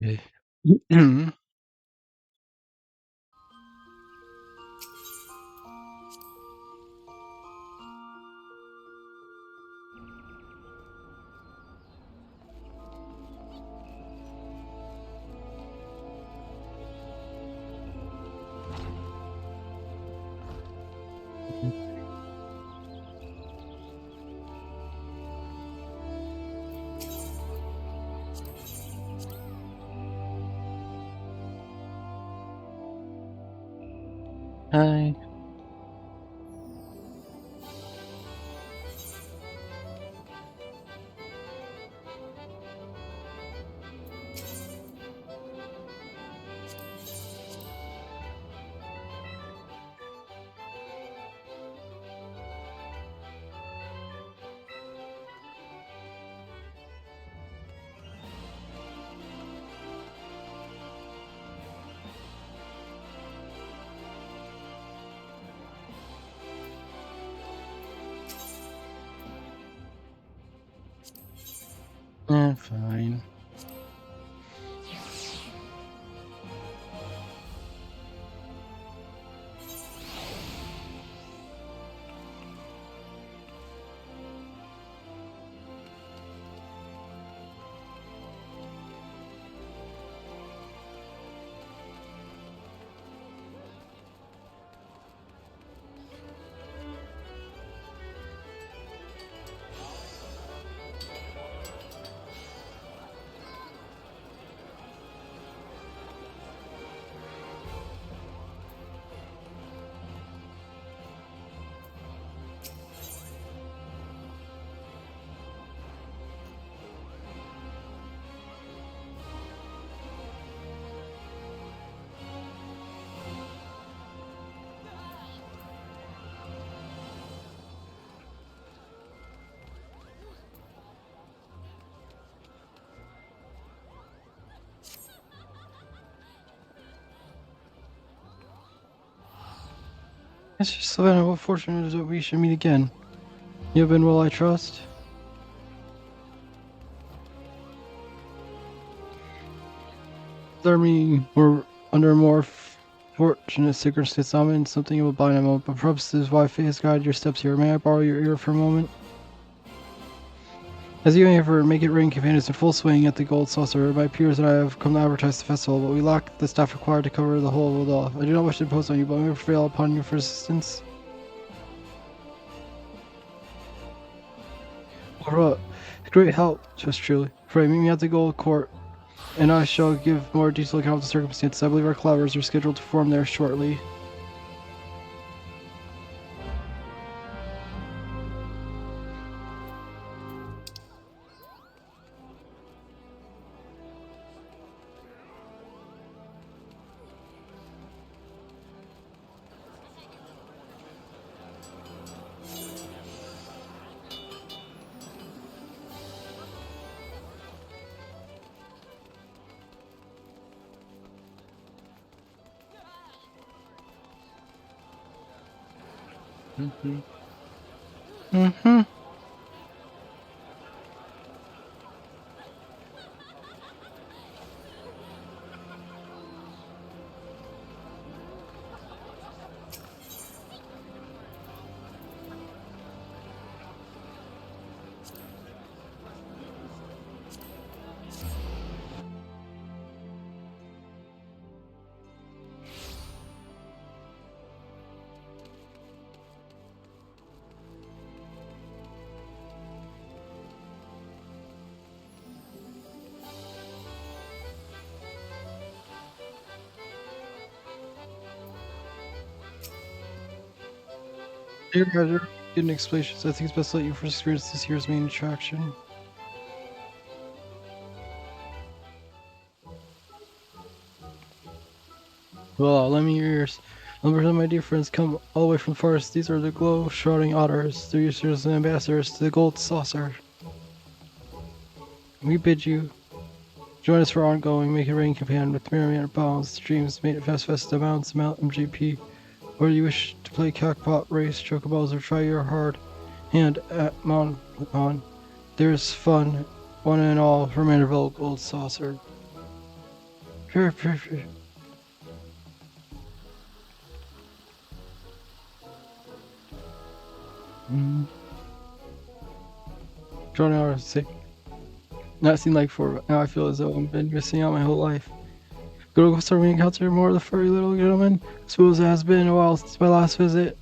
Okay. Hi. Fine. It's just Savannah, what fortune is it we should meet again? You have been well, I trust? There me were under more fortunate circumstances. I'm in something of a blind moment, but perhaps this is why fate has guided your steps here. May I borrow your ear for a moment? As you ever make it rain campaign is in full swing at the Gold Saucer. My peers and I have come to advertise the festival, but we lack the staff required to cover the whole of it all. I do not wish to impose on you, but may I prevail upon you for assistance? What a great help, just truly. Pray, meet me at the Gold Court, and I shall give more detailed account of the circumstances. I believe our collaborators are scheduled to form there shortly. Mm-hmm. Mm-hmm. Dear Roger, getting explanations. I think it's best to let you first experience this year's main attraction. Well, let me hear yours. Numbers of my dear friends come all the way from the forest. These are the glow-shrouding otters. They're users and ambassadors to the Gold Saucer. We bid you join us for our ongoing Make It Rain campaign with Merriman Bounds, Dreams, Made Fest, Amounts, Mount MGP. Whether you wish to play Cockpot, Race, Chocobos, or try your hard hand at Mount On, there's fun, one and all, for Manderville Gold Saucer. Drawing out, say. Not seen like before, but now I feel as though I've been missing out my whole life. Go start we encounter more of the furry little gentleman. Suppose it has been a while since my last visit.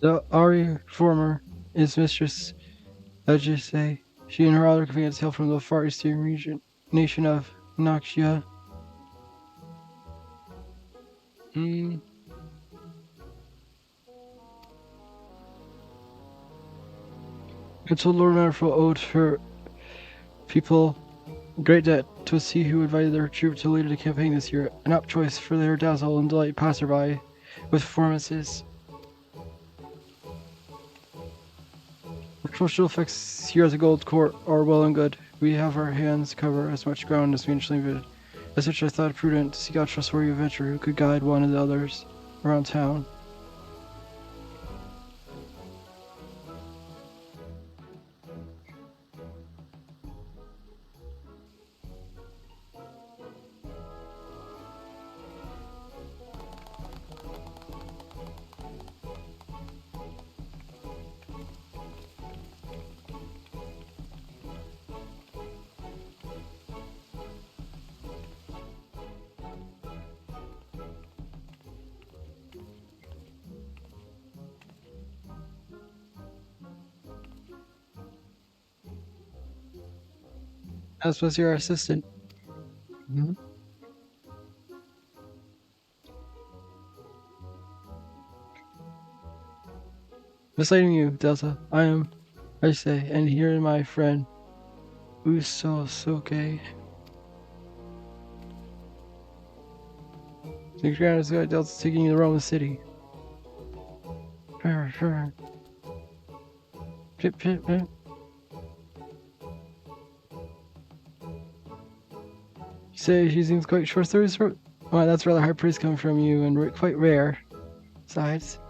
The Ari former is Mistress Ajise. She and her other companions hail from the far eastern nation of Naxia. I told Lord Manifold owed her people great debt to he who invited their troop to lead the campaign this year, an apt choice for their dazzle and delight passerby with performances. The social effects here at the Gold Court are well and good. We have our hands cover as much ground as we initially envisioned. As such, I thought it prudent to seek out a trustworthy adventurer who could guide one of the others around town. As was your assistant. Mm-hmm. Misleading you, Delta. I am, I say, and here my friend, Uso Soke. The ground is Delta's taking you to Roman City. Pip, pip, pip. You say she seems quite short stories. Well, that's rather high praise coming from you and quite rare. Besides.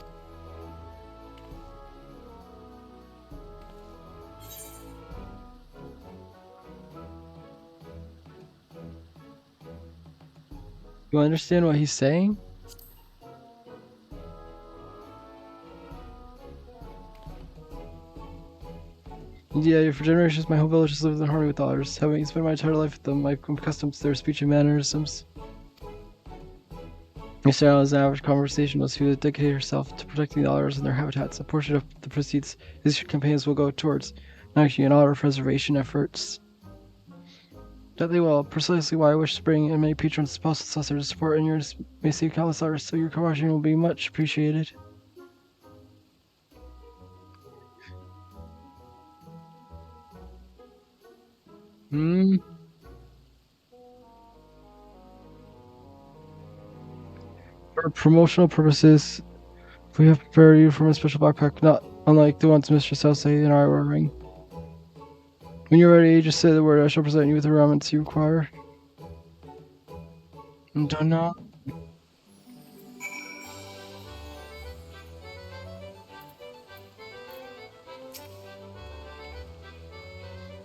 You understand what he's saying? Yeah, for generations my whole village has lived in harmony with others. Having spent my entire life with them, I've become accustomed to their speech and mannerisms. My style is an average conversationalist who has dedicated herself to protecting the otters and their habitats. A portion of the proceeds these campaigns will go towards actually an otter preservation efforts. That they will, precisely why I wish to bring in many patrons, spousal successors to support, and yours may save countless otters, so your cooperation will be much appreciated. For promotional purposes, we have prepared you from a special backpack, not unlike the ones Mistress Elsay and I were wearing. When you're ready, just say the word. I shall present you with the garments you require. Do not.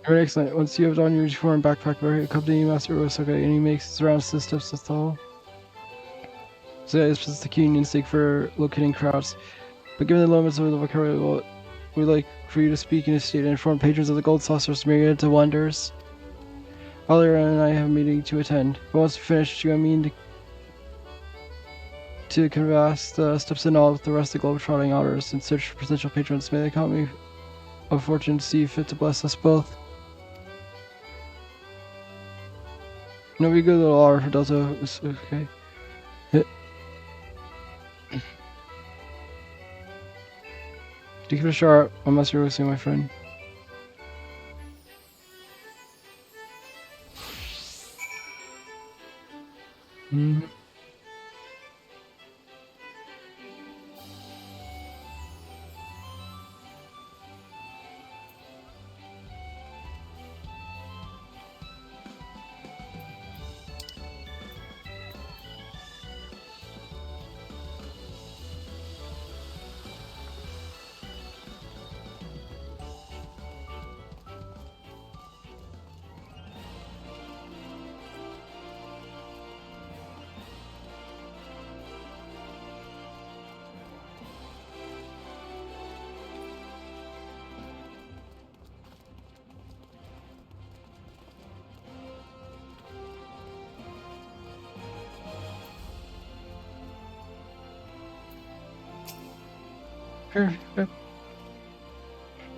Very excellent. Once you have done your uniform backpack, accompany Master Urosoke, and he makes his rounds to the steps of the hall. So yeah, this is the key instinct for locating crowds. But given the limits of the vocabulary, we'd like for you to speak in a state and inform patrons of the Gold Saucer's myriad of wonders. Oliver and I have a meeting to attend. But once we finish, you mean to canvass the steps and all with the rest of the globe-trotting otters in search for potential patrons. May the company of fortune see fit to bless us both. No, we good little otter for Delta. Okay. Keep it sharp, unless you're listening, my friend.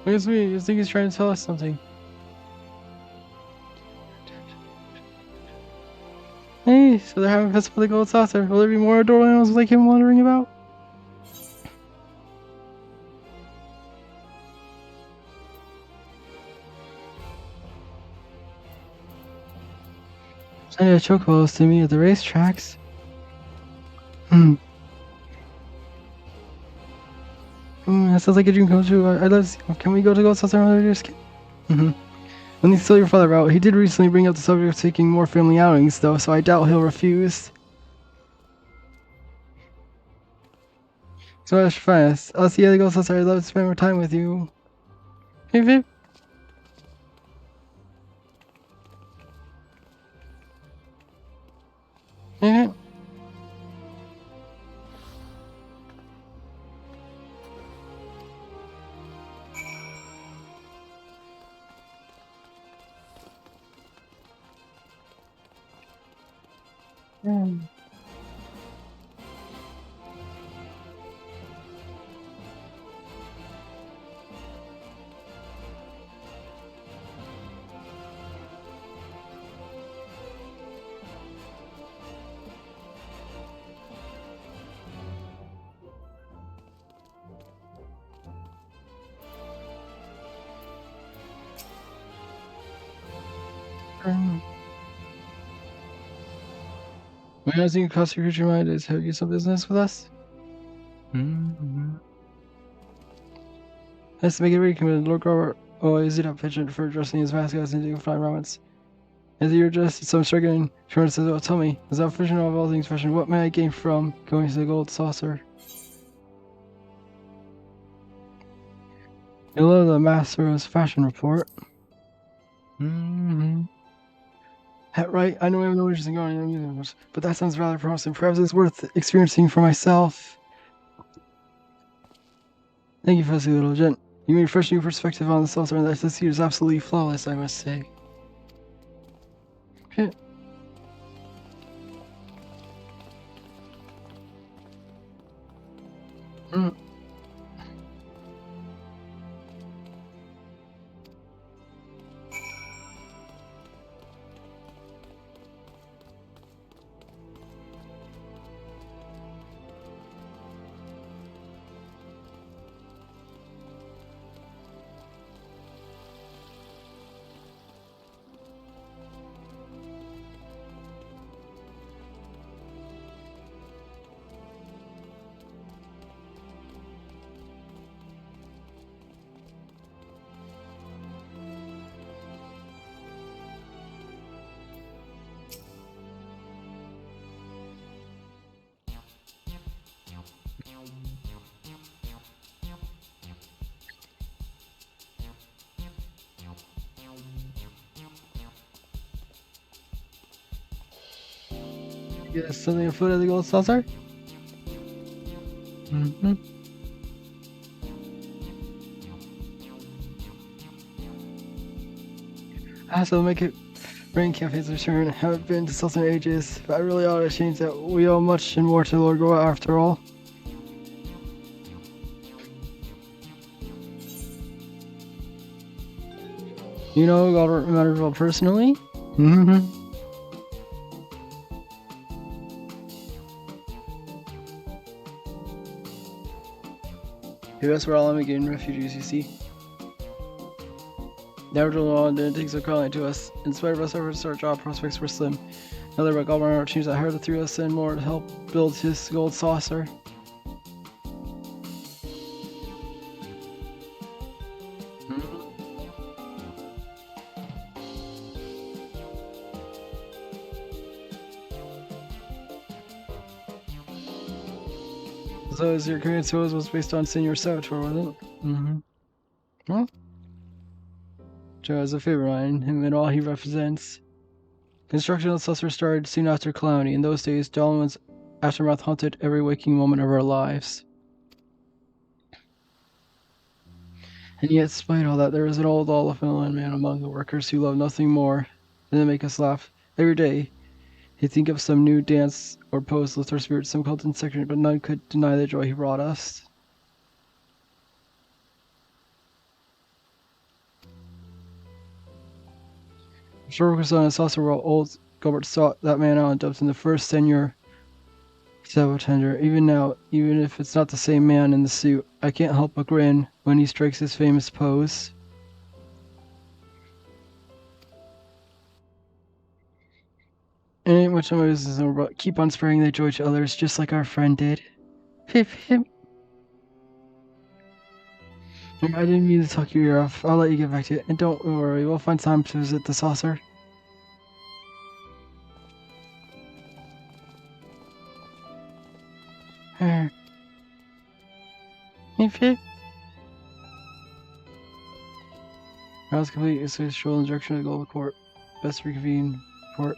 It's me. I think he's trying to tell us something. Hey, so they're having a festival for the gold saucer. Will there be more adorable animals like him wandering about? I had chocobos to me at the racetracks. That sounds like a dream come true. I'd love to see. Can we go to Gold Saucer and just When they still your father out, he did recently bring up the subject of taking more family outings, though, so I doubt he'll refuse. So that's fast. I'll see you at the Gold Saucer. I'd love to spend more time with you. Hey, Viv. Hey, Viv. My asking across your future mind is have you some business with us? Let's make it very committed. Lord Grover always did up penchant for dressing his mascots and doing fine romance. As you're dressed, some striking Sharon says, well, tell me, as a professional of all things fashion, what may I gain from going to the Gold Saucer? You'll love the Master's fashion report. Right, I know I have no interest in going to museums, but that sounds rather promising. Perhaps it's worth experiencing for myself. Thank you, fussy little gent. You made a fresh new perspective on the saucer, and that suit is absolutely flawless, I must say. Okay. Yes, something afoot at the Gold Saucer? So make it rain campaign's return. Haven't been to Sultan ages, but I really ought to change that. We owe much and more to Lord Goa after all. You know Albert Matterville personally? Yeah, that's where all I'm getting refugees, you see. The Aboriginal law and the things are calling to us. In spite of us efforts, our job prospects were slim. Now they're back all around our teams that hired the three of us and more to help build his gold saucer. So as your career was based on Senior Saboteur, wasn't it? Well, Joe has a favorite of mine, him and all he represents. Construction of the saucer started soon after Calamity. In those days, Dolmen's aftermath haunted every waking moment of our lives. And yet, despite all that, there was an old elephant man among the workers who loved nothing more than to make us laugh. Every day, he'd think of some new dance or pose to lift our spirits, some called insecurity, but none could deny the joy he brought us. Focus on a saucer while old Gilbert sought that man out and dubbed him the first senior saboteur. Even now, even if it's not the same man in the suit, I can't help but grin when he strikes his famous pose. It ain't much of my business, but keep on spreading the joy to others, just like our friend did. Hip hip. I didn't mean to talk your ear off. I'll let you get back to it. And don't worry, we'll find time to visit the saucer. Hip hip. Rouse complete. It's a stroll in the direction of the Global Court. Best reconvene. Court.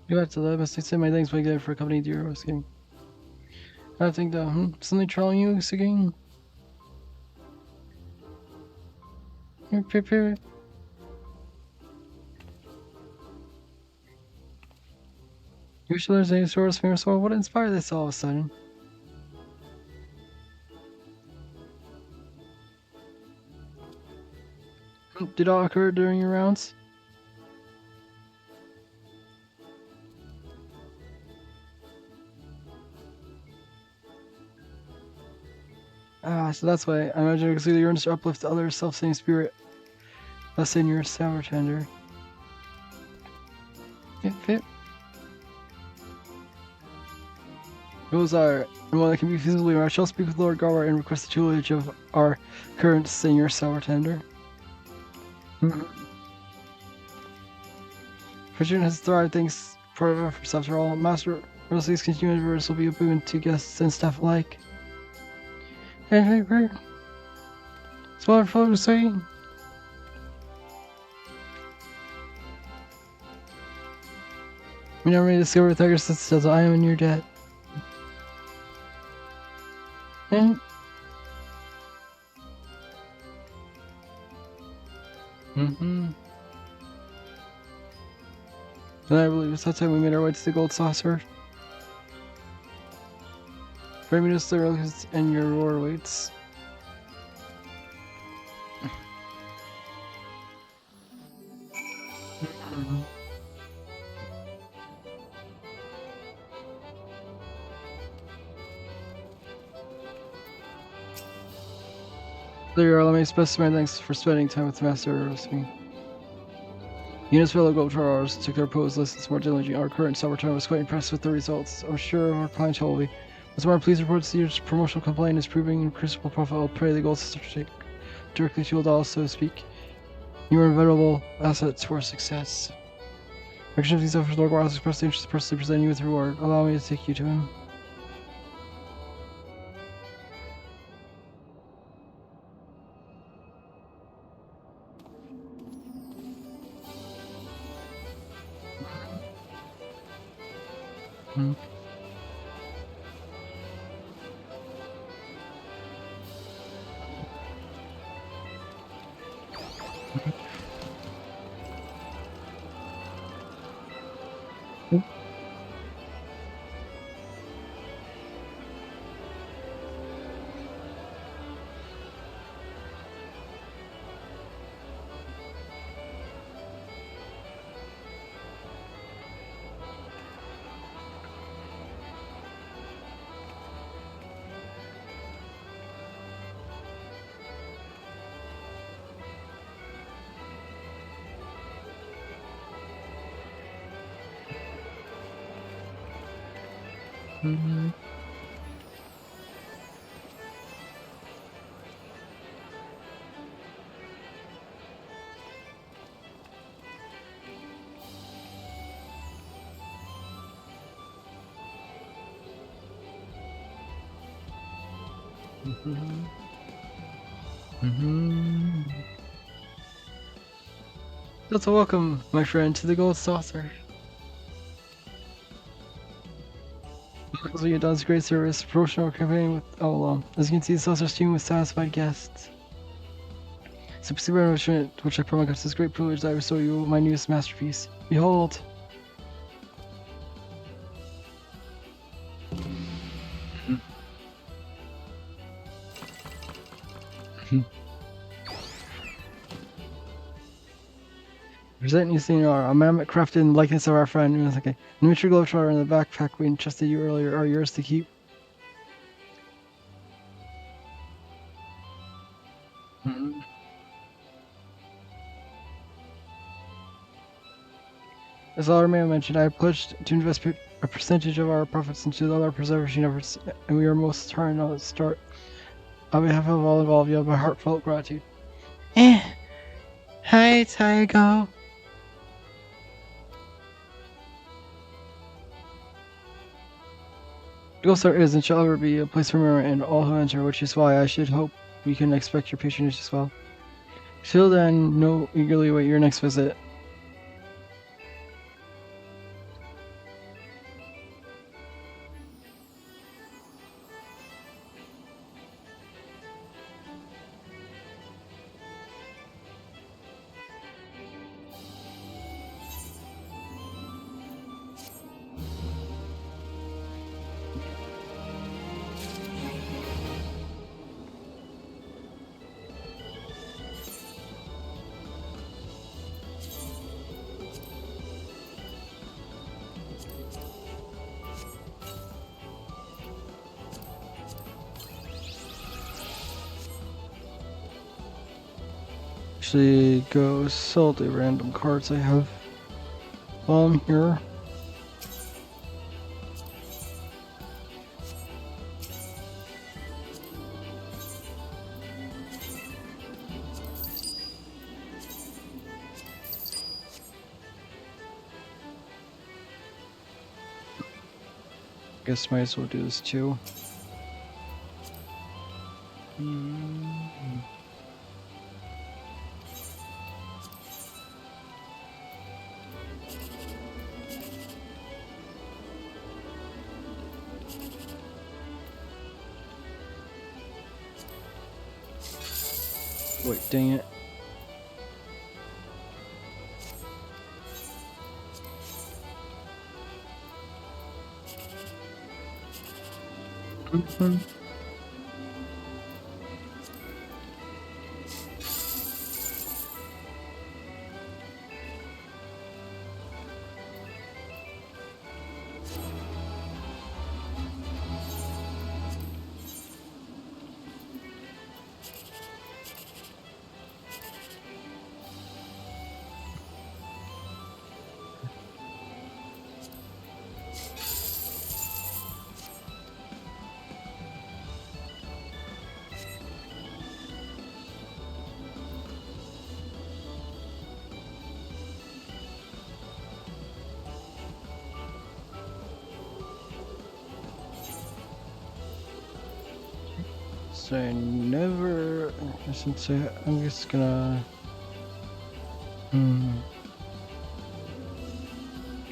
You have to let us say my thanks, my good, for accompanying to your rescue. I think that, something trolling you again? You should learn Xenosaurus famous sword. What inspired this all of a sudden? Did all occur during your rounds? Ah, so that's why I imagine because you yearns to uplift the other self-same spirit. That's in your sour tender. Fit. Those are, and while they can be feasibly, I shall speak with Lord Garwar and request the tutelage of our current senior sour tender. Fortune has thrived thanks for efforts after all. Master Rosalie's continued efforts will be a boon to guests and staff alike. Hey, it's wonderful to see. We never made a discovery with Tiger since I am in your debt. And and I believe it's that time we made our way to the gold saucer. Bring us the relics and your reward waits. There you are, let me express my thanks for spending time with Master Rosie. Eunice fellow Goldtrars took their pose lessons more diligently. Our current summertime was quite impressed with the results. I'm sure our clientele will be. Once more, please report to your promotional complaint is proving in crucible profile. Pray the gold sister take directly to Odal, so to speak. You are invaluable assets for success. Action of these offers, Lord Warhouse expressed the interest to personally present you with reward. Allow me to take you to him. That's a welcome, my friend, to the gold saucer. Also, you does great service. Promotional campaign with all along. As you can see, the saucer steaming with satisfied guests. Super enrichment, which I promise this great privilege that I bestow you my newest masterpiece. Behold! Present you, Senor, a mammoth crafted in the likeness of our friend. Okay. The miniature globetrotter in the backpack we entrusted you earlier are yours to keep. As our man mentioned, I have pledged to invest a percentage of our profits into the other preservation efforts, and we are most heartened to start. On behalf of all involved, you have my heartfelt gratitude. Hi, Tiger. Ghost is and shall ever be a place for memory and all who enter, which is why I should hope we can expect your patronage as well. Till then, eagerly await your next visit. Actually, go sell the random cards I have while I'm here. Guess might as well do this too. Wait, dang it. So I never, since I'm just gonna,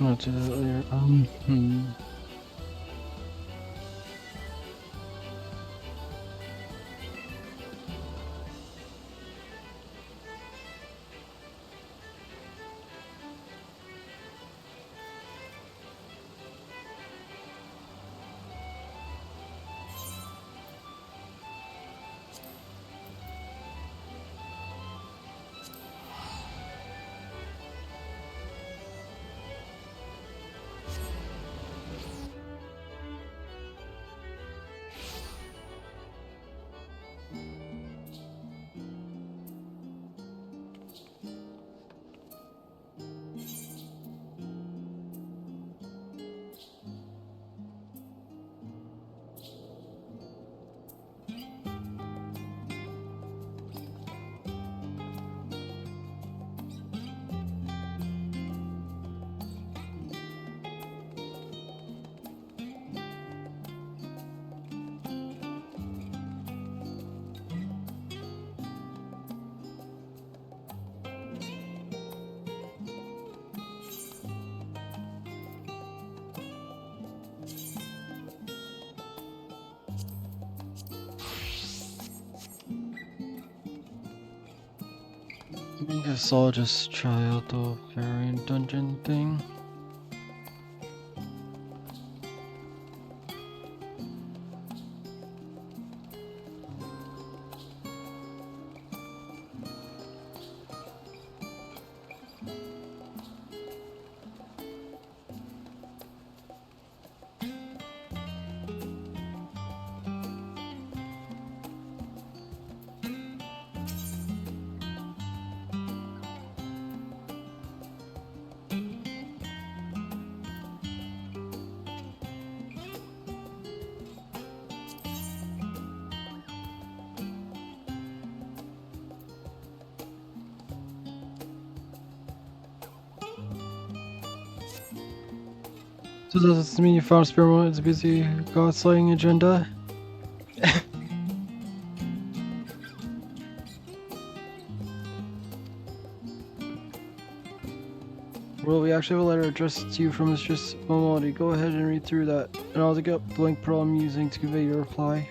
I'll do that later. I guess I'll just try out the variant dungeon thing. So does this mean you found Spearmont's busy god-slaying agenda? Well, we actually have a letter addressed to you from Mistress Momodi. Go ahead and read through that, and I'll dig up the link pearl I'm using to convey your reply.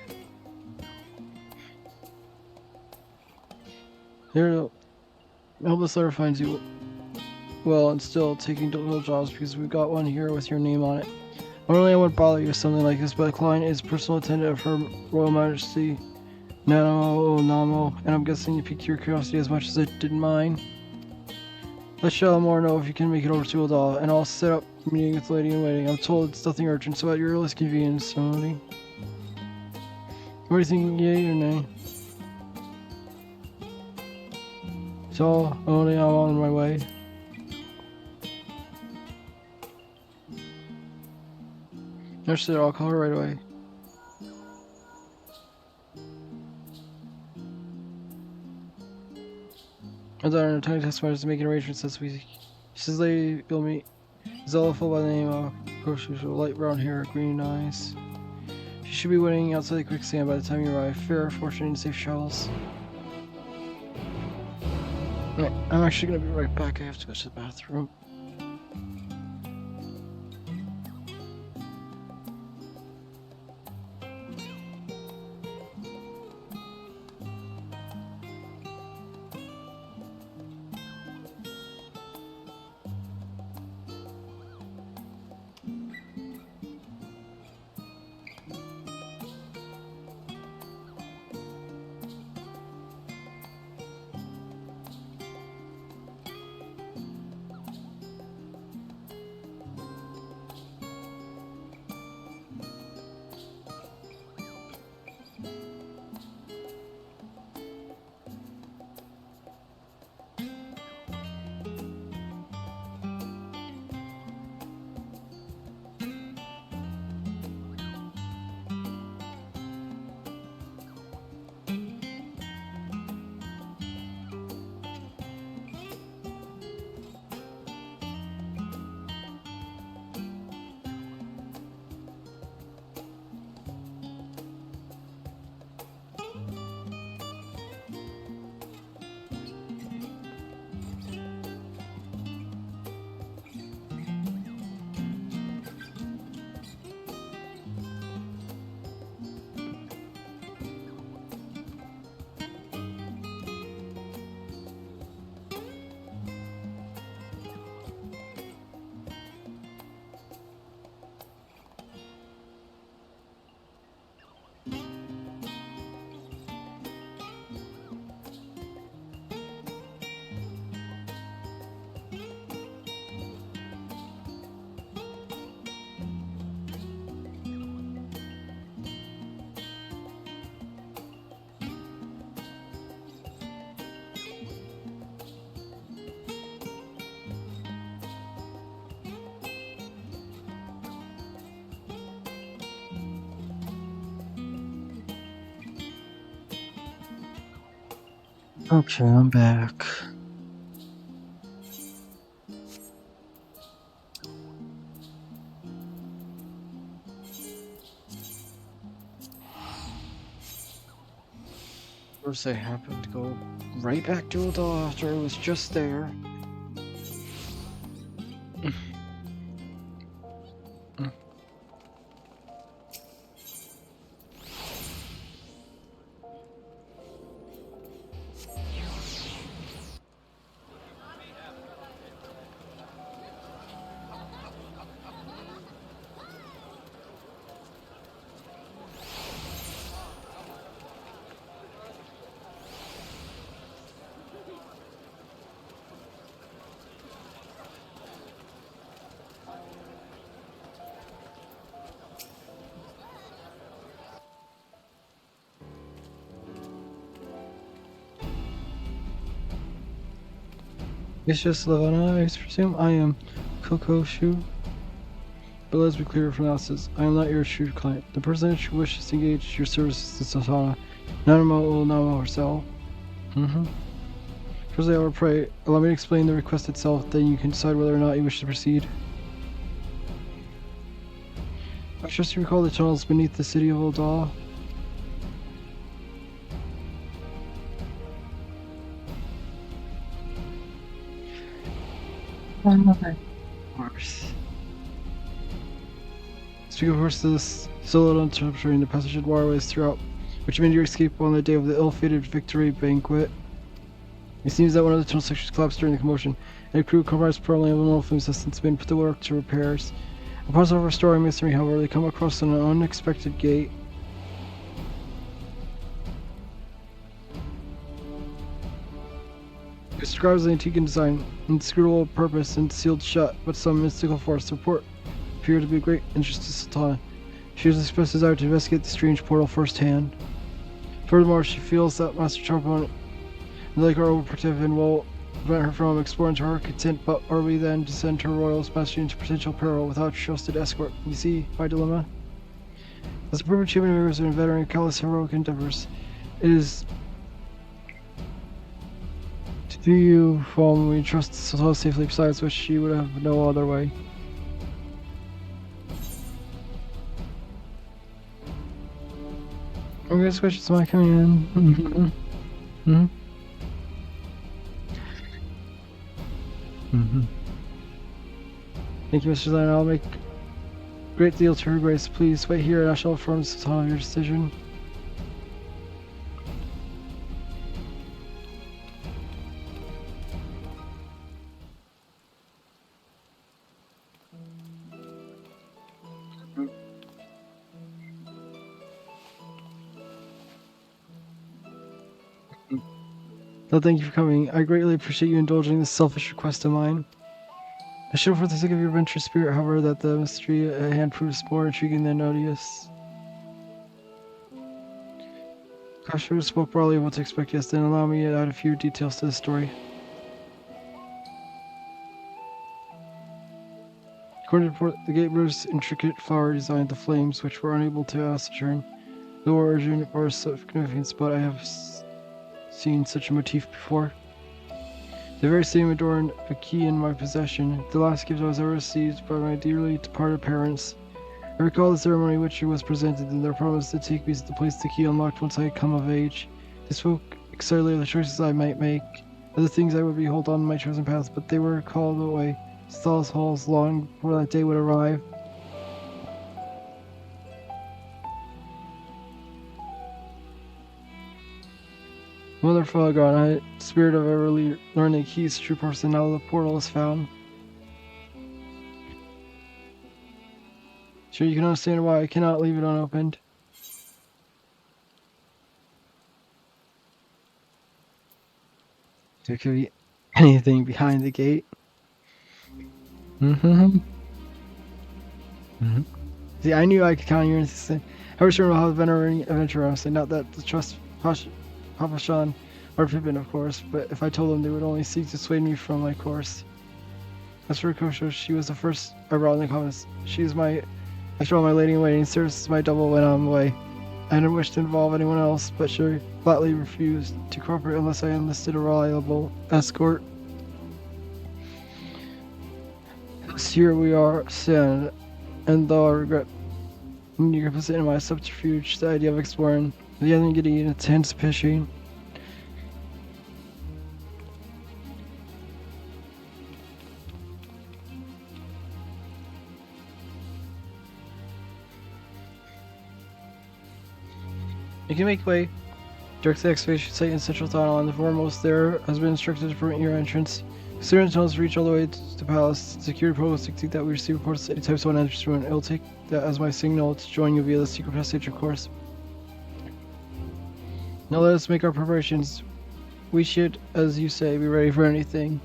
Here, I hope this letter finds you well and still taking little jobs, because we've got one here with your name on it. Normally I wouldn't bother you with something like this, but Klein is personal attendant of Her Royal Majesty Nano Namo, and I'm guessing you piqued your curiosity as much as it did mine. Let Shalimore know if you can make it over to Uldal, and I'll set up a meeting with the lady in waiting. I'm told it's nothing urgent, so at your earliest convenience, Melody. What do you think, yay or nay? So, only I'm on my way. Understood, I'll call her right away. I'm done in a tiny testimony to making arrangements this week. She says lady you'll meet is awful by the name of Koshu, light brown hair, green eyes. She should be waiting outside the quicksand by the time you arrive. Fair fortune and safe travels. Right, I'm actually gonna be right back. I have to go to the bathroom. Okay, I'm back. Of course, I happened to go right back to Uldal after I was just there. It's just Lavana, I presume. I am Kokoshu. But let's be clear from analysis. I am not your true client. The person who wishes to engage your services is Satana, Nanamo Namo herself. Firstly, I will pray. Allow me to explain the request itself, then you can decide whether or not you wish to proceed. I trust you recall the tunnels beneath the city of Oldal. Of course. Speak of course to this solo interrupting the passage of waterways throughout, which made your escape on the day of the ill-fated victory banquet. It seems that one of the tunnel sections collapsed during the commotion, and a crew comprised primarily of Wolflings has since been put to work to repairs. Upon restoring masonry, however, they come across an unexpected gate. It describes the antique in design, inscrutable purpose, and sealed shut, but some mystical force report appear to be of great interest to Sultana. She has expressed desire to investigate the strange portal firsthand. Furthermore, she feels that Master Charbon, like our overprotective, and will prevent her from exploring to her content, but are we then to send her royals master into potential peril without trusted escort? You see my dilemma? As a perfect human members and veteran of countless heroic endeavors, it is to you whom we trust so safely, besides which she would have no other way. Okay, this question's my command. Thank you, Mr. Lane. I'll make great deal to her grace. Please wait here and I shall inform Sultan of your decision. No, thank you for coming. I greatly appreciate you indulging this selfish request of mine. I show for the sake of your adventurous spirit, however, that the mystery at hand proves more intriguing than odious. Kasha spoke broadly of what to expect, yes, then allow me to add a few details to the story. According to report, the gateway's intricate flower designed the flames, which were unable to ascertain the origin or significance, but I have seen such a motif before. The very same adorned a key in my possession, the last gift I was ever received by my dearly departed parents. I recall the ceremony which was presented and their promise to take me to the place the key unlocked once I had come of age. They spoke excitedly of the choices I might make, of the things I would behold on my chosen path, but they were called away to Thal's halls long before that day would arrive. Wonderful, God, I spirit of ever learned the keys true person, now the portal is found. Sure, you can understand why I cannot leave it unopened. There could be anything behind the gate. See, I knew I could count on your insistence. I was sure about how the venerating adventurer, honestly, not that the trust Papa Sean or Pippin, of course, but if I told them, they would only seek to sway me from my course. As for Kosho, she was the first I brought in the comments. She is after all, my lady-in-waiting serves as my double when I'm away. I didn't wish to involve anyone else, but she flatly refused to cooperate unless I enlisted a reliable escort. Thus here we are, stand, and though I regret your complicity in my subterfuge, the idea of exploring the other getting in its hands fishing. You can make way. Direct the excavation site in Central Tunnel, and the foremost there has been instructed to prevent your entrance. Considering the tunnels reach all the way to the palace, security protocols dictate that we receive reports anytime someone enters through it. I'll take that as my signal to join you via the secret passage, of course. Now let us make our preparations. We should, as you say, be ready for anything.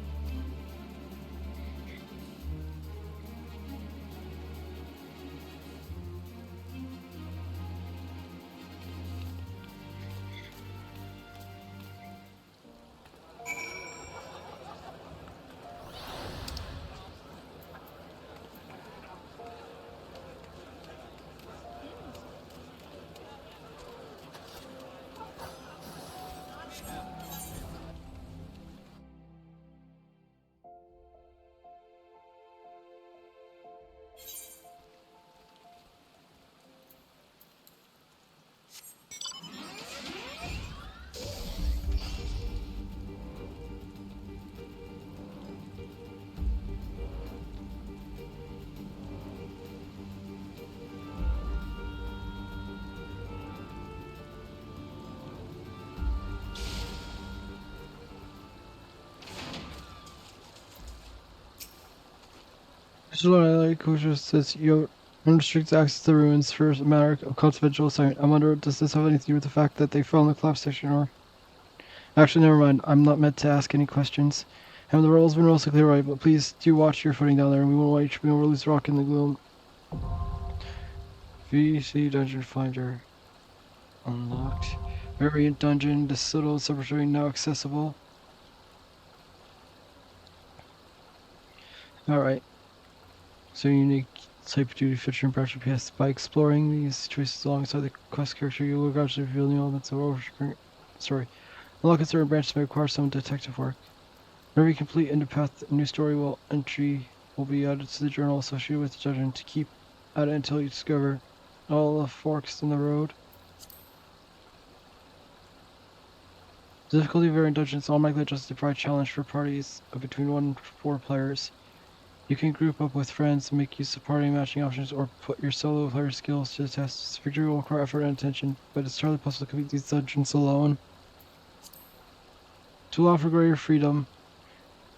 Mr. Kosher says you have unrestricted access to the ruins for a matter of confidential assignment. I wonder, does this have anything to do with the fact that they fell in the collapse section or... Actually, never mind. I'm not meant to ask any questions. And the roll's been mostly clear right, but please do watch your footing down there, and we won't release rock in the gloom. VC Dungeon Finder. Unlocked. Variant Dungeon. The Citadel Laboratory now accessible. Alright. So unique type of duty feature and pressure PS. By exploring these choices alongside the quest character, you will gradually reveal new elements of overspring. Sorry. Unlock a certain branch may require some detective work. Whenever you complete a new path, a new story entry will be added to the journal associated with the dungeon to keep at it until you discover all the forks in the road. The difficulty of variant dungeons automatically adjusts to provide challenge for parties of between 1 and 4 players. You can group up with friends, make use of party matching options, or put your solo player skills to the test. This victory will require effort and attention, but it's entirely possible to complete these dungeons alone. To allow for greater freedom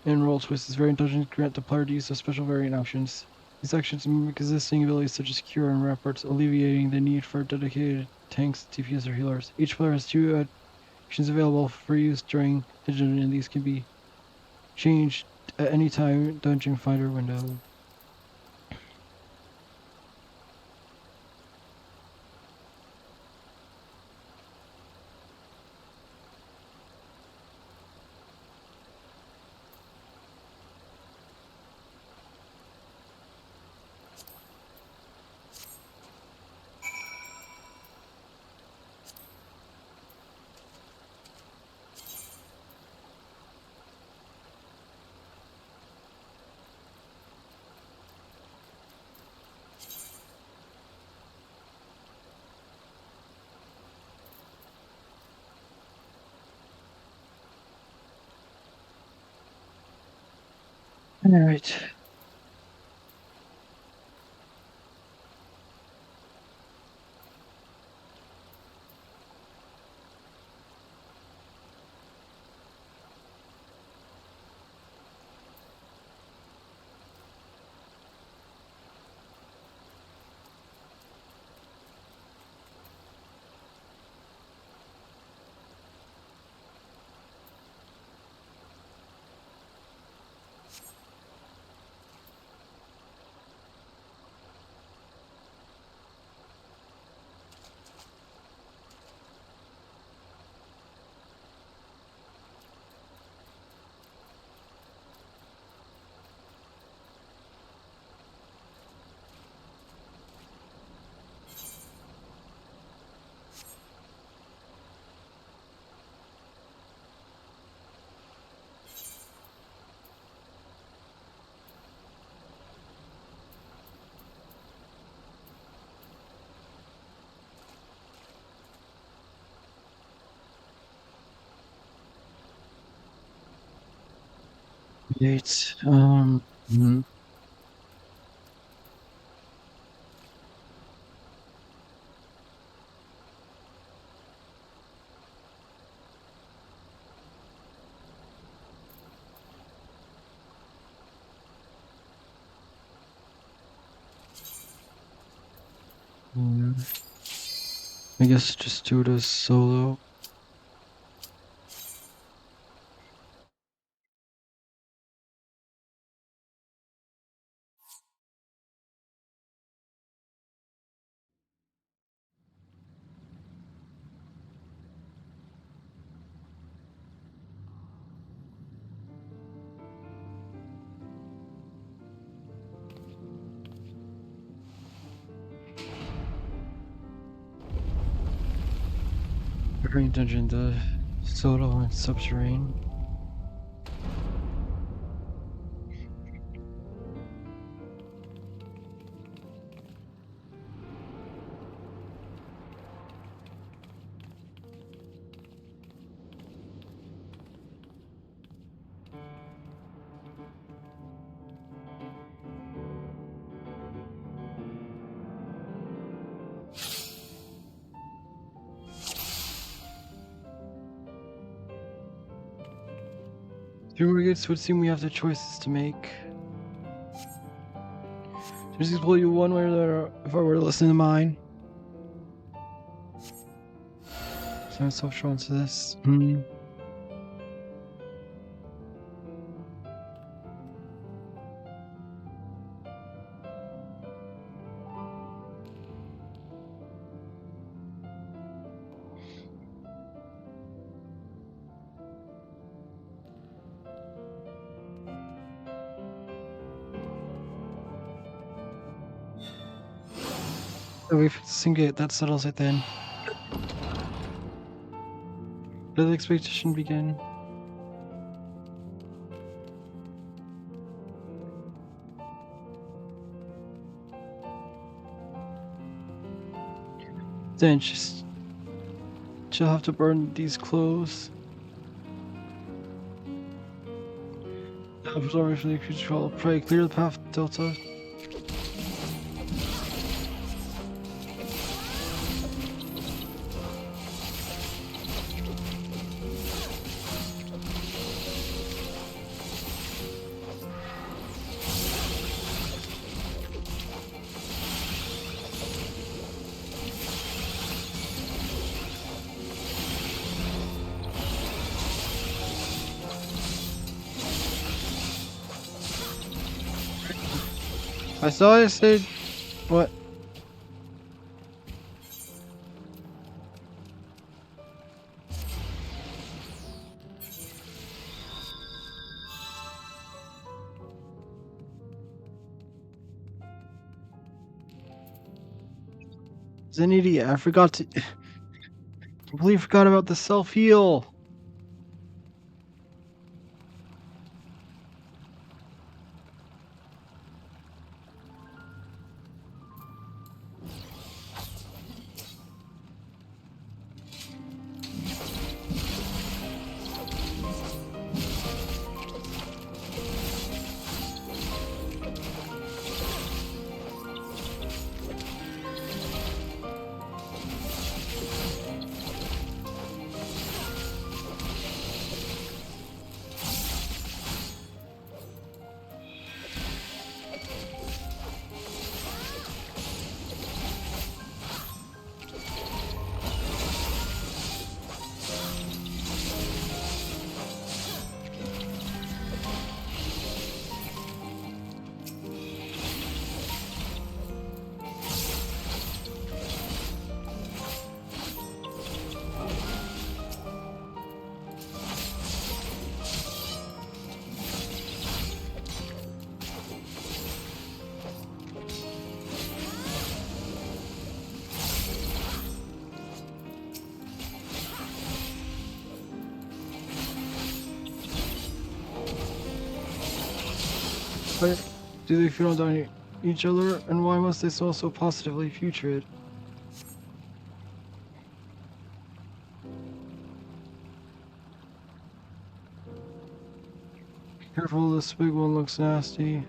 in roll twists, variant dungeons grant the player to use of special variant options. These actions mimic existing abilities such as Cure and Ramparts, alleviating the need for dedicated tanks, DPS, or healers. Each player has 2 actions available for use during the dungeon, and these can be changed at any time Dungeon Finder window. Alright. Hmm. Yeah. I guess just do it as solo. Green Dungeon, the solo and subterranean. Three more gates would seem we have the choices to make. Does this pull you one way or the other if I were to listen to mine? So I'm so drawn to this. So we fix the same gate, that settles it then. Let the expedition begin. Then she'll have to burn these clothes. Absorption control. Pray, clear the path, Delta. I saw it said what? Is an idiot. I forgot to completely forgot about the self-heal. But do they feed on each other, and why must they so positively future it? Careful, this big one looks nasty.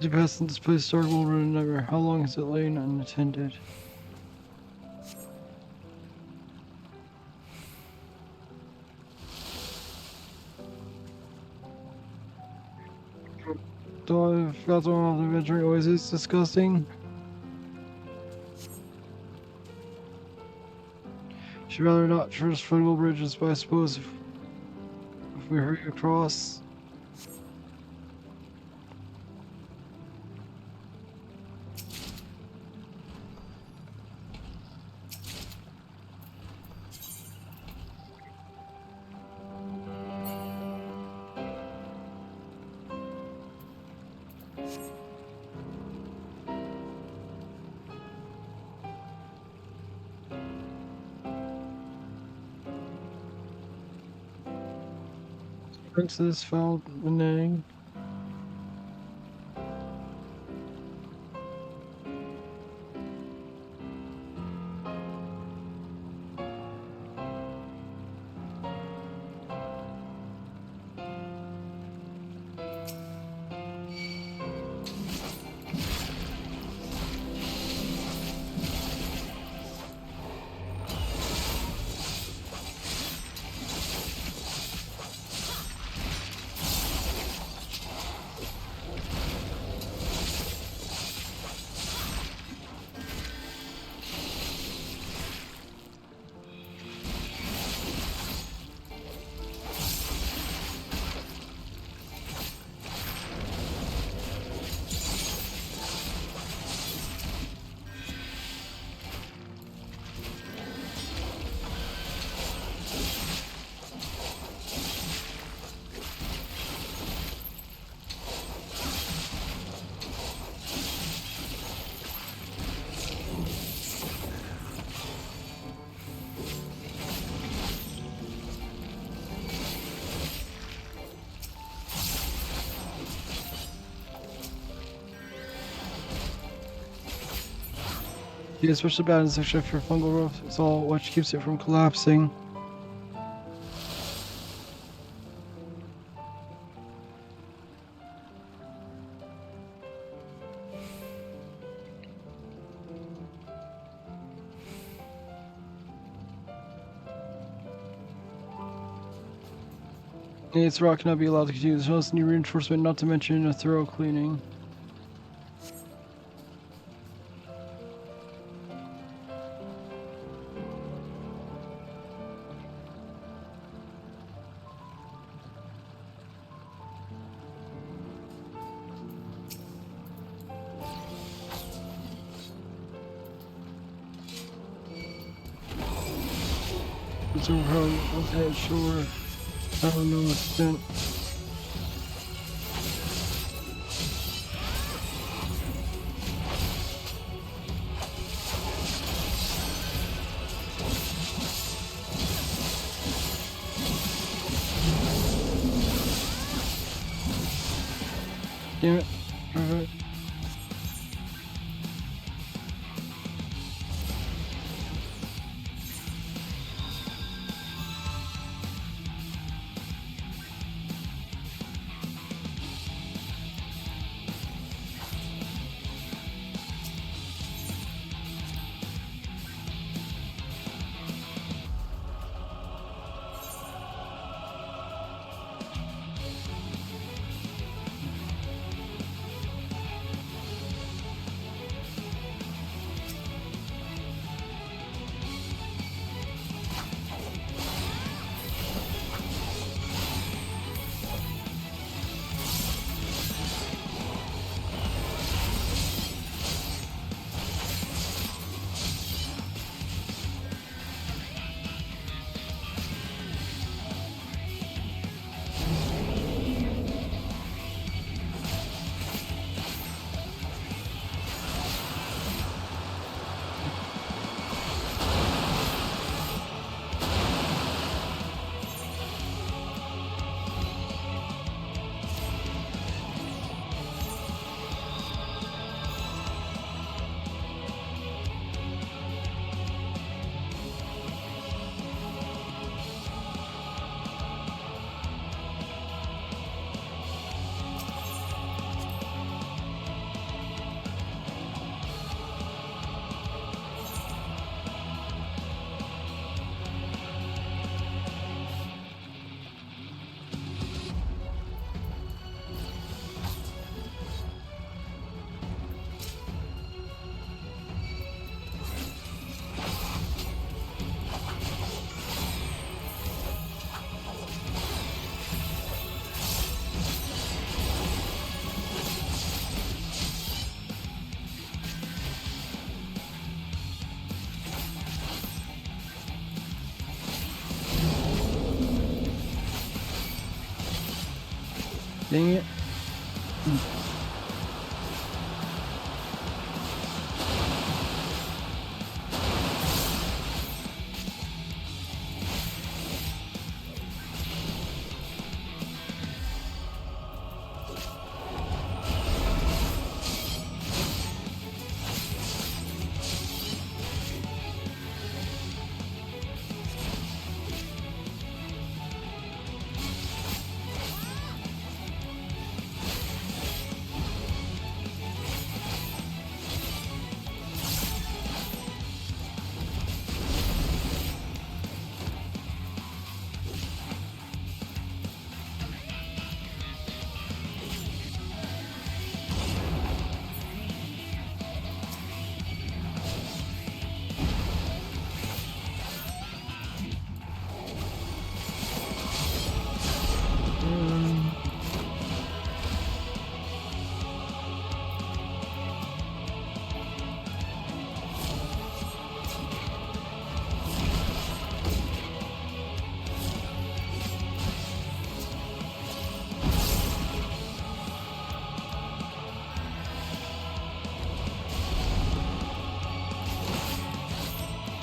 To pass in this place dark over and never. How long has it lain unattended? Though I forgot the one of the adventure always is disgusting. She'd rather not traverse floatable bridges, but I suppose if we hurry across. Princess found Menang. The special bad section for fungal growth is all what keeps it from collapsing. Its rock cannot be allowed to continue. There's also new reinforcement, not to mention a thorough cleaning. It's overhung. Okay, sure. I don't know extent. Damn it. Alright. Dang it.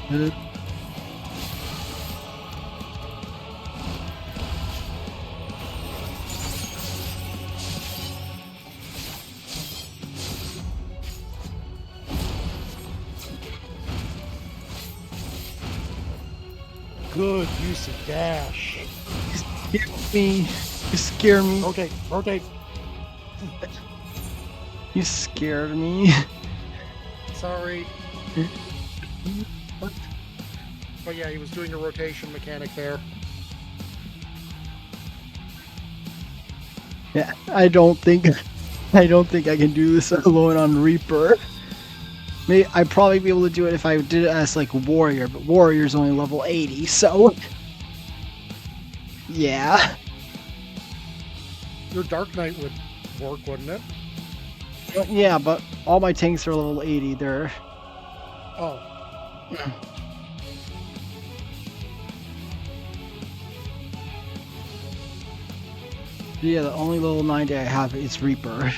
Hit it. Good use of dash. You scare me. You scare me. Rotate, rotate. You scared me. Sorry. But yeah, he was doing a rotation mechanic there. Yeah, I don't think I can do this alone on Reaper. Maybe I'd probably be able to do it if I did it as like Warrior, but Warrior's only level 80, so yeah. Your Dark Knight would work, wouldn't it? Yeah, but all my tanks are level 80. They're Oh. yeah, the only level 90 I have is Reaper.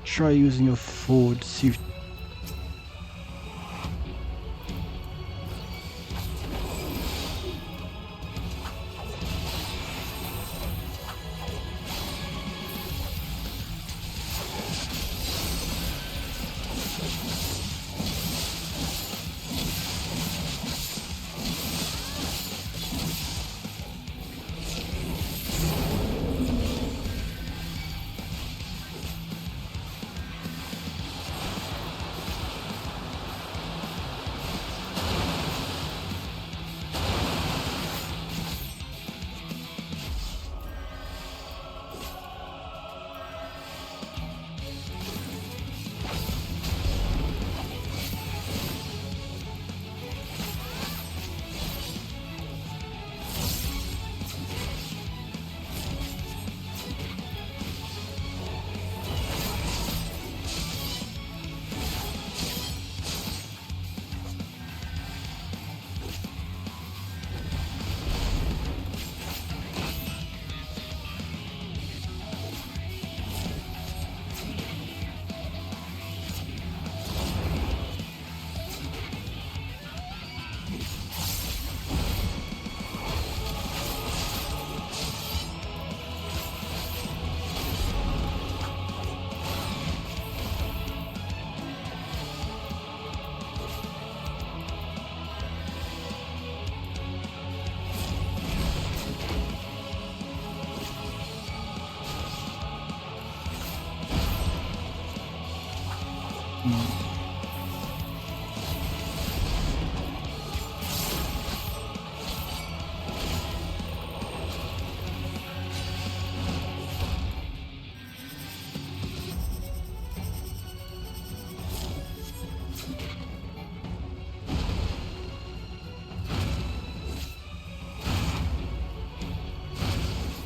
Try using your forward suit.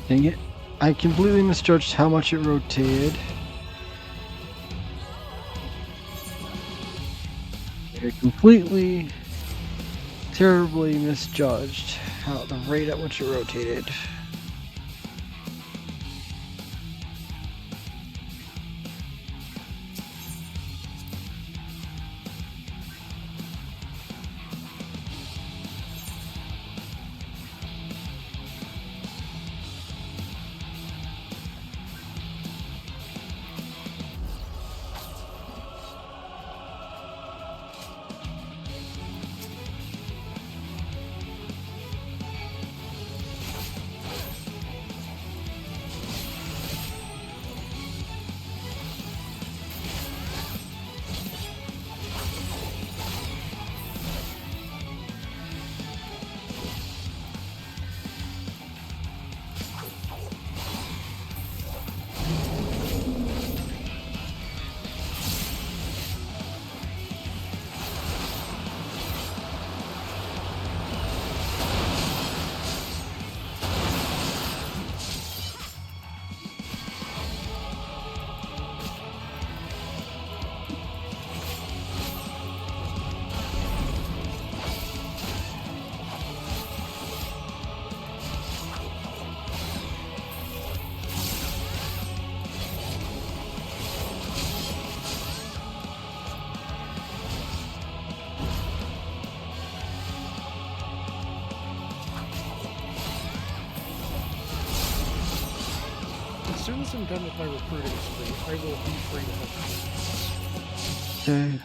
Dang it. I completely misjudged how much it rotated. I completely, terribly misjudged how the rate at which it rotated. As soon as I'm done with my recruiting spree, I will be free to help you. Okay.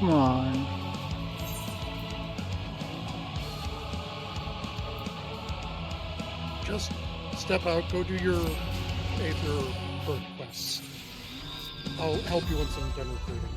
Come on. Just step out, go do your aether bird quests. I'll help you once I'm done recruiting.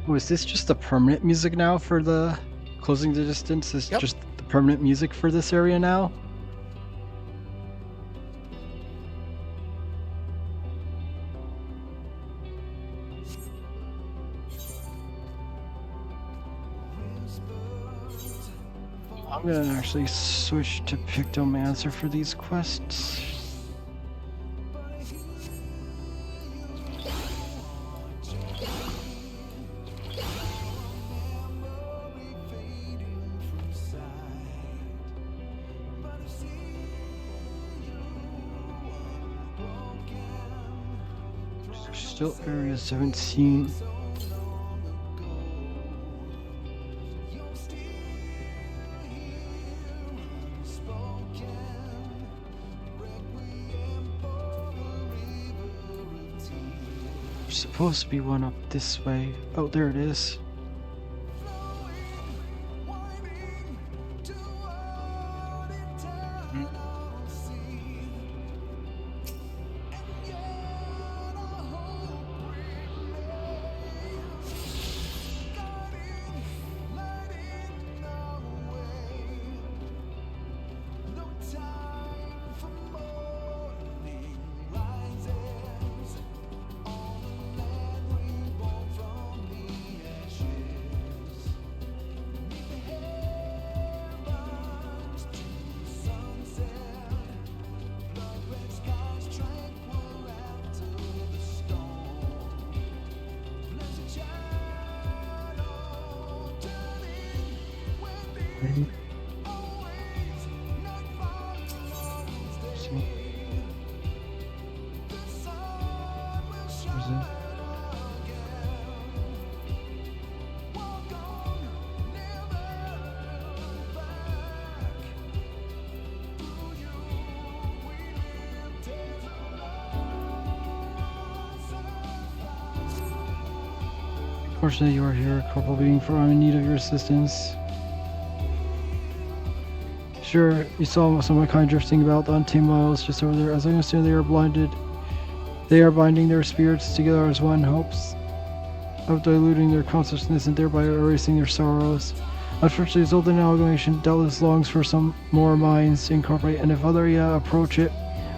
Oh, is this just the permanent music now for the closing the distance? Is Yep. just the permanent music for this area now? I'm gonna actually switch to Pictomancer for these quests. Still area 17. There's supposed to be one up this way. Oh, there it is. Fortunately, you are here, Corporal Being, for I'm in need of your assistance. Sure, you saw some of my kind drifting about the untamed miles just over there. As I understand, they are blinded. They are binding their spirits together as one, hopes of diluting their consciousness and thereby erasing their sorrows. Unfortunately, this old amalgamation doubtless longs for some more minds to incorporate, and if other approach it,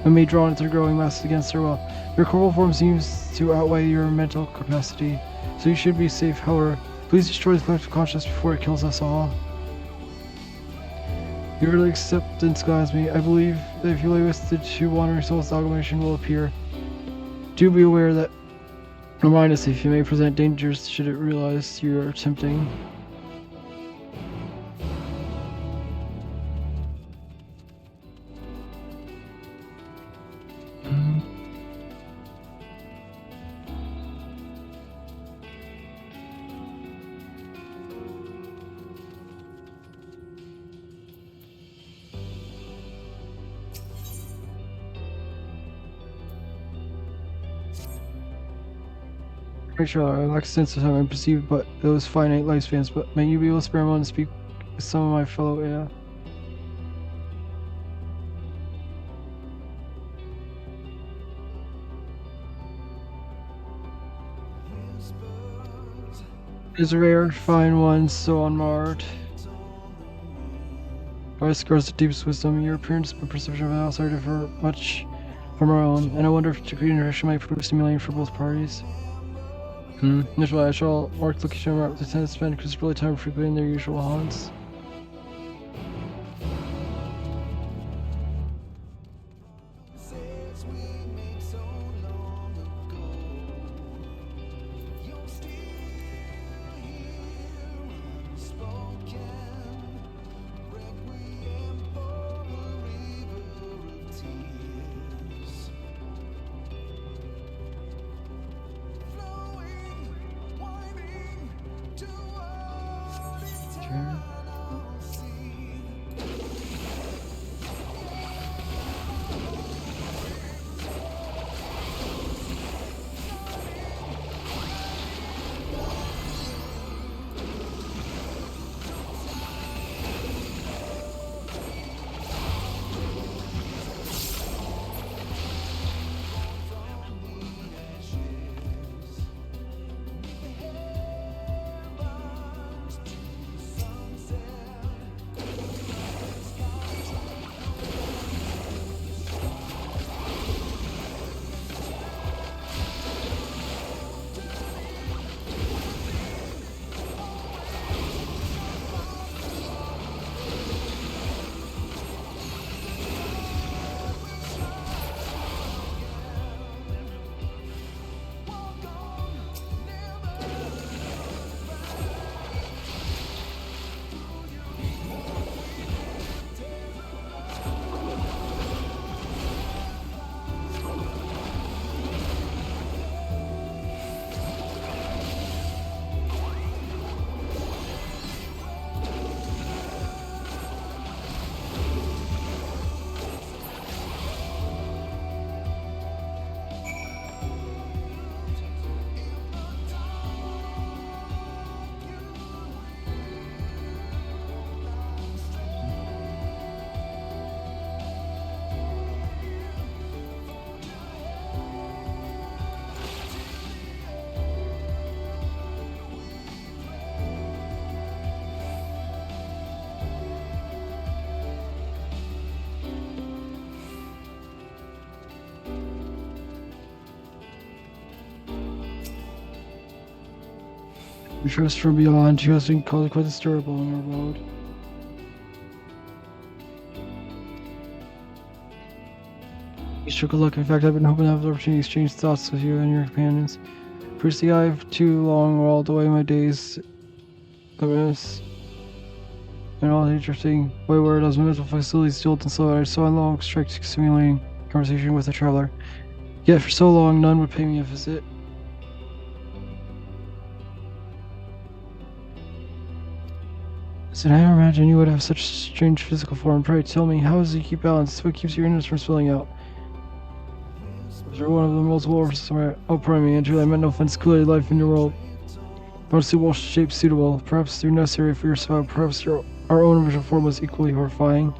and may draw into their growing masses against their will. Your corporal form seems to outweigh your mental capacity, so you should be safe. However, please destroy the collective consciousness before it kills us all. You really accept and guides me. I believe that if you lay with the two wandering souls, the amalgamation will appear. Do be aware that remind us if you may present dangers should it realize you are attempting. Pretty sure I lack a sense of time and perceive but those finite lifespans, but may you be able to spare a moment to speak with some of my fellow It is rare to find one so unmarred. By scars the deepest wisdom, your appearance and perception of an outsider differ much from our own, and I wonder if degree interaction might prove stimulating for both parties. That's why I shall mark looking to remark the tenants spend considerable time frequenting their usual haunts. Sure. The trust from beyond, you has been called quite disturbing in our world. You struck a luck. In fact, I've been hoping to have the opportunity to exchange thoughts with you and your companions. Previously, I've too long whiled away my days of this and all the interesting wayward as my mental facilities stilled and slow. I saw a long, strict, stimulating conversation with a traveler. Yet for so long, none would pay me a visit. Did I ever imagine you would have such strange physical form? Pray tell me, how does you keep balance? What keeps your innards from spilling out? Is there one of the multiple orifices somewhere? Oh, pardon me, Andrew, I meant no offense. Cool life in your world. Mostly well shaped, suitable. Perhaps they're necessary for your survival. Perhaps our own original form was equally horrifying.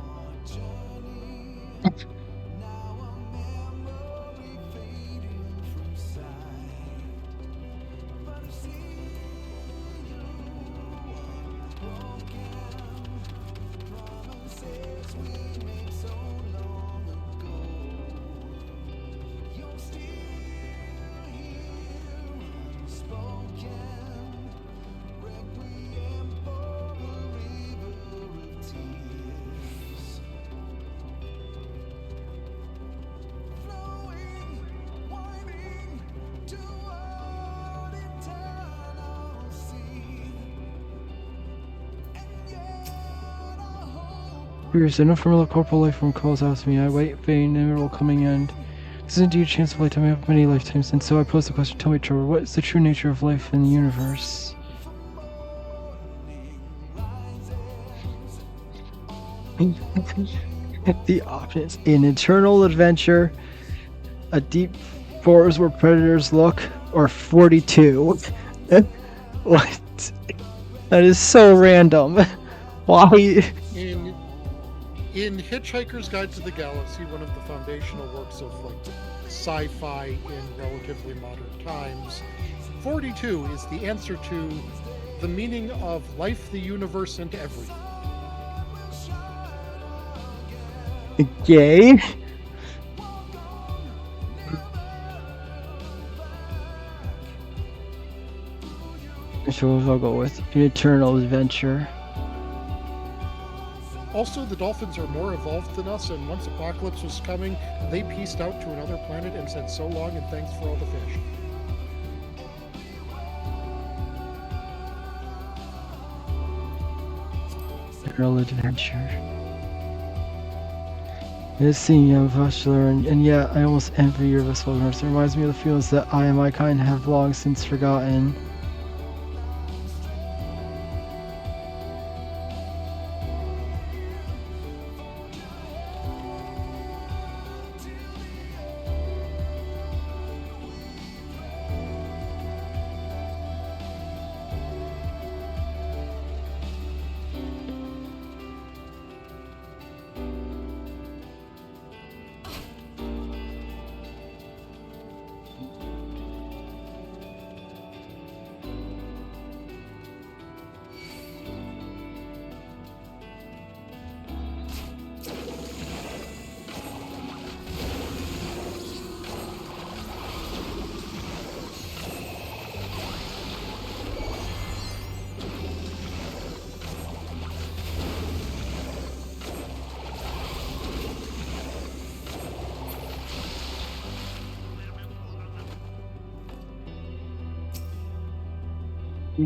Curious, enough familiar corporal life form calls out to me. I wait, vain, inevitable coming end. This is indeed a chance of lifetime. I have many lifetimes, and so I pose the question, tell me, Trevor, what is the true nature of life in the universe? The options: an eternal adventure, a deep forest where predators look, or 42. What? That is so random. Why? In Hitchhiker's Guide to the Galaxy, one of the foundational works of like sci-fi in relatively modern times, 42 is the answer to the meaning of life, the universe, and everything. Gay? So I'll go with an eternal adventure. Also, the dolphins are more evolved than us, and once Apocalypse was coming, they pieced out to another planet and said so long and thanks for all the fish. Eternal adventure. It's seeing young Vashler, and yet I almost envy your vessel ignorance. It reminds me of the feelings that I and my kind have long since forgotten.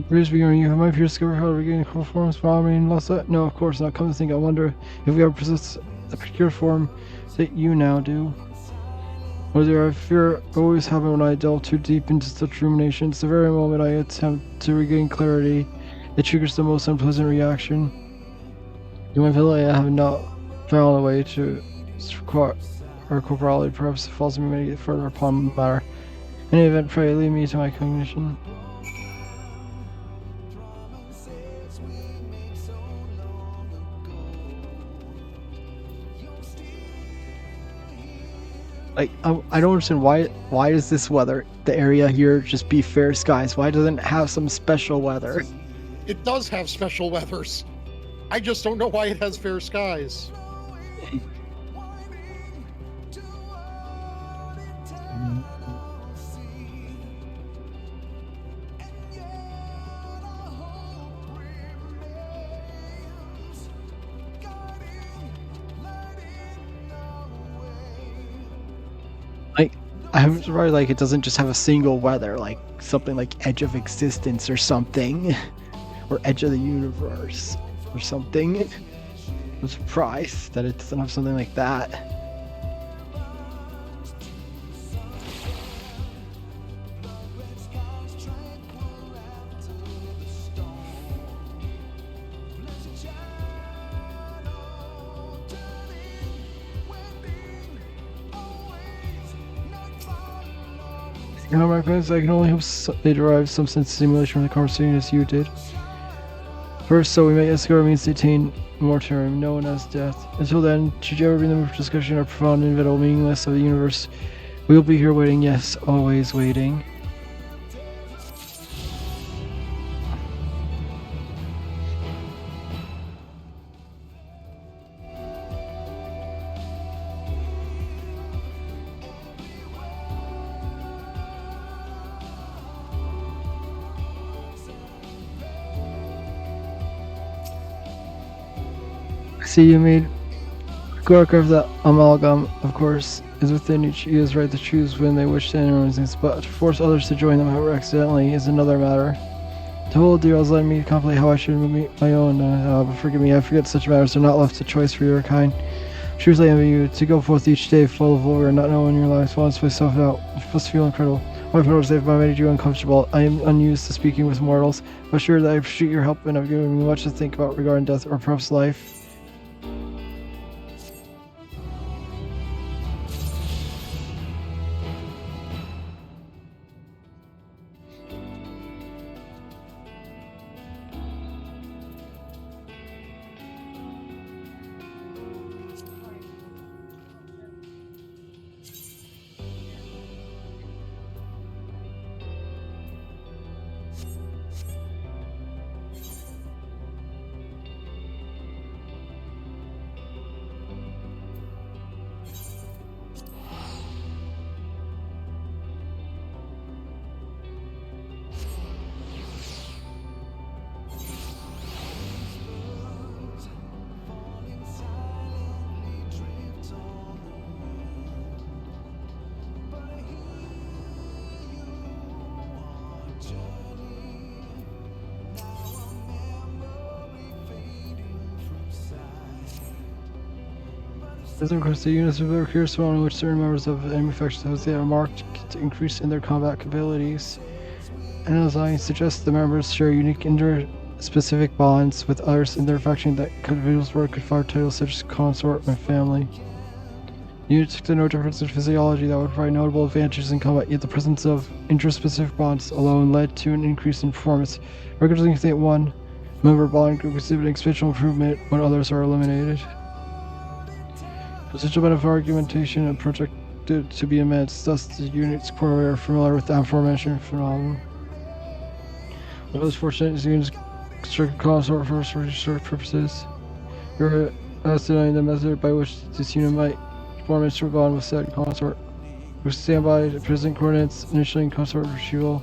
Bruce, you have my fear discovered how to regain core forms, vomiting, lost that? No, of course not. Come to think, I wonder if we ever possess the pure form that you now do. Or there I fear always happen when I delve too deep into such ruminations. The very moment I attempt to regain clarity, it triggers the most unpleasant reaction. In my ability, I have not found a way to squat or corporality. Perhaps it falls me further upon the matter. In any event, pray lead me to my cognition. Like, I don't understand why does this weather, the area here, just be fair skies? Why doesn't it have some special weather? It does have special weathers. I just don't know why it has fair skies. I'm surprised like it doesn't just have a single weather, like something like Edge of Existence or something, or Edge of the Universe or something. I'm surprised that it doesn't have something like that. You know, my friends, I can only hope they derive some sense of stimulation from the conversation as you did. First, so we may escort means to attain mortuum, known as death. Until then, should you ever be in the mood for discussion or profound, inevitable, meaningless of the universe, we will be here waiting, yes, always waiting. I see you made Gork of the amalgam, of course, is within each each right to choose when they wish to enter things, but to force others to join them, however accidentally, is another matter. The whole deal is letting me contemplate how I should meet my own, but forgive me, I forget such matters are not left to choice for your kind. Truthfully, I envy you to go forth each day full of war and not knowing your lives once myself out. It must feel incredible. My powers have made you uncomfortable. I am unused to speaking with mortals, but sure that I appreciate your help and have given me much to think about regarding death or perhaps life. As across the units of their career surrounding which certain members of enemy factions have yet marked to increase in their combat capabilities. And as I suggest, the members share unique inter-specific bonds with others in their faction that individuals work with fire titles such as consort and family. Units to no difference in physiology that would provide notable advantages in combat, yet the presence of intraspecific bonds alone led to an increase in performance, recognizing that one member bond group exhibiting special improvement when others are eliminated. Potential benefit argumentation and projected to be immense, thus the units are familiar with the aforementioned phenomenon. One of those fortunate is units constructed consort for research purposes. You're estimating the method by which this unit might form its bond with said consort. We stand by the present coordinates initiating consort retrieval.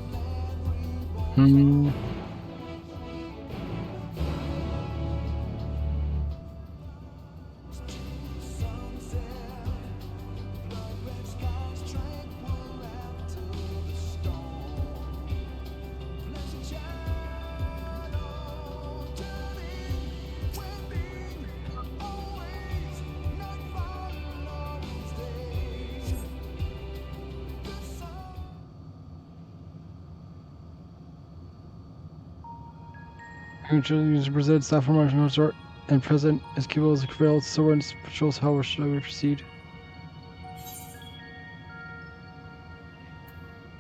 User presents staff from martial resort and present as capable as available swords patrols. How should we proceed?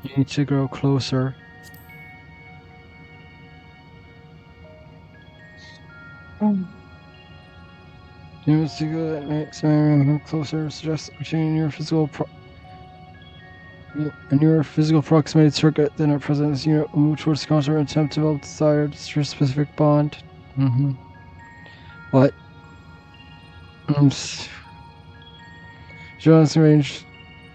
You need to grow closer. You must go at night, so closer. Suggest changing your physical approximated circuit. Then at present, this unit will move towards the consort and attempt to develop desired specific bond. What? John's range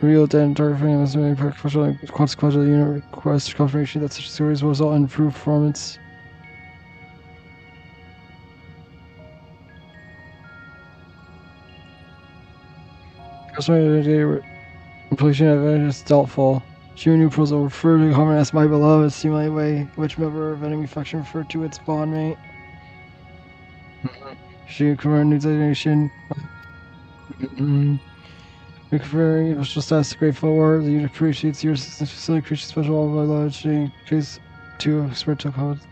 real dead and target frame as many consequential the unit requires confirmation that such a series will result in improved performance. Customer Completion of it is doubtful. She new pros will refer to common as my beloved, stimulate way, which member of enemy faction referred to its bondmate. She command new designation. Reconferring special status grateful award. The unit appreciates your assistance. Facility creature special all by law. She case 2 experimental comments.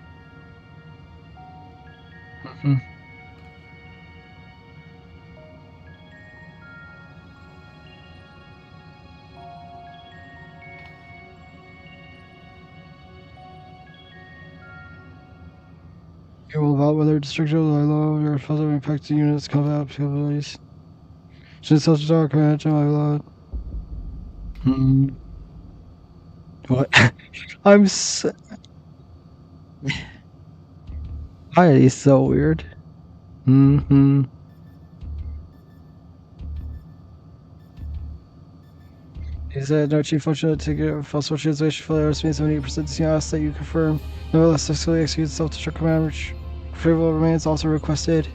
You will evaluate whether destruction of the law or positive impact to units combat capabilities. Should such a document my load. What? I'm so... Why are these so weird? He said no chief function to get false translation for the means 78% CIS that you confirm. Nevertheless, successfully execute self-destruct command, which favorable remains also requested.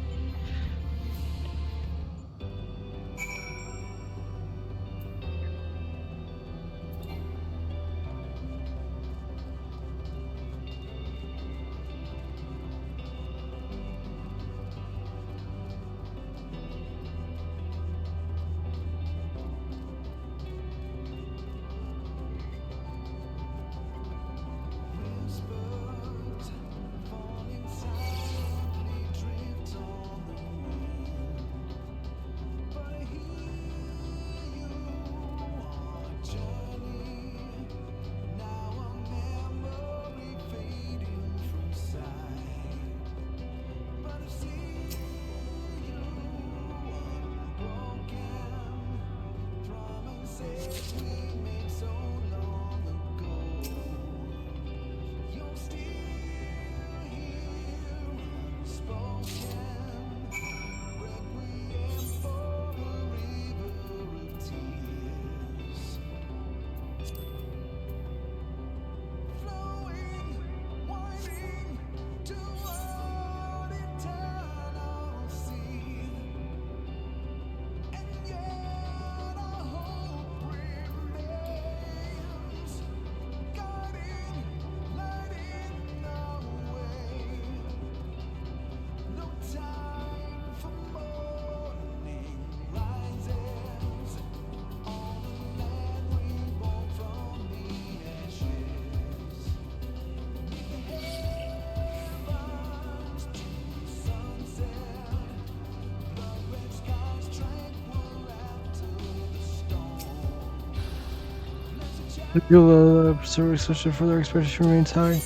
You'll service switch for their expectation remains high.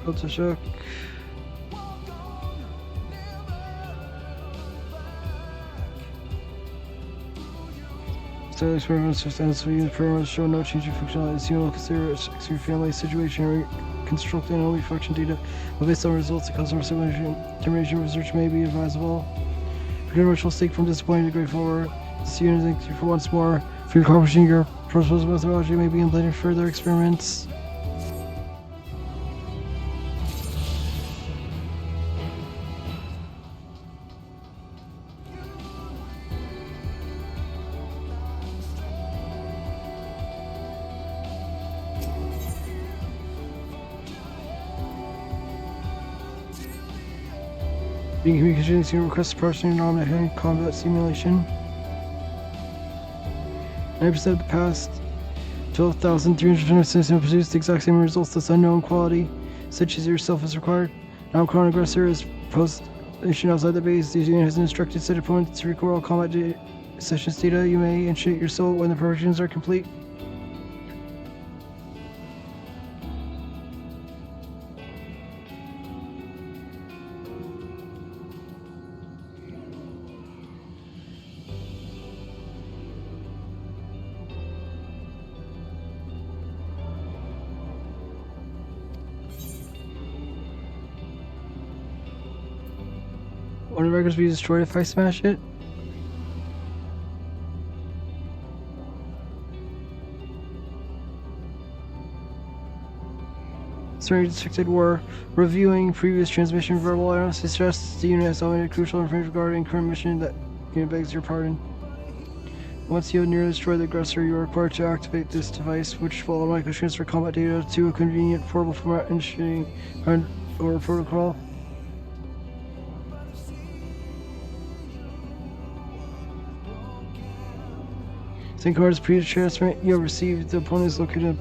Go to shock. Style experiments substantially use parameters show no change in functionality. You will consider extreme family situation constructing only function data, but based on results, the customer termination research may be advisable. Pretty much will stake from disappointed to grateful. See you and thank you for once more for accomplishing your proposed methodology. May begin planning further experiments. Being communications to request personally nominated combat simulation. 90% of the past 12,327 produced the exact same results that's unknown quality, such as yourself is required. Now current aggressor is positioned outside the base. The unit has instructed set opponents to record all combat sessions data. You may initiate your soul when the preparations are complete. One of the records will be destroyed if I smash it. Sorry, detected war. Reviewing previous transmission verbal analysis suggests the unit has elevated crucial information regarding current mission that unit begs your pardon. Once you have nearly destroyed the aggressor, you are required to activate this device, which will automatically transfer combat data to a convenient portable format initiating or protocol. Sync cards pre-transmit. You have received the opponent's located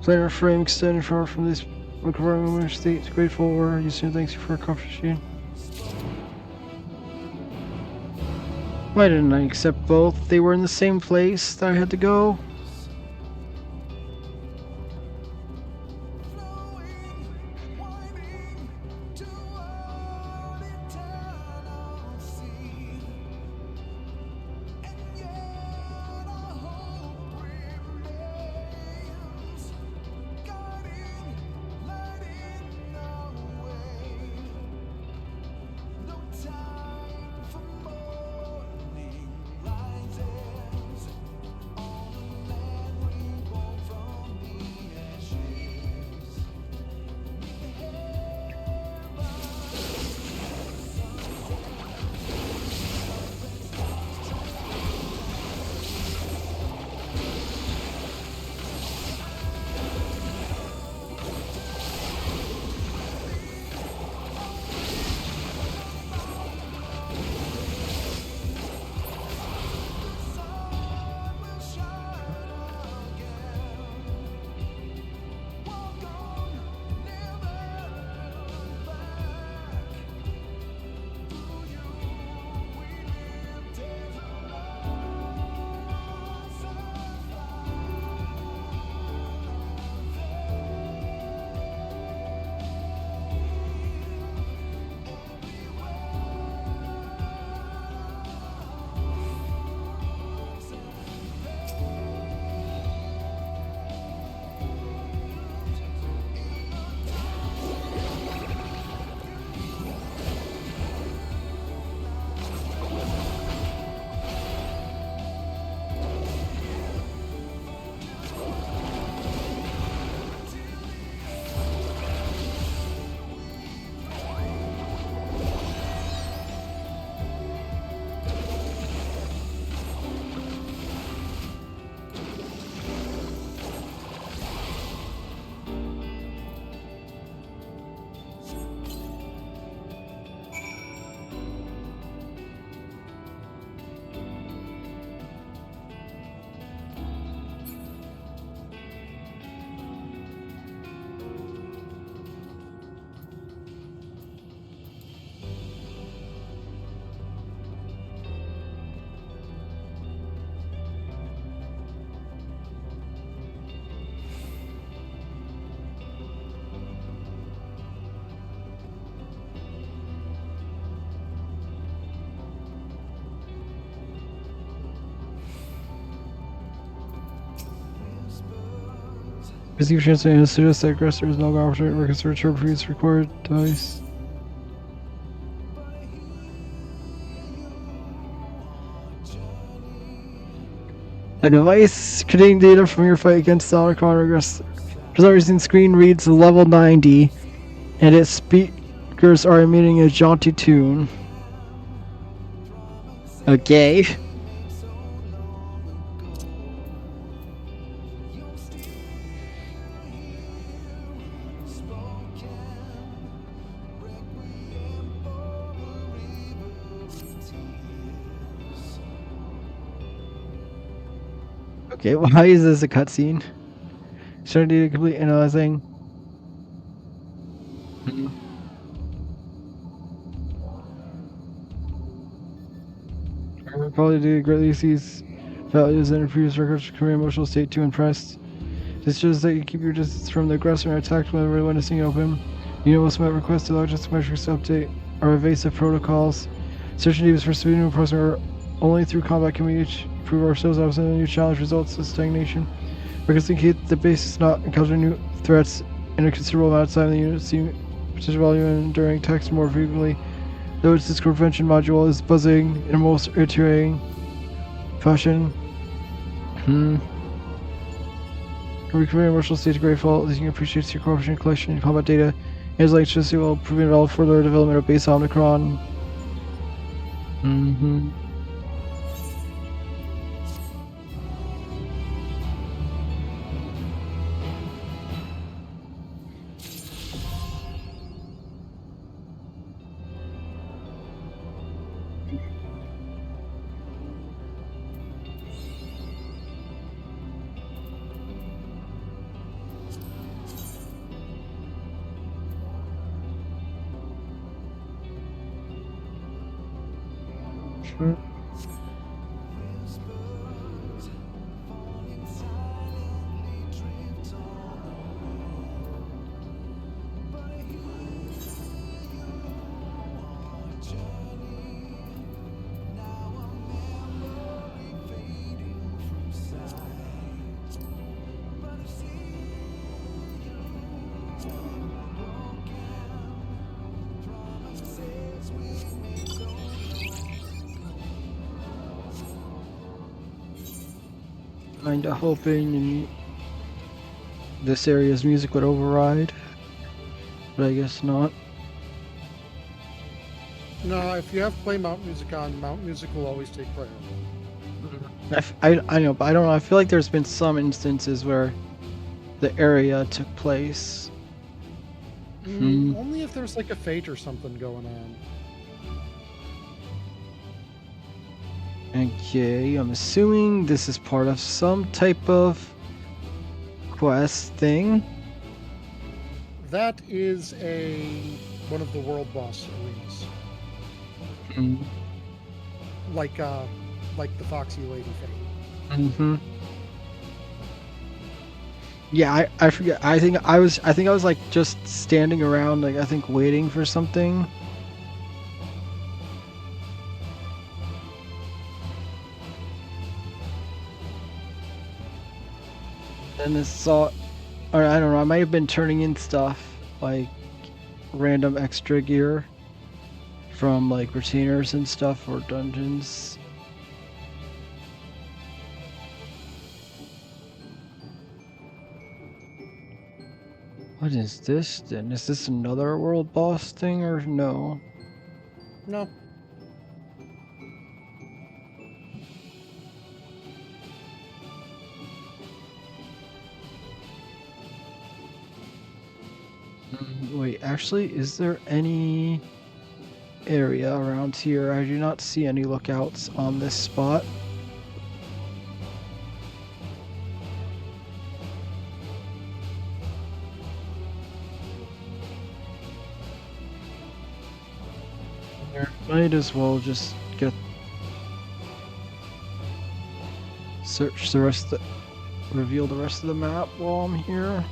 planar frame extended far from this recovering state. Grateful or you soon thanks you for accomplishing. Why didn't I accept both? They were in the same place that I had to go. Receive chance to suggest that aggressor is no longer opportunity to reconsider return previous recorded device. A device containing data from your fight against the Autocron aggressor. For some reason, screen reads level 90, and its speakers are emitting a jaunty tune. Okay. Okay, why is this a cutscene? Starting to complete analyzing. I probably did greatly these values and previous records to create emotional state too impressed. This shows that you keep your distance from the aggressor and attack whenever witnessing open. You know most might request logistics measures to update our evasive protocols. Search and for speed and person only through combat can we prove ourselves out and new challenge results in stagnation. Records indicate the base is not encountering new threats in a considerable amount of time. The unit see potential value in enduring attacks more frequently. Though its discord prevention module is buzzing in a most irritating fashion. Recreate emotional state grateful. Leasing appreciates your cooperation and collection and combat data. His electricity will prevent all further development of base Omicron. Mm-hmm. Sure. Kinda hoping this area's music would override, but I guess not. No, if you have play mount music on, mount music will always take priority. I know, but I don't know. I feel like there's been some instances where the area took place. Only if there's like a fate or something going on. Okay, I'm assuming this is part of some type of quest thing. That is one of the world boss arenas. Like the Foxy Lady Fate. Mm-hmm. Yeah, I forget. I think I was like just standing around, like I think waiting for something. And this saw, or I don't know. I might have been turning in stuff like random extra gear from like retainers and stuff or dungeons. What is this then? Is this another world boss thing or no? No. Wait, actually, is there any area around here? I do not see any lookouts on this spot. Might as well just search the rest of reveal the rest of the map while I'm here.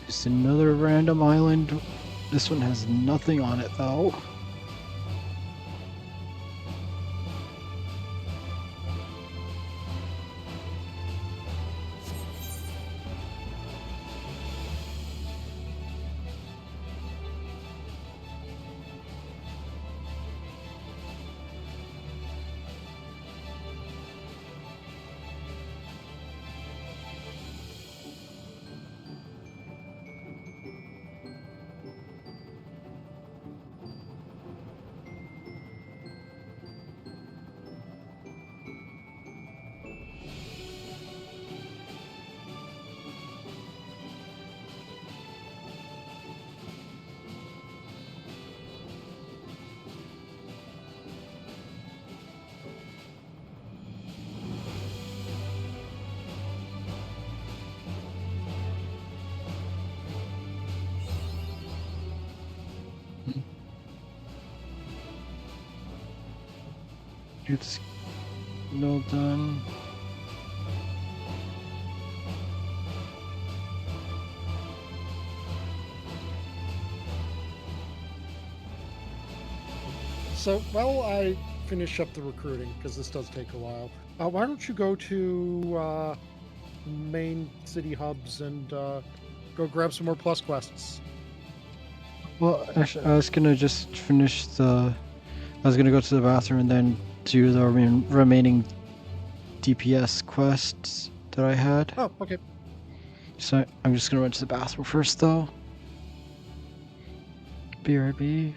Just another random island. This one has nothing on it though. It's all done. So while I finish up the recruiting, because this does take a while, why don't you go to main city hubs and go grab some more plus quests? Well, actually, I was gonna just finish the. I was gonna go to the bathroom and then do the remaining DPS quests that I had. Oh, okay. So I'm just gonna run to the bathroom first, though. BRB.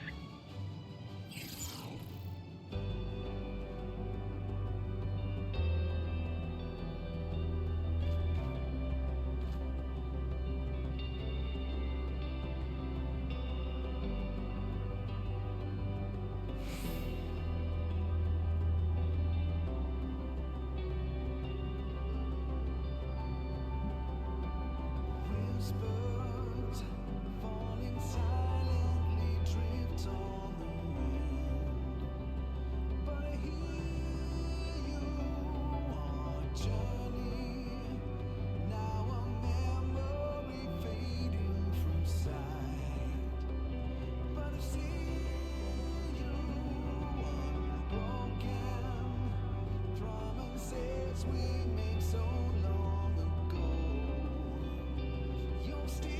Whispers falling silently drift on the wind, but I hear you on a journey. Now a memory fading from sight, but I see you unbroken. Promises we made so long ago. You're still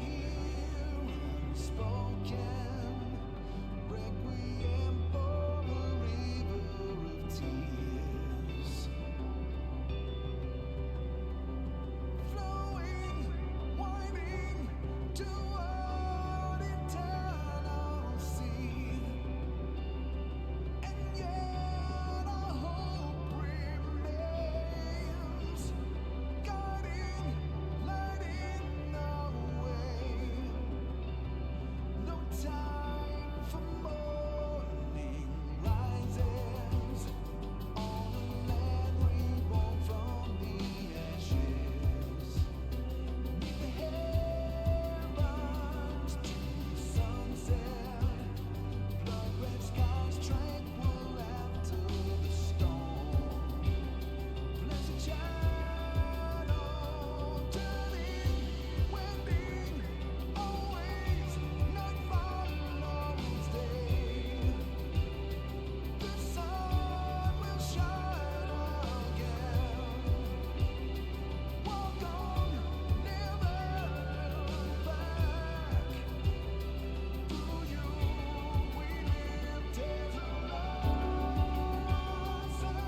here, unspoken. Requiem for a river of tears, flowing, winding toward eternal sea. And yet our hope remains, guiding, lighting the way. No time for morning rises on a land reborn from the ashes. Beneath the heavens to the sunset, blood-red skies tranquil after the storm. Blessed shadow turning, wending, always night follows day. The sun will shine again. Walk on, never look back. Through you we live, tears of loss and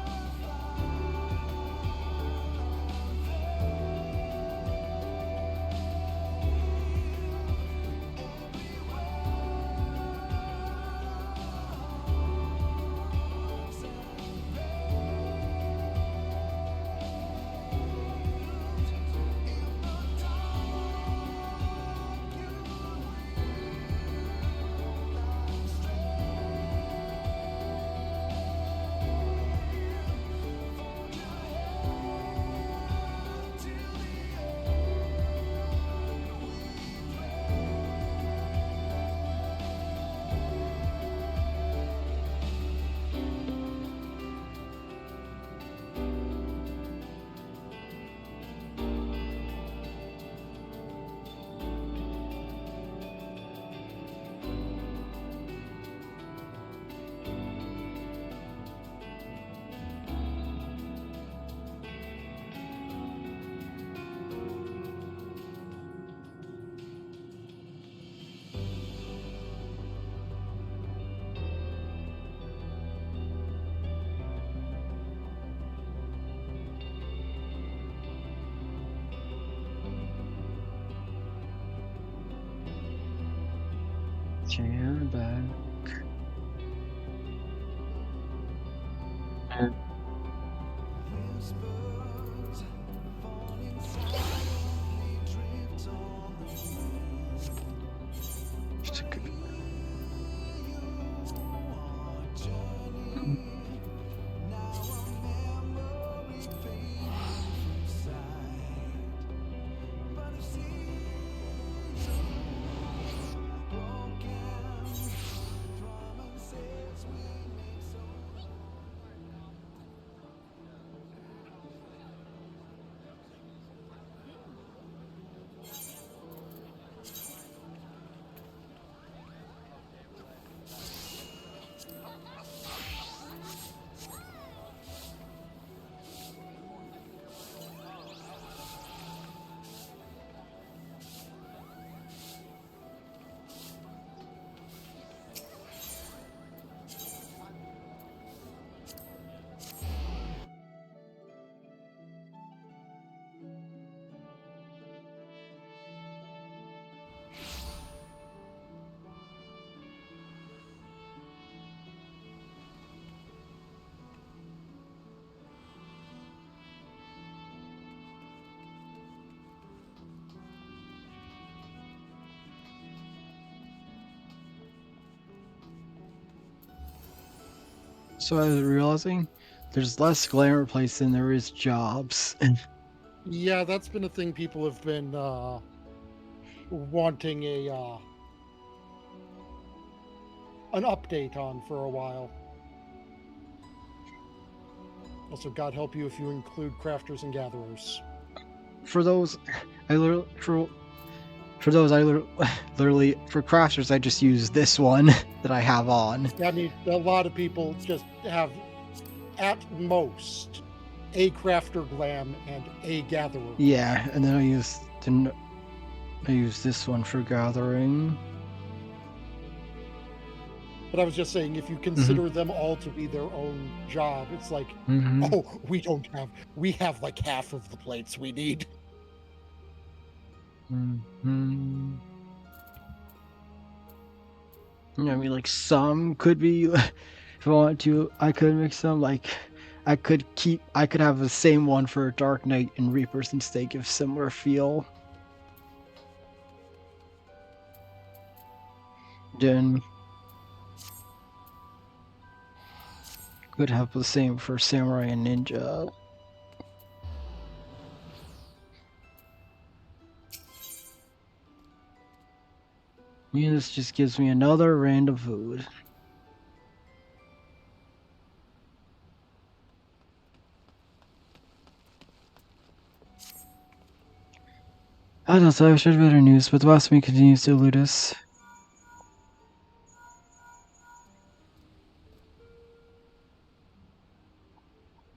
Chair back. Whispers falling silently drift on the wind. Just a good- You on a journey. Now a memory fading from sight, but I see you broken. Promises we made so long. So I was realizing there's less glamour place than there is jobs. Yeah, that's been a thing people have been wanting an update on for a while. Also, God help you if you include crafters and gatherers. For those, I literally literally for crafters I just use this one that I have on. I mean, a lot of people just have, at most, a crafter glam and a gatherer. Yeah, and then I use this one for gathering. But I was just saying, if you consider them all to be their own job, it's like, oh, we have like half of the plates we need. Yeah, I mean, like some could be, if I wanted to, I could mix them. Like, I could have the same one for Dark Knight and Reaper since they give similar feel. Then could have the same for Samurai and Ninja. Yeah, this just gives me another random food. I don't know, I wish I had better news, but the last week continues to elude us.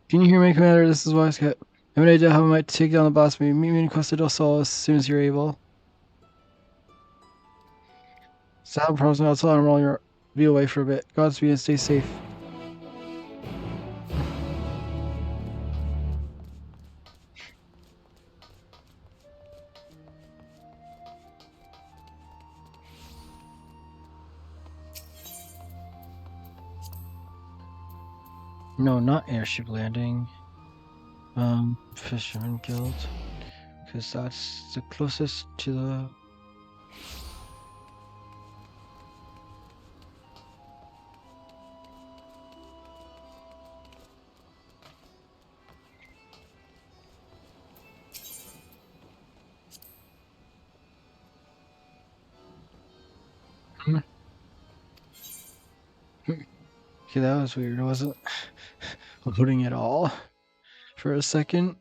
Can you hear me, Commander? This is Wisecat. I have an idea how we might take down the boss. Meet me in Costa del Sol as soon as you're able. Stop promising I'll tell Armor you'll be away for a bit. Godspeed and stay safe. No, not airship landing. Fisherman Guild. Because that's the closest to the... Okay, that was weird, wasn't it? Loading it all for a second.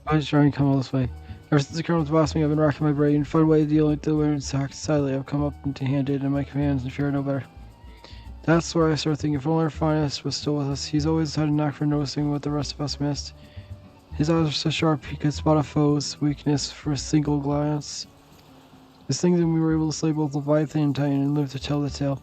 I was trying to come all this way. Ever since the colonel was boss me, I've been racking my brain. Find a way to deal with the weird sack. Sadly, I've come up empty-handed in my commands and fear no better. That's where I started thinking if only our finest was still with us. He's always had a knack for noticing what the rest of us missed. His eyes are so sharp he could spot a foe's weakness for a single glance. This thing that we were able to slay both Leviathan and Titan and live to tell the tale.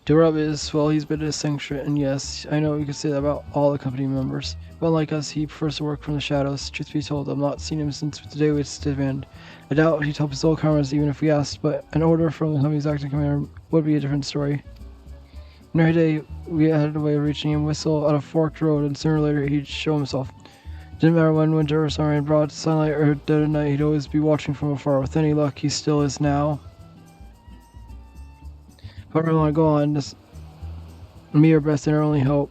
To rub is, well, he's been a sanctuary, and yes, I know you could say that about all the company members. But like us, he prefers to work from the shadows. Truth be told, I've not seen him since the day we disbanded. I doubt he'd help his old comrades even if we asked, but an order from the company's acting commander would be a different story. And every day, we had a way of reaching him, whistle on a forked road, and sooner or later he'd show himself. Didn't matter when winter or summer in broad sunlight or dead of night, he'd always be watching from afar. With any luck, he still is now. But I don't want to go on. This me our best and our only hope.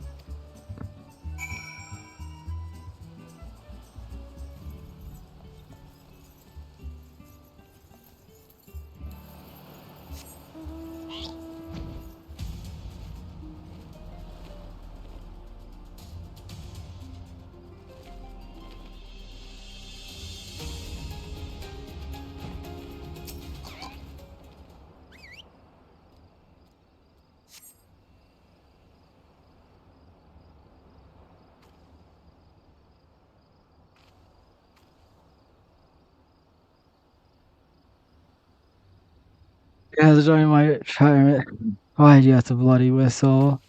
Yeah, the dynamite pirate. Why'd you have to bloody whistle?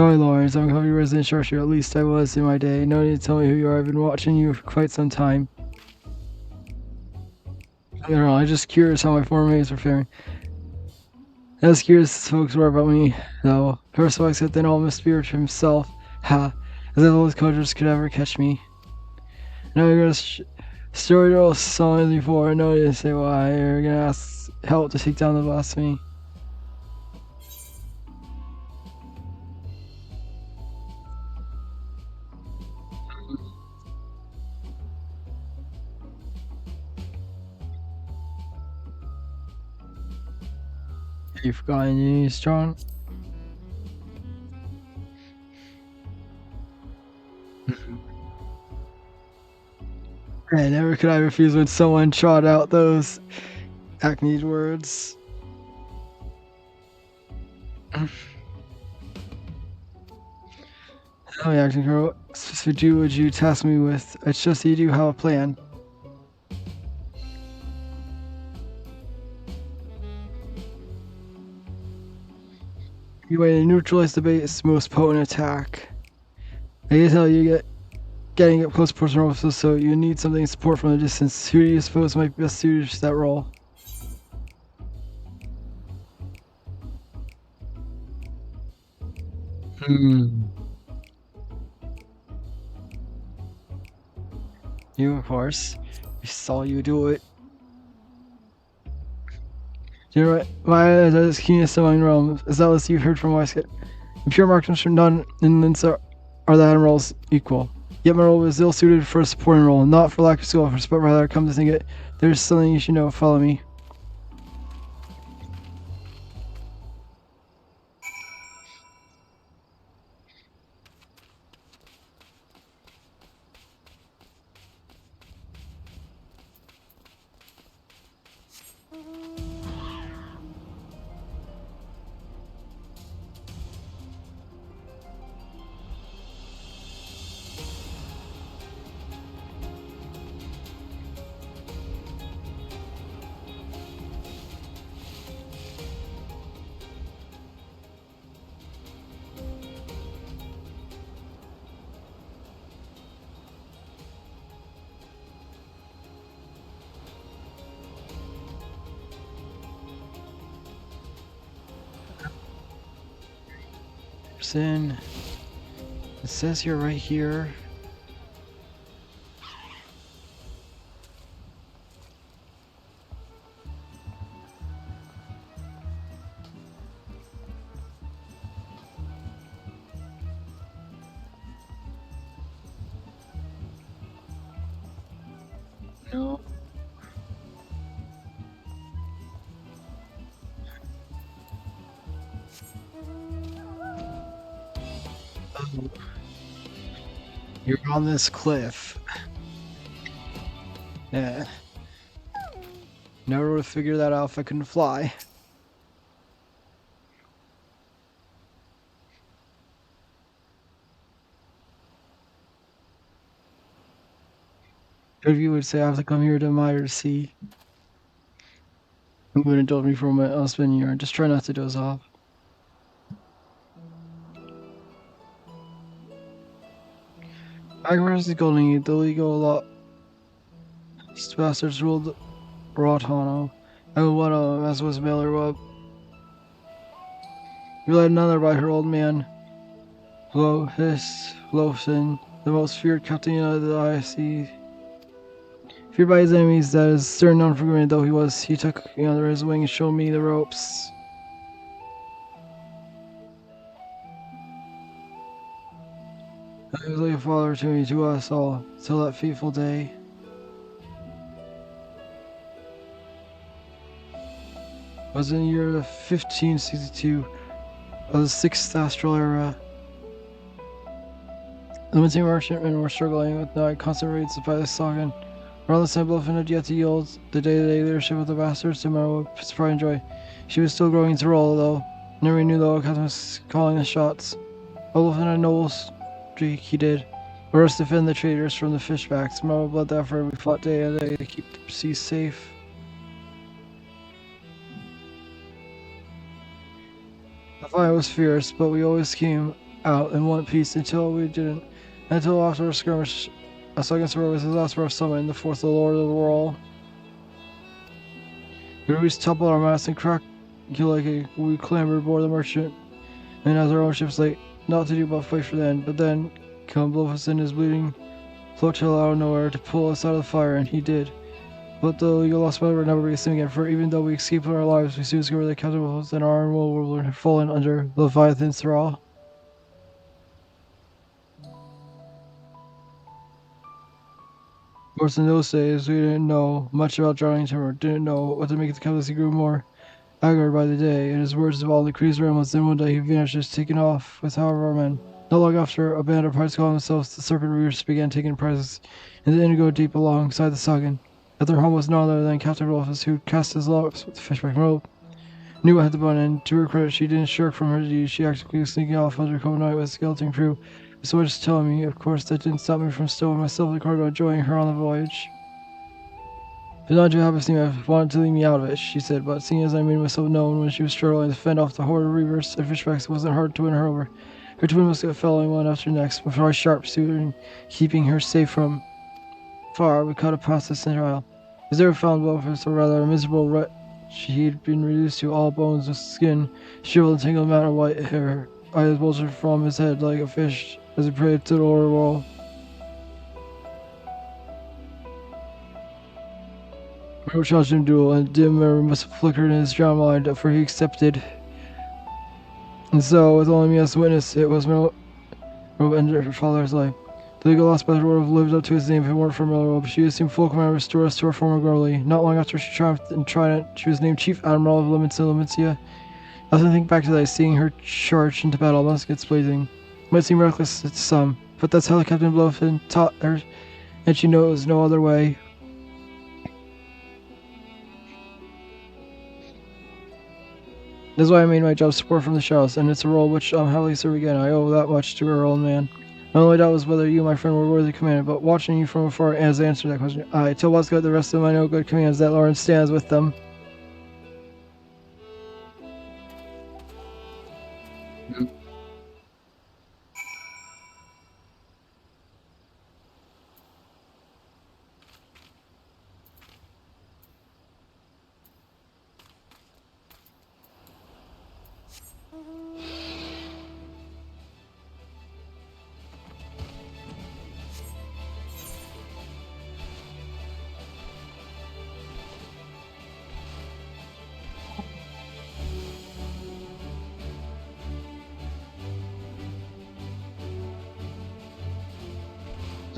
Oh, Lawrence, I'm a company resident structure. At least I was in my day. No need to tell me who you are. I've been watching you for quite some time. I don't know. I'm just curious how my former mates were faring. As curious as folks were about me, though. First of all, except then all Mr. Spirit himself. Ha! As if all those coaches could ever catch me. Now you're gonna story all songs before. I know you didn't say why. You're gonna ask help to take down the blasphemy. Have you forgotten any strong? And never could I refuse when someone trot out those acne words. Tell me, acting girl, what specifically would you task me with? It's just that you do have a plan. You way to neutralize the base's most potent attack. I can tell you getting up close personal, so you need something support from a distance. Who do you suppose might be best suited to that role? You, of course. We saw you do it. You know what? My eyes are as keen as among realms, as doubtless you've heard from Westgate. In pure marksmanship, none in Linz are the admirals equal. Yet my role was ill suited for a supporting role, not for lack of skill, but rather, come to think it, there's something you should know. Follow me. Sin. It says you're right here. No. Oh. You're on this cliff. Yeah. Never would have figured that out if I couldn't fly. If you would say I have to come here to admire to see. I'm going to indulge me for a moment. I'll spend your just try not to doze off. Agnes is golden. The legal lot. These bastards ruled Rotano. I will one of them, as was Miller Webb. You led another by her old man, Lofson, the most feared captain of the IC. Feared by his enemies, that is stern and unforgiving though he was, he took me under his wing and showed me the ropes. He was like a father to me, to us all, till that fateful day. It was in the year of 1562 of the 6th astral era. The Windsor merchantmen were struggling with night constant raids by the Sagan. Around the same bluffing had yet to yield the day-to-day leadership of the bastards to my pride and joy. She was still growing to roll, though. Never knew though Captain was calling the shots. Olaf and a noble streak he did. Or us defend the traders from the fishbacks. My blood effort we fought day and day to keep the seas safe. The fight was fierce, but we always came out in one piece until we didn't. Until after a skirmish, a second sword was his last rough summon, the fourth the Lord of the World. We always toppled our masts and cracked like we clambered aboard the merchant, and as our own ships late, not to do but fight for the end. But then, come blow us in his bleeding flotilla out of nowhere to pull us out of the fire, and he did. But the legal lost brother would never be the same again, for even though we escaped with our lives, we soon discovered that Captain Wolves and our world ruler had fallen under Leviathan's thrall. Of course, in those days, we didn't know much about drowning timber, didn't know what to make of the captain as he grew more haggard by the day, and his words of all the cruise ramblings. Then one day he vanished, just taken off with half of our men. Not long after, a band of pirates calling themselves the Serpent Reavers began taking prizes in the Indigo Deep alongside the Sagan. At their home was none other than Captain Rolfus, who cast his lots with the fishback rope. Knew what had the bun, and to her credit, she didn't shirk from her duties. She actively sneaking off under cover night with a skeleton crew. So much telling me, of course, that didn't stop me from stowing myself in the cargo and joining her on the voyage. Did not you happen to me, I wanted to leave me out of it, she said, but seeing as I made myself known when she was struggling to fend off the horde of reavers and fishbacks, it wasn't hard to win her over. Her twin must get following one after next, before our sharp pursuit and keeping her safe from far, we cut across the center aisle. As they were found Wolfers, or rather a miserable wretch, he'd been reduced to all bones with skin, shriveled and tangled amount of white hair, eyes bulging from his head like a fish as he prayed to the lower world. Remember challenged him duel, and dim memory must have flickered in his drowned mind, for he accepted. And so, with only me as a witness, it was my robe ended her father's life. The legal lost brother would have lived up to his name if it weren't for Miller, but she assumed full command and restored us to our former glory. Not long after she triumphed in Trident, she was named Chief Admiral of Lamentia. As I think back to that, seeing her charge into battle, muskets blazing, might seem reckless to some, but that's how the Captain Blowfin taught her, and she knew it was no other way. That's why I made my job support from the shadows, and it's a role which I'm happily serve again. I owe that much to her, old man. My only doubt was whether you, my friend, were worthy commander, but watching you from afar as I answered that question, I, till Watts got the rest of my no good commands, that Lawrence stands with them.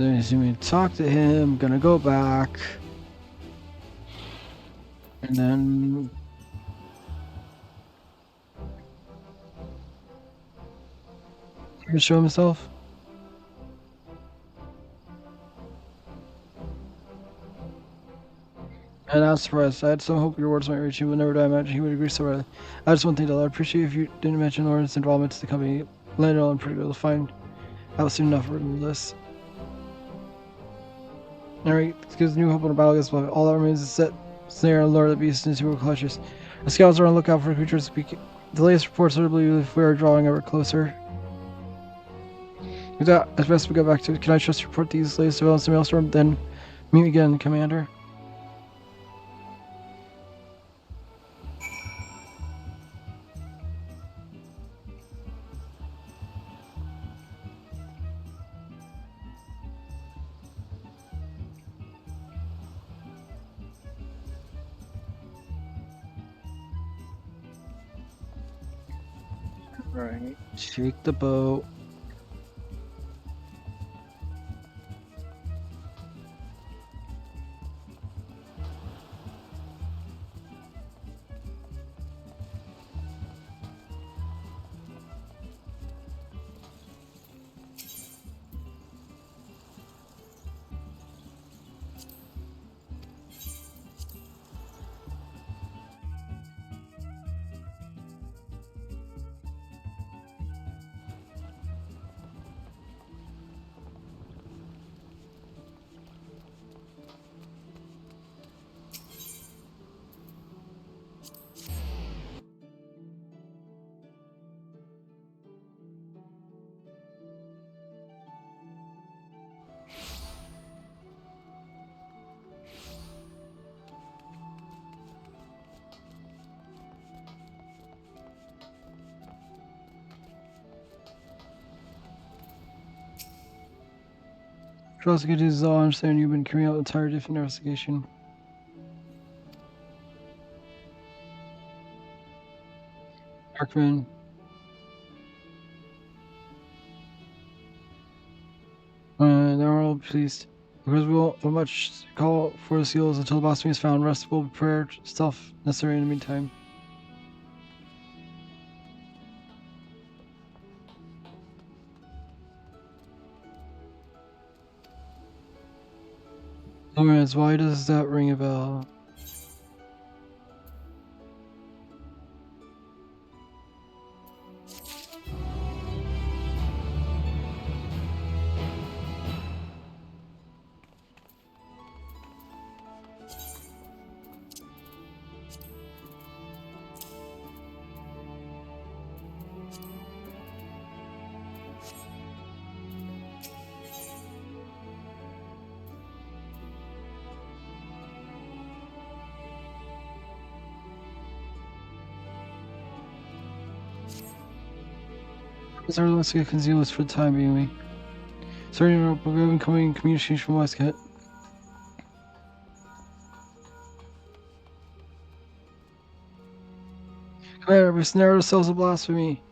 Then you see me talk to him, gonna go back. And then gonna show himself. And I was surprised. I had some hope your words might reach him, but never did I imagine he would agree so readily. I just one thing to I'd appreciate if you didn't mention Lawrence's involvement to the company. Landed on pretty good to find out soon enough for this. Alright, gives new hope in a battle against Buffett. All that remains is set snare and lure the beast into her clutches. The scouts are on the lookout for creatures to speak. The latest reports are to believe if we are drawing ever closer. With that, as best we go back to it, can I trust report these latest developments in Maelstrom? Then meet again, Commander. Right, take the boat. Trust continues to understand you've been carrying out an entire different investigation. Darkman. They're all pleased. Because we won't much call for the seals until the blasphemy is found. Rest will prepare stuff necessary in the meantime. Lawrence, why does that ring a bell? Everyone wants to get concealed for the time being. Starting up incoming communication from Westgate. Commander, we snared ourselves a blasphemy.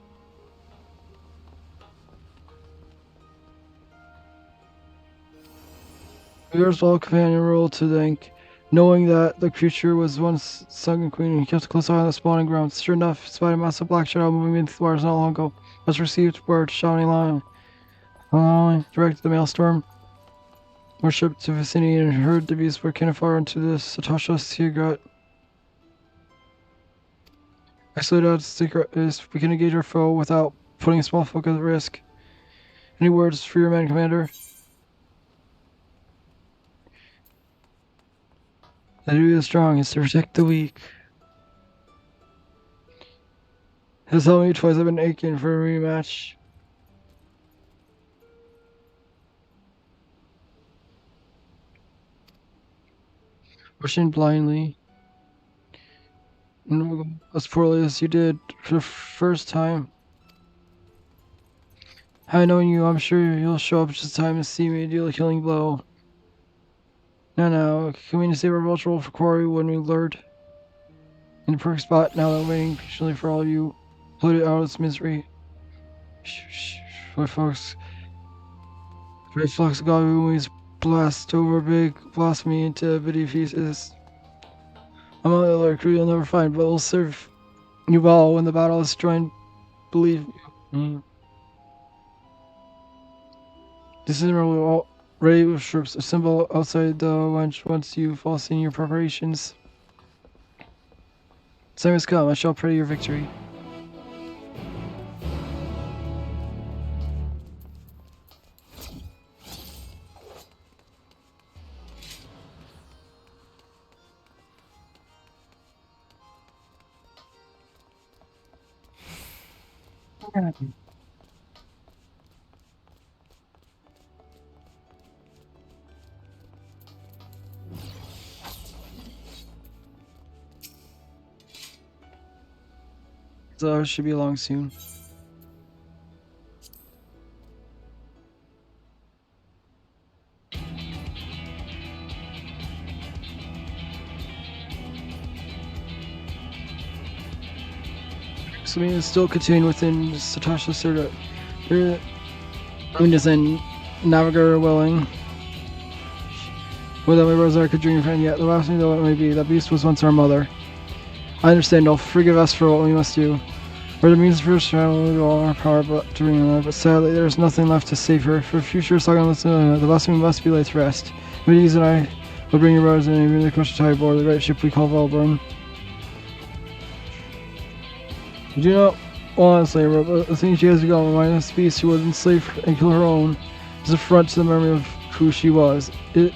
We are all companion role to thank, knowing that the creature was once sunken queen and he kept a close eye on the spawning grounds. Sure enough, spied a massive black shadow moving beneath the waters not long ago. Must received word shouting line. Directed the maelstrom. Worship to vicinity and heard the beast were far into the Satasha Seagrat. Isolated out secret is we can engage our foe without putting small folk at risk. Any words for your men, Commander? The duty of the strong is to protect the weak. Has helped me twice. I've been aching for a rematch. Rushing blindly. As poorly as you did for the first time. Had I known you, I'm sure you'll show up just in time to see me deal a killing blow. Now, can we save our vulture for quarry when we lured in the perfect spot now that I'm waiting patiently for all of you. Put it out of its misery. What folks? Great flux of God we always blast over big blasphemy into bitty pieces. I'm on the other crew you'll never find, but we'll serve you well when the battle is joined. Believe me. This is all ready with troops assemble outside the wench once you've all seen your preparations. Time has come, I shall pray your victory. So should be along soon. So we is still contained within Satasha Serta. I mean, doesn't Navigator willing. Without my brother, I could dream friend yet. The last thing though it may be, that beast was once our mother. I understand, no, forgive us for what we must do. We're the means for traveling all our power but to bring her, but sadly there is nothing left to save her. For future second listen, the blasphemy must be laid to rest. Middies and I will bring your brothers in and bring the crush tide aboard the great ship we call Velborn. You do not want to slave her, but the thing she has begun remind this beast who would enslave her and kill her own is a affront to the memory of who she was. It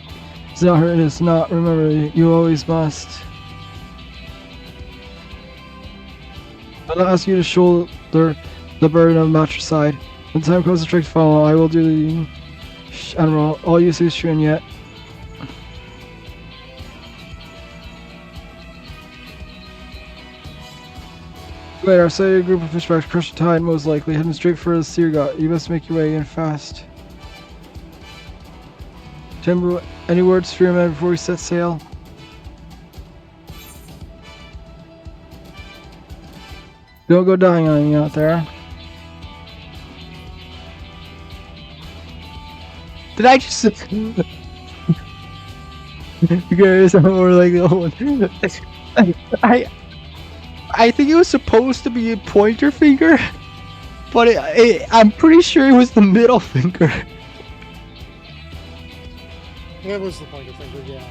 is not her, it is not. Remember, you always must. I'll ask you to shoulder the burden of matricide. When the time comes to strike follow, I will do the Admiral. All you say is true, and yet. Wait, our sighted group of fishbacks crushed the tide, most likely, heading straight for the Seargot. You must make your way in fast. Timber, any words for your men before we set sail? Don't go dying on me out there. Did I just... You guys are like, oh, I think it was supposed to be a pointer finger, but I'm pretty sure it was the middle finger. That was the pointer finger, yeah.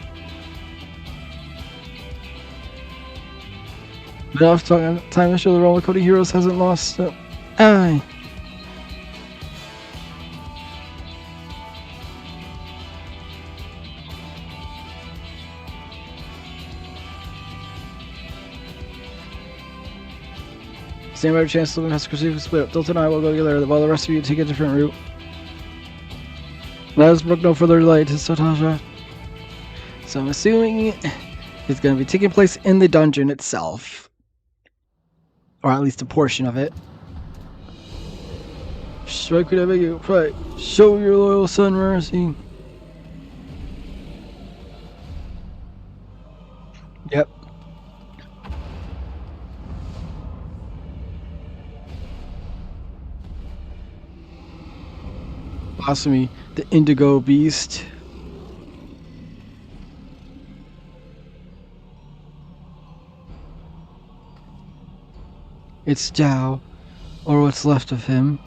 Enough talking. Time to show the roller coating heroes hasn't lost. Aye. Stand by your chance to has to split up. Delta and I will go together while the rest of you take a different route. Let us brook no further delay to Sotasha. So I'm assuming it's going to be taking place in the dungeon itself. Or at least a portion of it. Strike could I beg you, pray. Show your loyal son mercy. Yep. Blasphemy, the indigo beast. It's Tao, or what's left of him.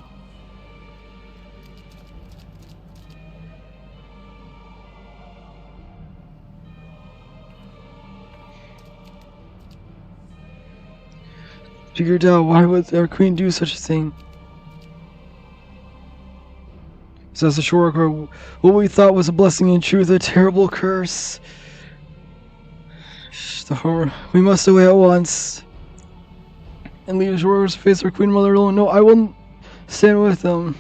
Figured out why would our queen do such a thing? Says the shore, what we thought was a blessing in truth, a terrible curse. The horror. We must away at once. And leave shore to face our queen mother alone. No, I won't stand with them.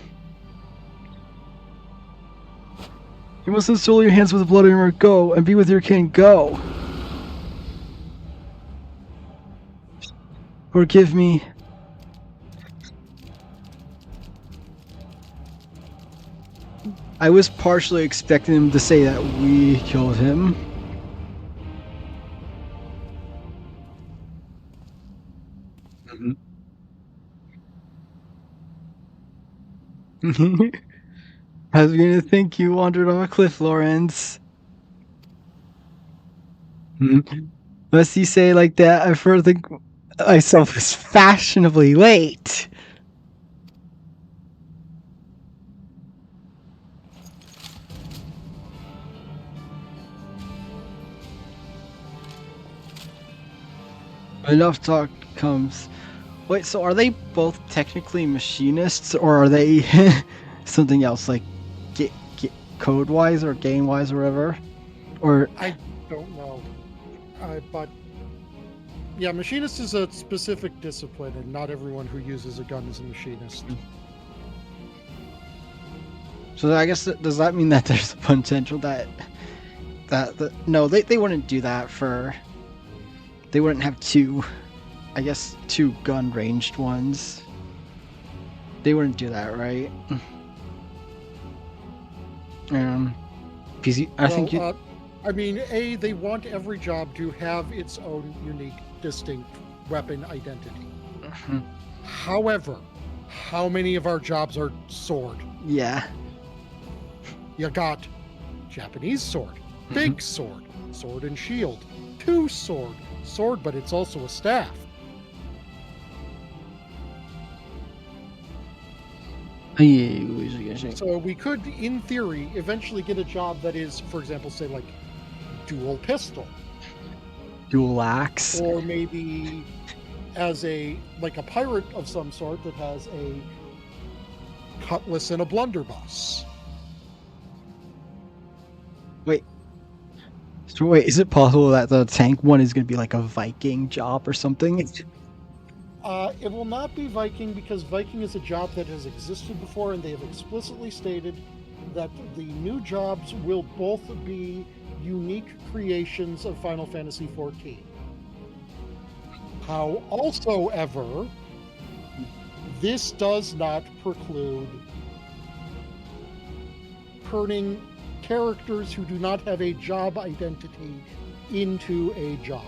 You mustn't soil your hands with the blood of your go and be with your king. Go. Forgive me. I was partially expecting him to say that we killed him. I was going to think you wandered off a cliff, Lawrence. Must you say like that? I further think myself as fashionably late. Enough talk comes. Wait, so are they both technically machinists, or are they something else, like code-wise or game-wise or whatever? Or I don't know. But yeah, machinist is a specific discipline, and not everyone who uses a gun is a machinist. So I guess, does that mean that there's a potential that no, they wouldn't do that for... They wouldn't have two gun ranged ones. They wouldn't do that, right? PC, I mean, they want every job to have its own unique, distinct weapon identity. However, how many of our jobs are sword? Yeah. You got Japanese sword, big sword, sword and shield, two sword, but it's also a staff. So we could, in theory, eventually get a job that is, for example, say like dual pistol, dual axe, or maybe as a pirate of some sort that has a cutlass and a blunderbuss. Wait, is it possible that the tank one is going to be like a Viking job or something? It will not be Viking, because Viking is a job that has existed before, and they have explicitly stated that the new jobs will both be unique creations of Final Fantasy XIV. However, this does not preclude turning characters who do not have a job identity into a job.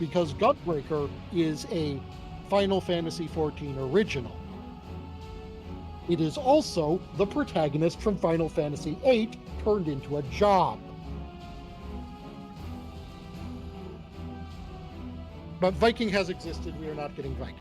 Because Gunbreaker is a Final Fantasy XIV original. It is also the protagonist from Final Fantasy VIII turned into a job. But Viking has existed. We are not getting Viking.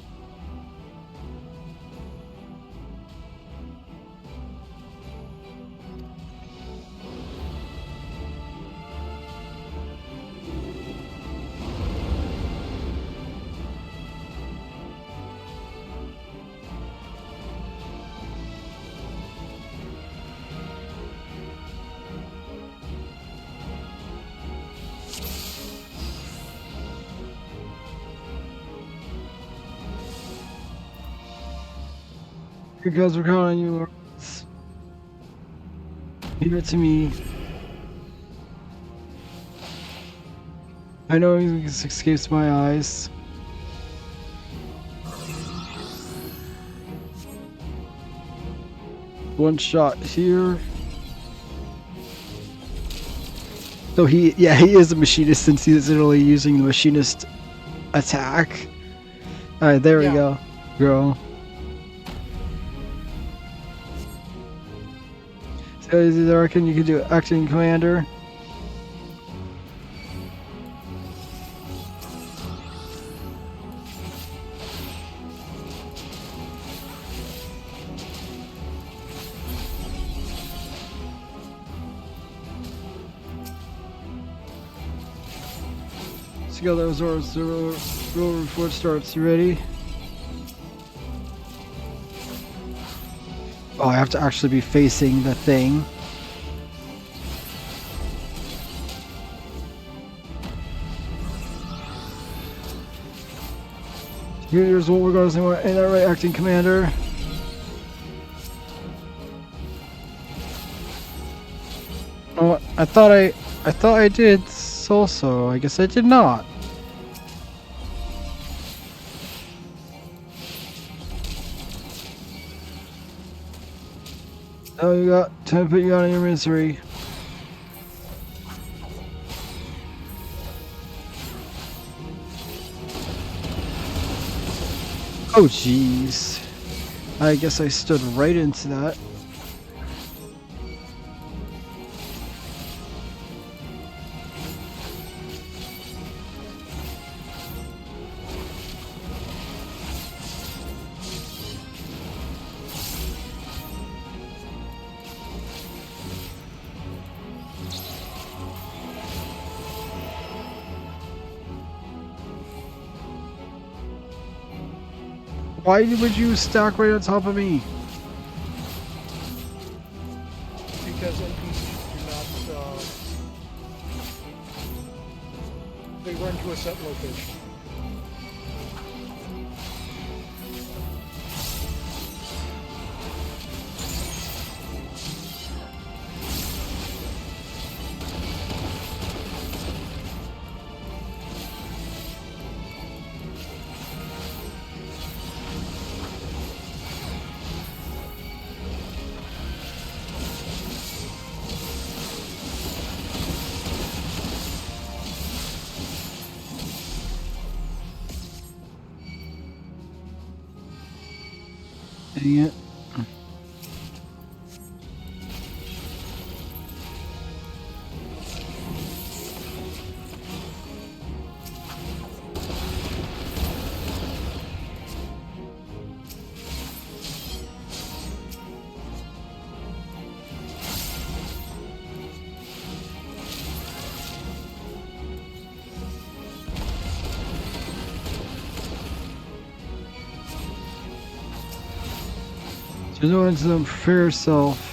Because we're calling you, Lawrence. Give it to me. I know it escapes my eyes. One shot here. So he is a machinist since he's literally using the machinist attack. Alright, there we go. Girl. So I reckon you could do acting commander. Skill those orders. The roll before it starts. You ready? Oh, I have to actually be facing the thing. Here's what we're going to say. Ain't that right, acting commander? Oh, I thought I did also. I guess I did not. Oh, you got time to put you out of your misery. Oh, jeez. I guess I stood right into that. Why would you stack right on top of me? Because NPCs do not, they run to a set location. Dang it. Just want to prepare yourself.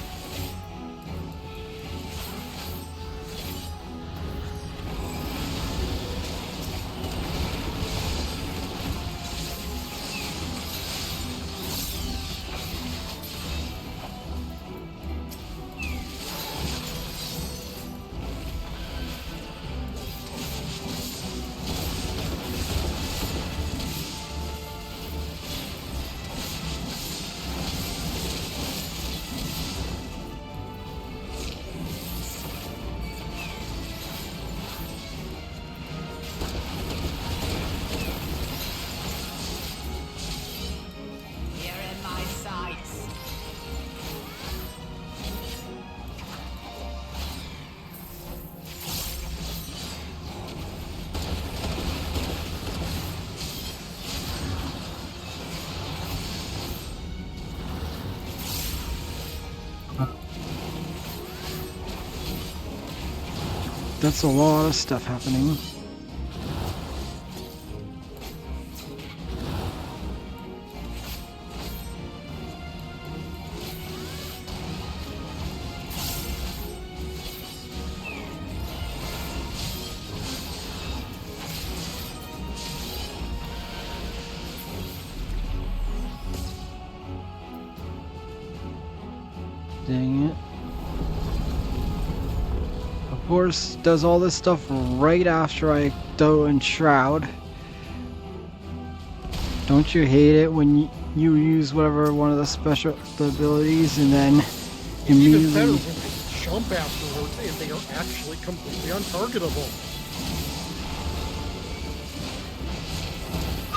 That's a lot of stuff happening. Dang it. Of course, does all this stuff right after I go and shroud. Don't you hate it when you use whatever one of the special abilities and then Even better immediately... when they jump afterwards and they are actually completely untargetable.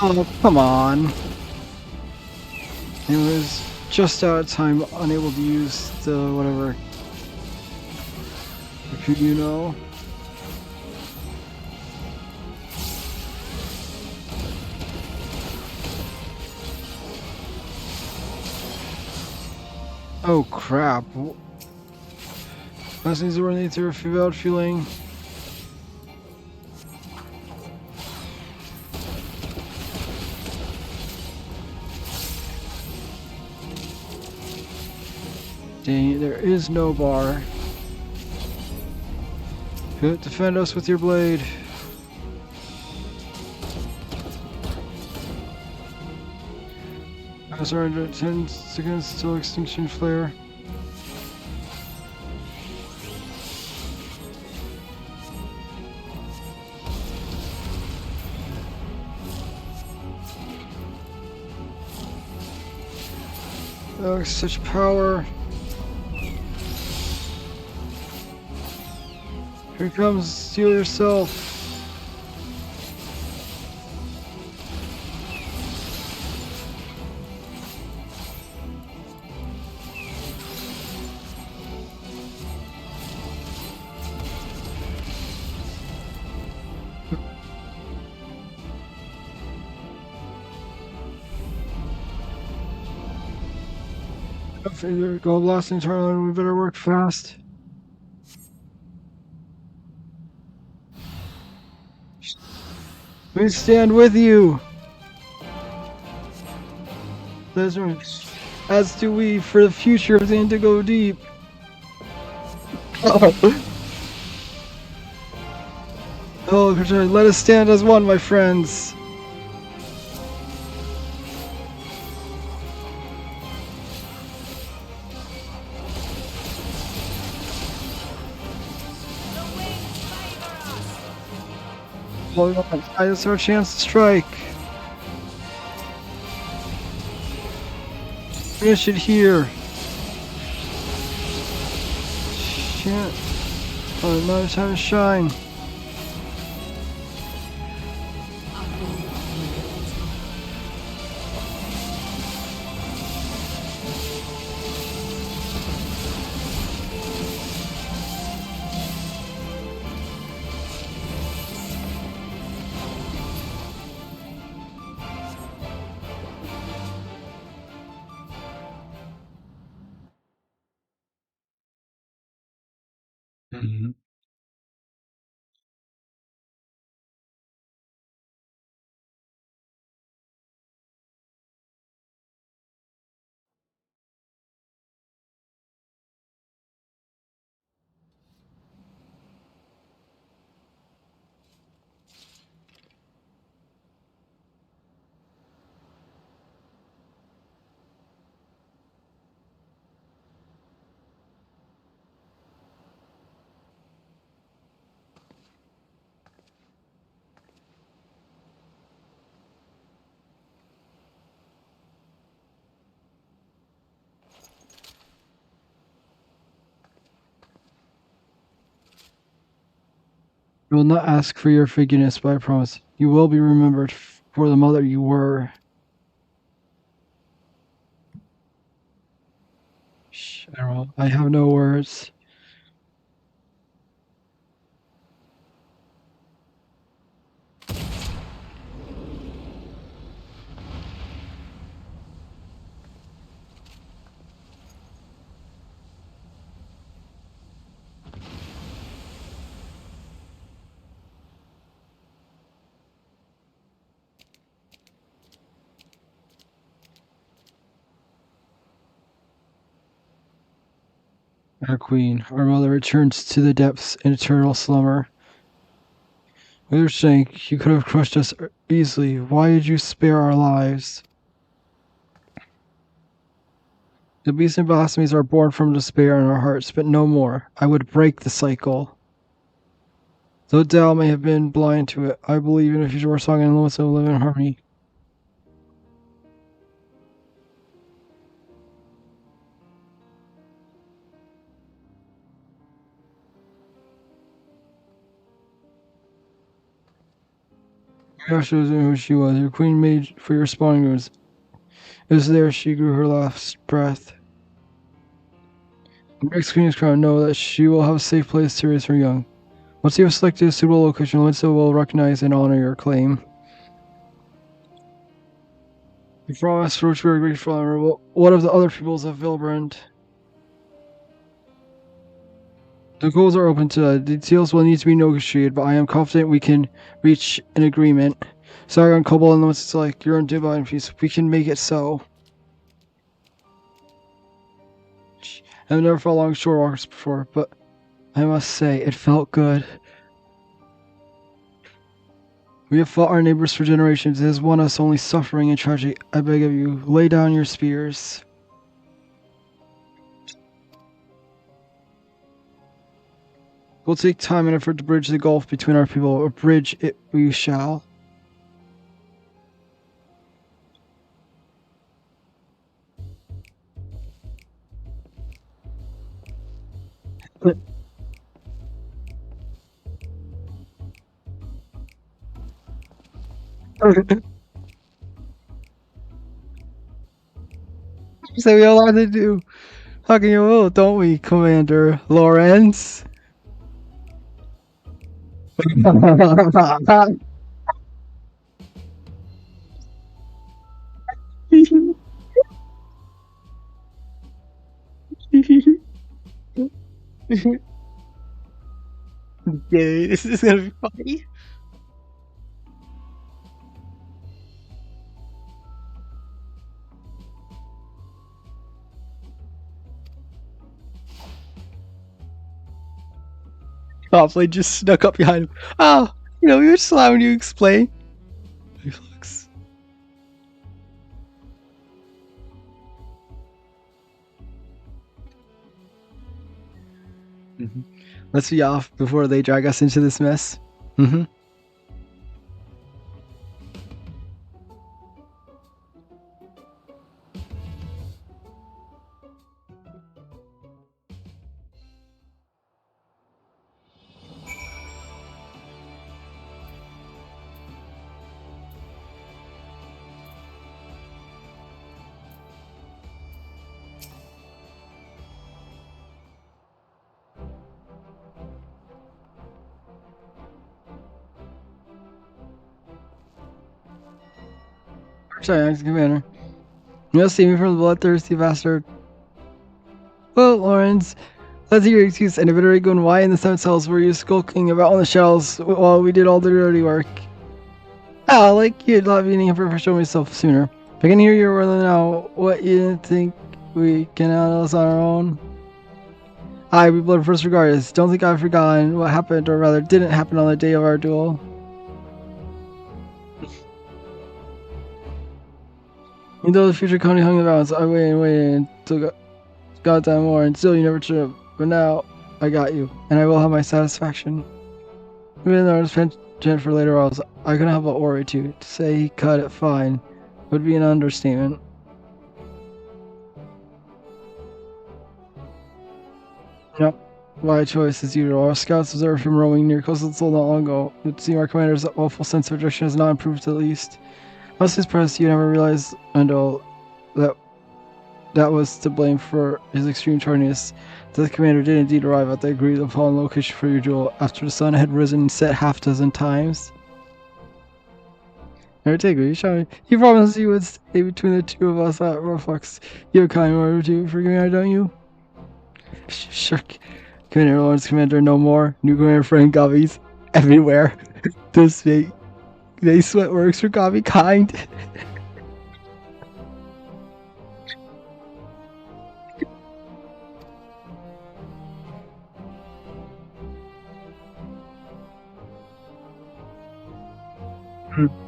Oh, come on. It was just out of time, unable to use the whatever. You know. Oh crap. Blessings are running through without feeling. Dang it, there is no bar. Defend us with your blade. As our 10 seconds till extinction flare. Oh, such power. Here comes, steal yourself. Go blasting turn, we better work fast. We stand with you. As do we for the future of the Indigo Deep. Oh, let us stand as one, my friends. Hold on, it's our chance to strike. Finish it here. Shit. Oh, another time to shine. Mhm. I will not ask for your forgiveness, but I promise you will be remembered for the mother you were. Shh, I have no words. Our queen, our mother, returns to the depths in eternal slumber. With your strength, you could have crushed us easily. Why did you spare our lives? The beasts and blasphemies are born from despair in our hearts, but no more. I would break the cycle. Though Dal may have been blind to it, I believe in a future where song and limits will live in harmony. Yasha was who she was. Your queen made for your spawning rooms. It was there she grew her last breath. The next queen is crowned. Know that she will have a safe place to raise her young. Once you have selected a suitable location, Linsa will recognize and honor your claim. For all us, for which we are grateful and honorable, one of the other peoples of Vilbrand. The goals are open to that. Details will need to be negotiated, but I am confident we can reach an agreement. Sargon, Cobalt, and the ones like your own divine peace. We can make it so. I've never fought along shore walkers before, but I must say, it felt good. We have fought our neighbors for generations. It has won us only suffering and tragedy. I beg of you, lay down your spears. We'll take time and effort to bridge the gulf between our people. A bridge it we shall. Say we allowed to do hugging your will, don't we, Commander Lawrence? Yay, this is gonna be funny. Copley just snuck up behind him. Oh, we were just allowing you to explain. Reflex. Let's be off before they drag us into this mess. Sorry, Commander. You'll see me from the bloodthirsty bastard. Well, Lawrence, let's hear your excuse. And a bit going, why in the 7 cells were you skulking about on the shelves while we did all the dirty work? Oh, like you'd not being here for showing myself sooner. If I can hear your word now, what you didn't think we can handle this on our own? We blood first regardless. Don't think I've forgotten what happened, or rather didn't happen on the day of our duel. Even though the future Coney hung the balance, I waited and waited until goddamn more, and still you never turned up. But now, I got you, and I will have my satisfaction. Even though I was penchant for later roles, I couldn't help but worry too. To say he cut it fine would be an understatement. Yep, by choice as usual. Our scouts observed him roaming near coastal not long ago. It would seem our commander's awful sense of direction has not improved at least. I was surprised you never realized until that was to blame for his extreme tardiness. The commander did indeed arrive at the agreed upon location for your duel after the sun had risen and set half a dozen times. Never take me, shall we? He promised you would stay between the two of us at Reflex. You have a kind word to forgive me, don't you? Sure. Commander Lawrence, Commander no more. New commander friend Gobbies everywhere. This make they sweat works for Gobby kind.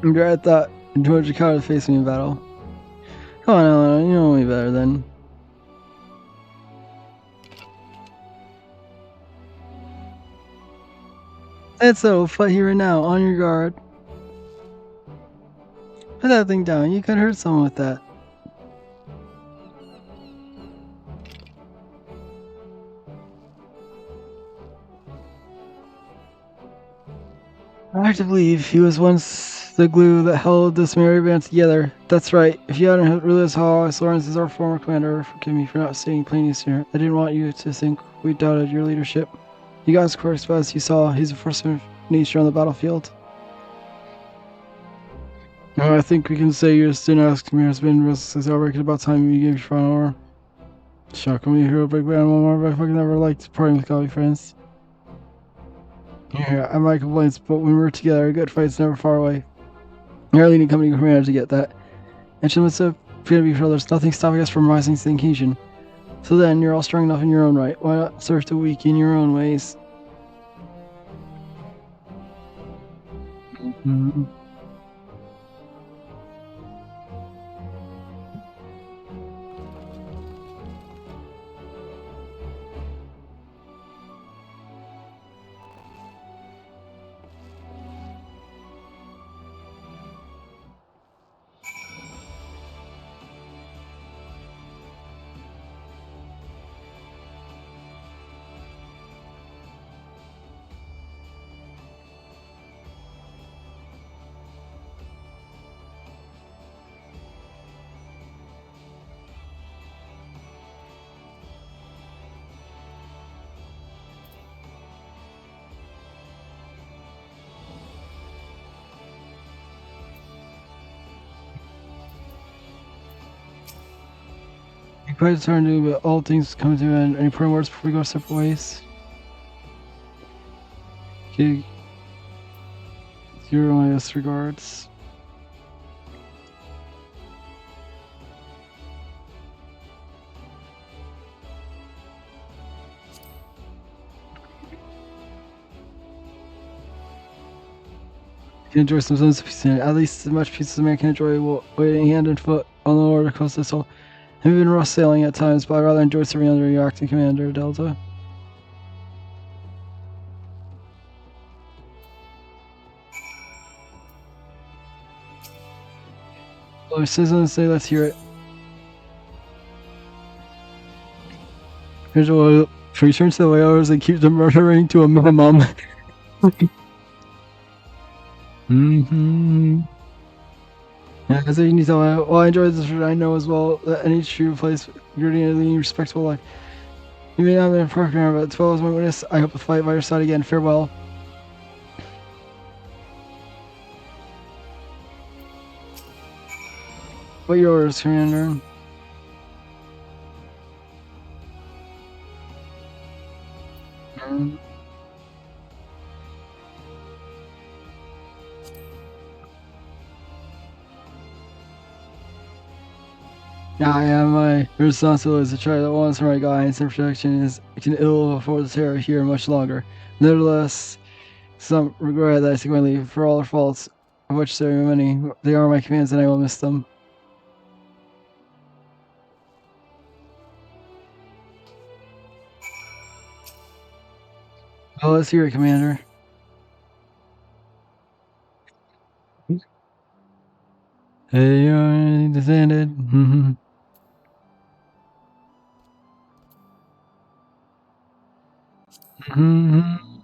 You're at that Georgia Carter to face me in battle. Come on, Eleanor, you know me better than. Let's so fight here and now, on your guard. Put that thing down, you could hurt someone with that. I have to believe he was once the glue that held this merry band together. That's right. If you hadn't realized how Lawrence is our former commander, forgive me for not stating plainly sooner. I didn't want you to think we doubted your leadership. You guys, of course, but as you saw, he's a force of nature on the battlefield. No, I think we can say your student asked me has been restless outbreak about time you gave your final order. Shock me, hero break band one more, but I fucking never liked partying with coffee friends. Yeah, I might complaints, but when we're together, a good fight's never far away. You're leading company commander to get that. And she wants to be for others, nothing stopping us from rising to the occasion. So then, you're all strong enough in your own right. Why not serve the weak in your own ways? Mm-hmm. You quite turn to, but all things come to an end. Any important words before we go separate ways? Okay. Your only best regards. You can enjoy some sense of peace, at least as much peace as a man can enjoy while waiting hand and foot on the Lord across the soul. I've been rough sailing at times, but I rather enjoy serving under your acting commander, Delta. Well, if citizens say, let's hear it. Here's what return to the whalers and keep the murdering to a minimum. Mm-hmm. Yeah, I think you need to. Well, I enjoy this. I know as well that any true place you're leading a respectable life. You may not have been a partner, but as well as my witness, I hope to fight by your side again. Farewell. What are your orders, Commander? Yeah, yeah, my responsibility is to try that once for my guidance and protection is can ill afford the terror here much longer. Nevertheless, some regret that I take my leave for all our faults, of which there are many. They are my commands and I will miss them. Well, let's hear it, Commander. Hey, you descended. Mm-hmm. Mm-hmm.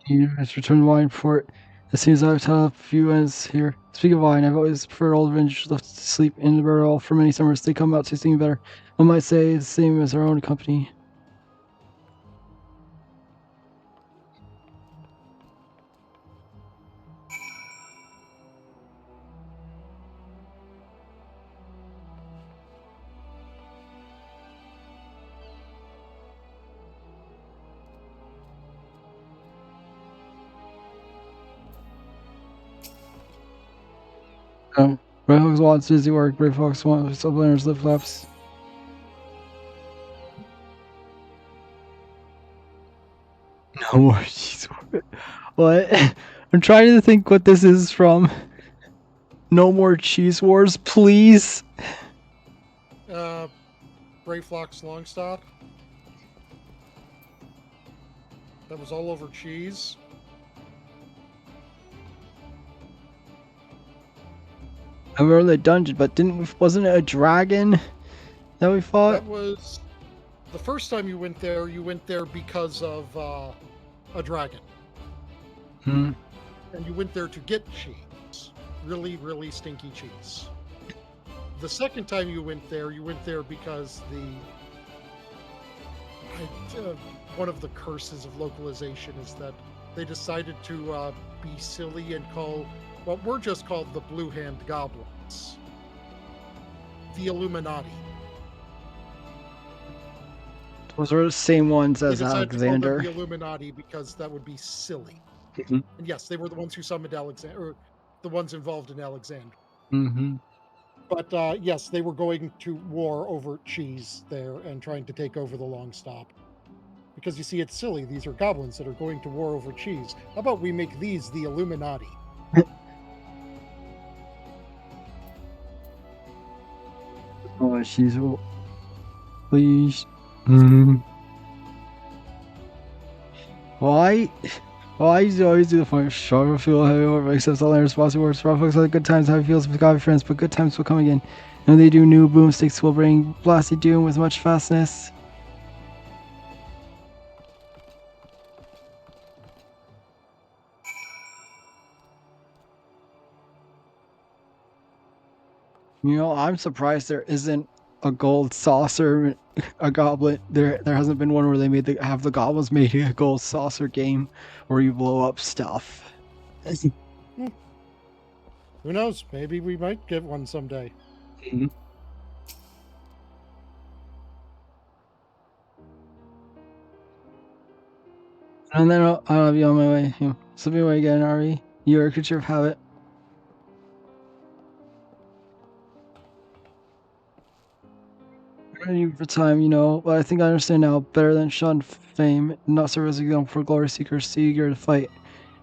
You must return wine for it. It seems I've tied up a few ends here. Speaking of wine, I've always preferred old vintage left to sleep in the barrel for many summers. They come out tasting better. One might say the same as our own company. Red Fox wants busy work. Red Fox wants subliners lip flaps. No more cheese wars. What? I'm trying to think what this is from. No more cheese wars, please. Brayflock's Longstop. That was all over cheese. I remember the dungeon, but wasn't it a dragon that we fought? That was the first time you went there. You went there because of a dragon, Hmm. and you went there to get cheese. Really, really stinky cheese. The second time you went there because one of the curses of localization is that they decided to be silly and call what were just called the Blue Hand Goblins the Illuminati. Those are the same ones They as decided to call them Alexander. the Illuminati because that would be silly. Mhm. And yes, they were the ones who summoned Alexander, or the ones involved in Alexander. Mm-hmm. But yes, they were going to war over cheese there and trying to take over the Long Stop. Because you see, it's silly. These are goblins that are going to war over cheese. How about we make these the Illuminati? Oh, she's please. Mm. Why? Why do you always do the point? Struggle, feel heavy over, accepts all their responsibilities. Focus on the good times, how he feels with God friends, but good times will come again. And when they do, new boomsticks will bring blasted doom with much fastness. You know, I'm surprised there isn't a gold saucer, a goblet. There hasn't been one where they have the goblins made a gold saucer game where you blow up stuff. Who knows? Maybe we might get one someday. And then I'll be on my way. Slip me away again, Ari. You are a creature of habit. I need for time, you know, but I think I understand now better than shun fame, not serve as an example for glory seekers, too eager to fight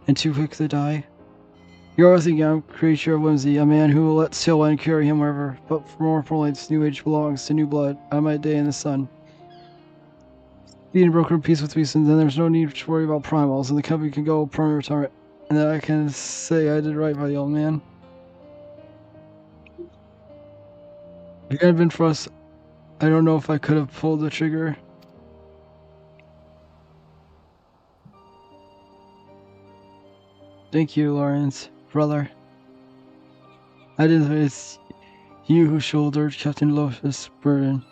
and too quick to die. You're always a young creature of whimsy, a man who will let still and carry him wherever, but more importantly, this new age belongs to new blood, on my day in the sun. Being broken in peace with reason, then there's no need to worry about primals, and the company can go permanent retirement, and then I can say I did right by the old man. If it hadn't been for us, I don't know if I could have pulled the trigger. Thank you, Lawrence, brother. I didn't think it's you who shouldered Captain Lotus' burden,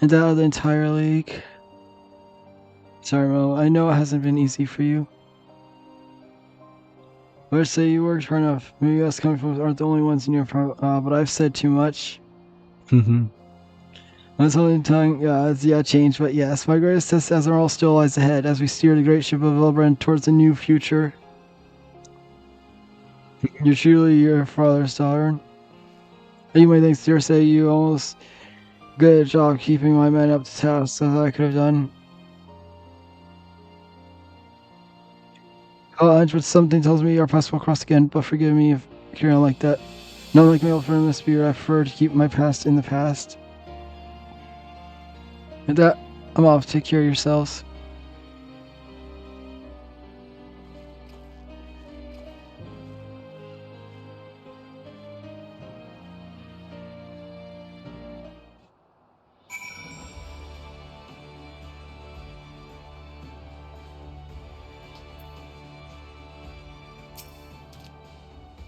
and that of the entire league. Sorry, Mo, I know it hasn't been easy for you. But I say you worked hard enough. Maybe us coming from aren't the only ones in your but I've said too much. That's only telling change, but yes, my greatest test as are all still lies ahead as we steer the great ship of Elbrand towards a new future. You're truly your father's daughter. Anyway, thanks to say you almost good job keeping my men up to task as I could have done. But something tells me our paths will cross again, but forgive me if carry on like that. Not like my old friend Miss Beard, I prefer to keep my past in the past. With that, I'm off. Take care of yourselves.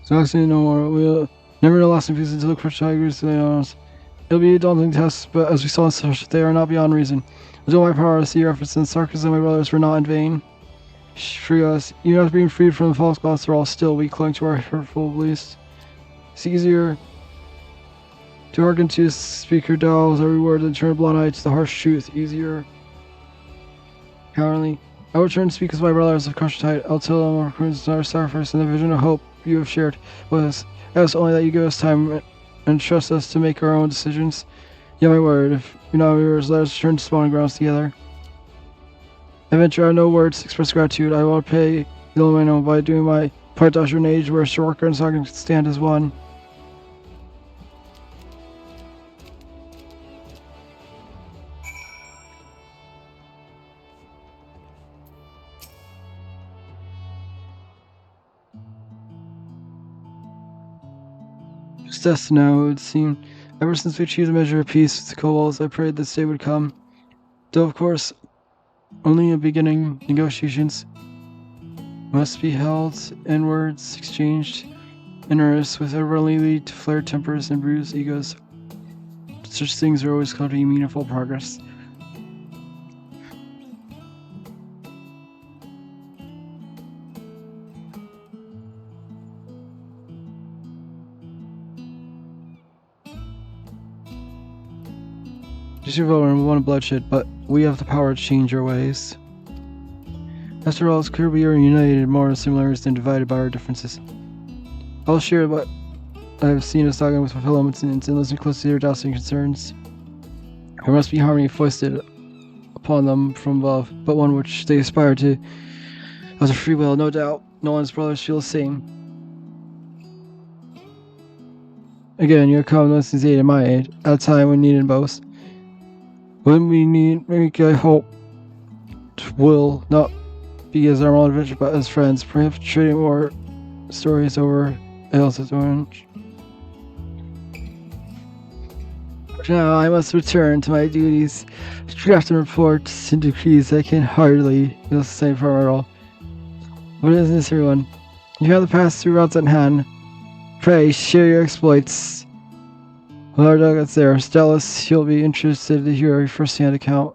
So actually, no more. We'll never know lost in peace until the crushed tigers lay on us. It'll be a daunting test, but as we saw in such, they are not beyond reason. With all my power to see your efforts, and Sarkis and my brothers were not in vain. Free us. Even after being freed from the false gods, we're all still we clung to our hurtful beliefs. It's easier to hearken to speaker dolls every word than turn a blind eye to the harsh truth. Easier. Cowardly. I will turn to speak as my brothers of crushed tide. I'll tell them our crimes, our sacrifice, and the vision of hope you have shared with us. Ask only that you give us time and trust us to make our own decisions. Yeah, my word, if you're not yours, let us return to spawning grounds together. I venture on no words to express gratitude. I will pay the only way I know by doing my part to usher an age where Shorker and Saga can stand as one. It's destined now, it would seem. Ever since we achieved a measure of peace with the kobolds, I prayed this day would come. Though, of course, only in the beginning, negotiations must be held and words exchanged in earnest with everly lead to flared tempers and bruised egos. Such things are always called to be meaningful progress. Just over and one bloodshed, but we have the power to change our ways. After all, it's clear we are united more in similarities than divided by our differences. I'll share what I have seen as Saga with my fellow lieutenants and listen closely to their doubts and concerns. There must be harmony foisted upon them from above, but one which they aspire to as a free will, no doubt. No one's brothers feel the same. Again, you have come Leslie's aid and my aid, at a time when needed most. When we need, make I hope, will not be as our own adventure, but as friends, perhaps trading more stories over ales as orange. Now I must return to my duties, drafting reports and decrees. I can hardly feel the same from our all. What is this, everyone? You have the past 2 routes at hand. Pray share your exploits. Well, our dugouts there. Stellus, he'll be interested to hear a first-hand account.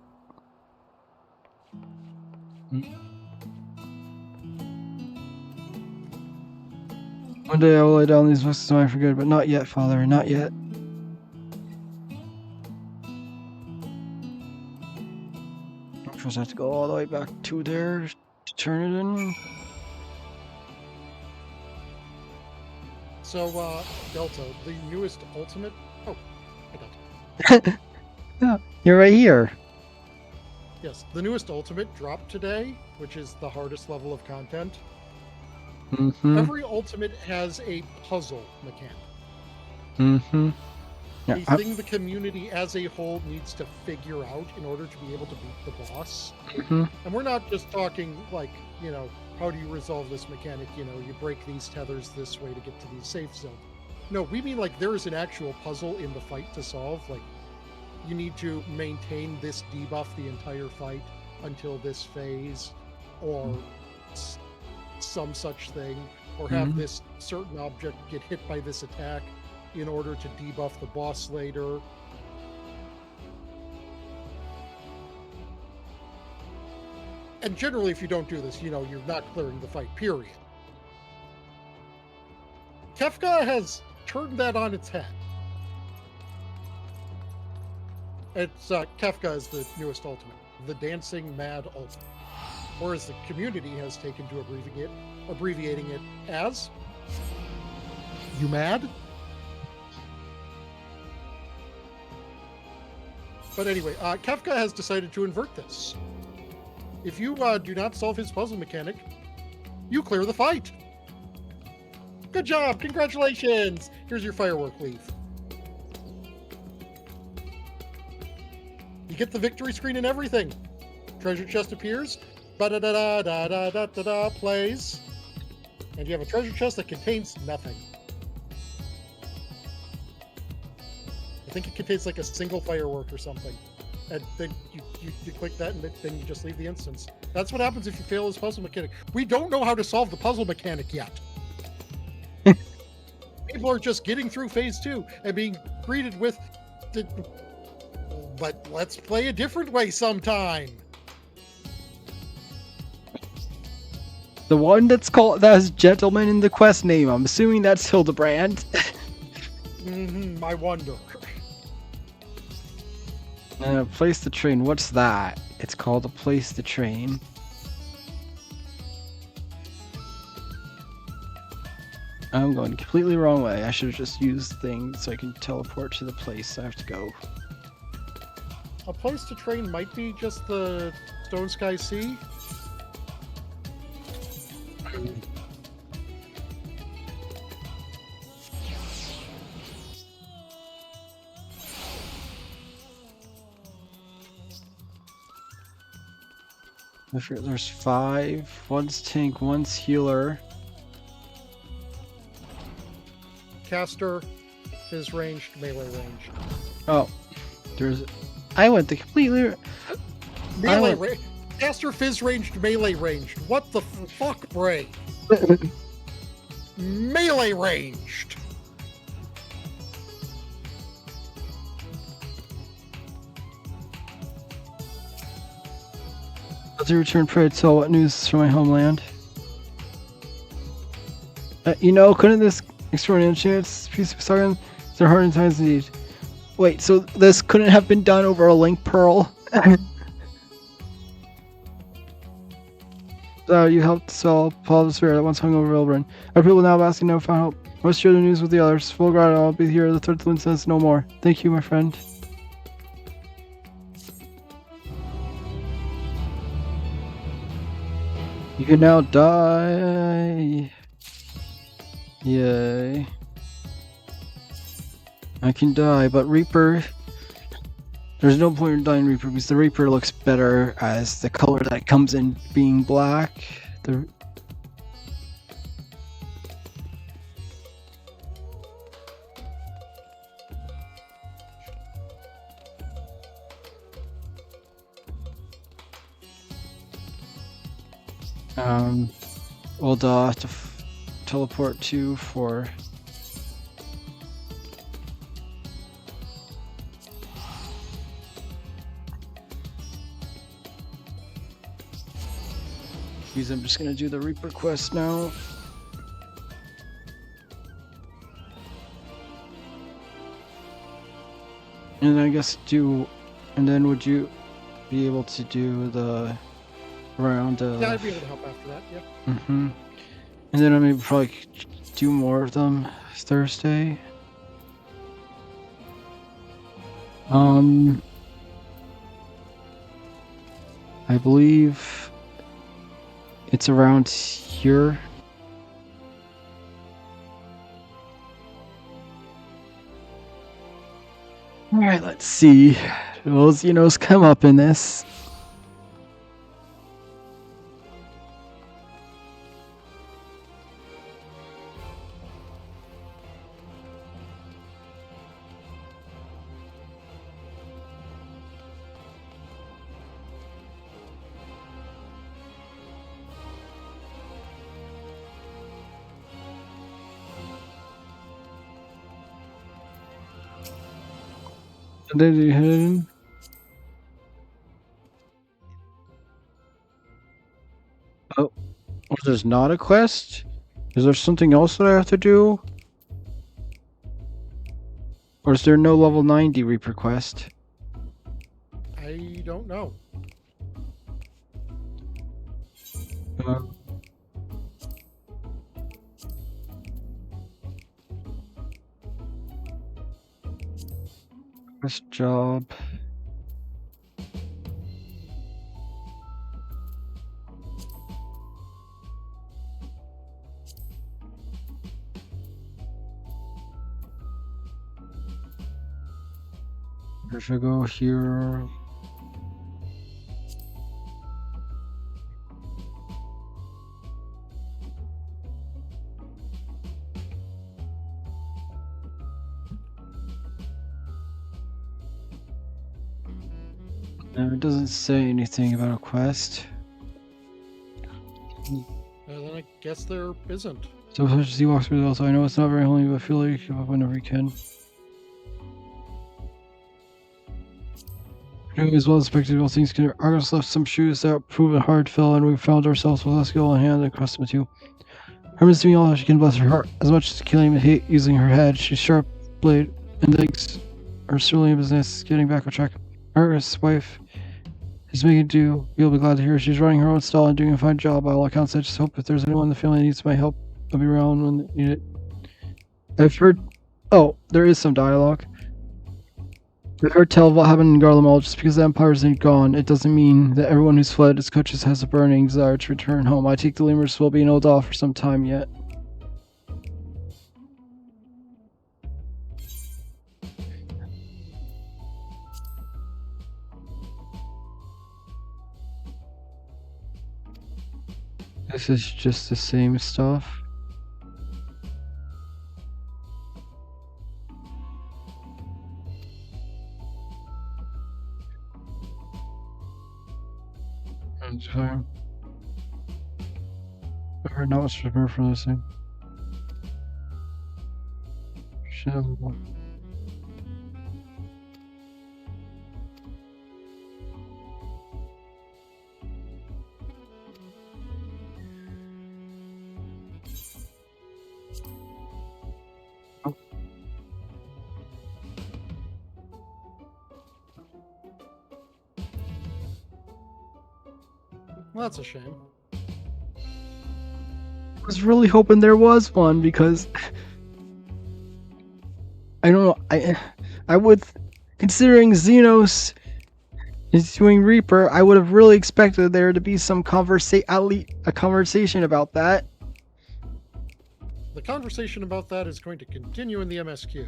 One day I will lay down these books of mine for good, but not yet, Father, not yet. First I have to go all the way back to there to turn it in. So, Delta, the newest Ultimate... Oh, I got it. Yeah, you're right here. Yes, the newest Ultimate dropped today, which is the hardest level of content. Mm-hmm. Every Ultimate has a puzzle mechanic. Mm-hmm. Yeah, The thing the community as a whole needs to figure out in order to be able to beat the boss. mm-hmm. And we're not just talking like, you know, how do you resolve this mechanic? You know, you break these tethers this way to get to the safe zone. No, we mean like there is an actual puzzle in the fight to solve. Like, you need to maintain this debuff the entire fight until this phase, or some such thing, or have this certain object get hit by this attack in order to debuff the boss later. And generally, if you don't do this, you know, you're not clearing the fight, period. Kefka has turned that on its head. It's Kefka is the newest Ultimate, the Dancing Mad Ultimate, or as the community has taken to abbreviating it as You Mad? But anyway, Kefka has decided to invert this. If you do not solve his puzzle mechanic, you clear the fight. Good job! Congratulations! Here's your firework leaf. You get the victory screen and everything. Treasure chest appears. Ba-da-da-da-da-da-da-da plays. And you have a treasure chest that contains nothing. I think it contains like a single firework or something. And then you click that, and then you just leave the instance. That's what happens if you fail this puzzle mechanic. We don't know how to solve the puzzle mechanic yet. People are just getting through phase 2 and being greeted with, but let's play a different way sometime. The one that's called that has gentleman in the quest name. I'm assuming that's Hildebrand. I wonder. Place the train. What's that? It's called a place the train. I'm going completely wrong way. I should have just used things so I can teleport to the place I have to go. A place to train might be just the Stone Sky Sea. I forget there's 5. One's tank, one's healer. Caster, Fizz ranged, melee ranged. Oh, there's. I went the completely. Melee range. Caster, Fizz ranged, melee ranged. What the fuck, Bray? Melee ranged. As I return, pray to tell what news from my homeland. Couldn't this extraordinary chance piece of sorry, their hard times indeed. Wait, so this couldn't have been done over a link pearl? So you helped solve Paul the Spirit that once hung over Ilbrin. Our people now asking no final help. Must share the news with the others. Full guard, I'll be here. The third twin says no more. Thank you, my friend. You can now die. Yay. I can die, but Reaper... There's no point in dying Reaper because the Reaper looks better as the color that comes in being black. We'll to teleport to for. Because I'm just gonna do the Reaper quest now. And I guess and then would you be able to do the round of... Yeah, I'd be able to help after that, yeah. Mm-hmm. And then I may probably do more of them Thursday. I believe it's around here. Alright, let's see. Will Xenos come up in this? Did you hit him? Oh, there's not a quest? Is there something else that I have to do? Or is there no level 90 Reaper quest? I don't know. Quest job. If I go here. No, it doesn't say anything about a quest. Then I guess there isn't. So as he walks through also, I know it's not very holy, but I feel like you give up whenever you can. As well as spectacle things can Argus left some shoes that proved hard fill, and we found ourselves with a skill in hand and accustomed to. Herman's doing all that she can, bless her heart. As much as killing and hate using her head, she's sharp blade and legs are certainly in business, getting back on track. Argus' wife is making do. You'll be glad to hear she's running her own stall and doing a fine job by all accounts. I just hope if there's anyone in the family that needs my help, I'll be around when they need it. I've heard... Oh, there is some dialogue. I've heard tell of what happened in Garlemald. Just because the Empire isn't gone, it doesn't mean that everyone who's fled its countries has a burning desire to return home. I take the lemurs will be in Oldal for some time yet. This is just the same stuff. I'm sorry. I heard not much to prepare for this thing. Shall- Well, that's a shame. I was really hoping there was one because I don't know. I would, considering Xenos is doing Reaper, I would have really expected there to be some at least a conversation about that. The conversation about that is going to continue in the MSQ.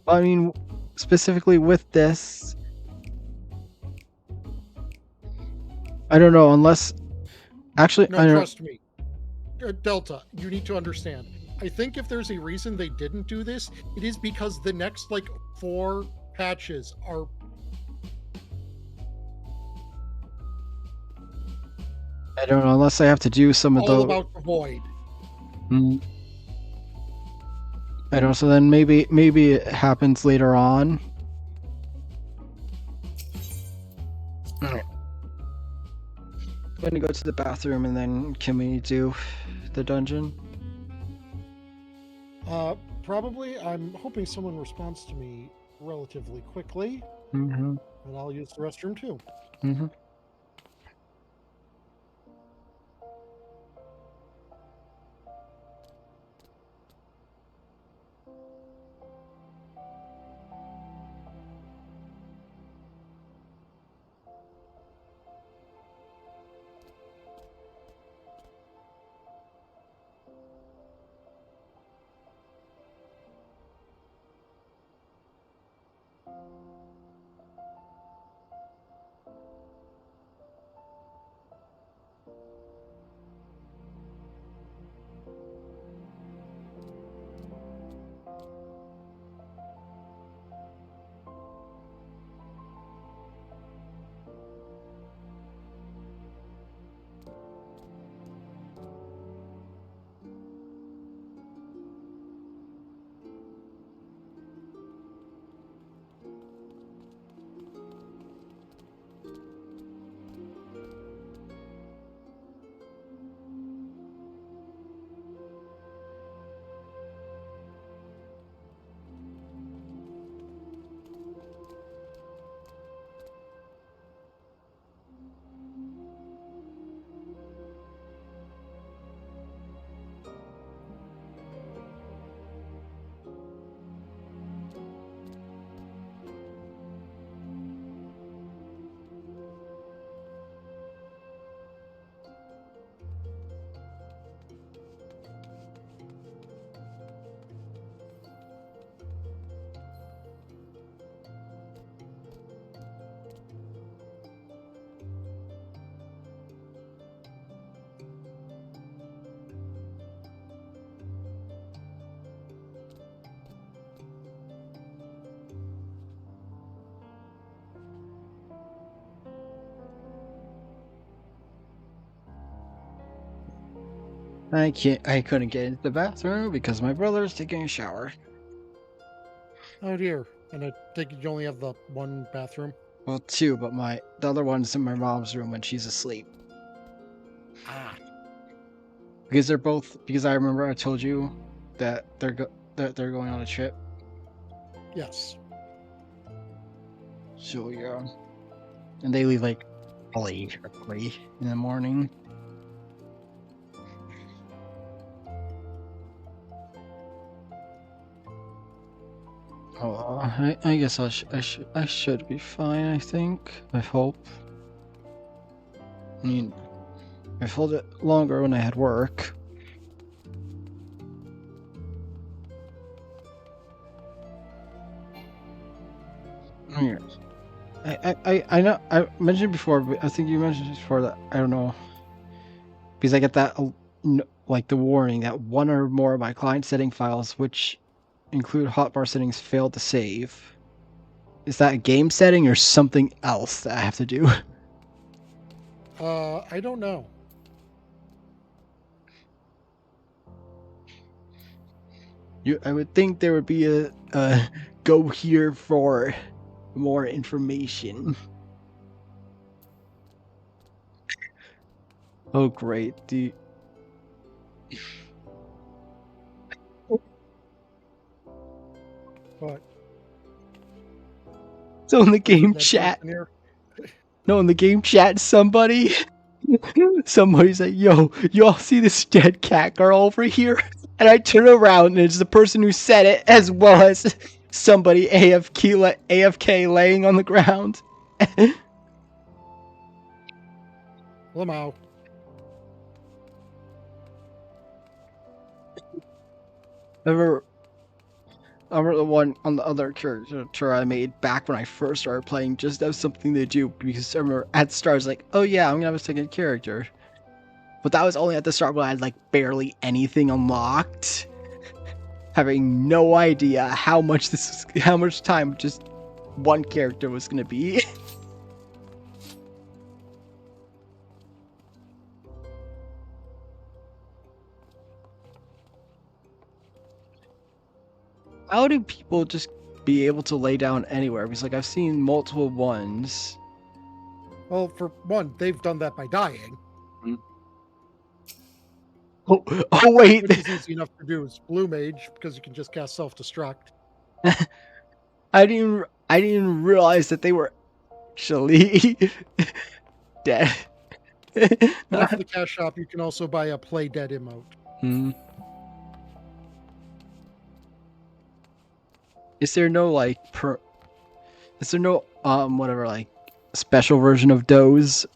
I mean, specifically with this, I don't know unless actually No, I don't. trust me. Delta, you need to understand. I think if there's a reason they didn't do this, it is because the next, 4 patches are... I don't know unless I have to do some of all those. about the void. I don't know. So then maybe it happens later on. I'm gonna go to the bathroom and then can we do the dungeon? Probably. I'm hoping someone responds to me relatively quickly, Mm-hmm. and I'll use the restroom too. Mm-hmm. I couldn't get into the bathroom because my brother's taking a shower. Oh dear. And I think you only have the one bathroom? Well, 2, but the other one's in my mom's room when she's asleep. Ah. Because because I remember I told you that they're going on a trip. Yes. So yeah. And they leave probably early in the morning. Oh, I guess I should be fine. I think. I hope. I mean, I felt it longer when I had work. Yeah. I know I mentioned before, but I think you mentioned before that I don't know because I get that like the warning that one or more of my client setting files, which include hotbar settings, failed to save. Is that a game setting or something else that I have to do? I don't know. I would think there would be a go here for more information. Oh great, But so in the what's game in that chat, person here? no, in the game chat, somebody's like, "Yo, you all see this dead cat girl over here?" And I turn around and it's the person who said it, as well as somebody AFK laying on the ground. Lamau. I remember the one on the other character I made back when I first started playing just as something to do, because I remember at the start I was like, oh yeah, I'm gonna have a second character. But that was only at the start when I had like barely anything unlocked. Having no idea how much time just one character was gonna be. How do people just be able to lay down anywhere? Because like I've seen multiple ones. Well, for one, they've done that by dying, Oh wait. which is easy enough to do. It's Blue Mage because you can just cast self-destruct. I didn't even realize that they were actually dead. Off the cash shop, you can also buy a Play Dead emote. Is there no is there no whatever like special version of Doze?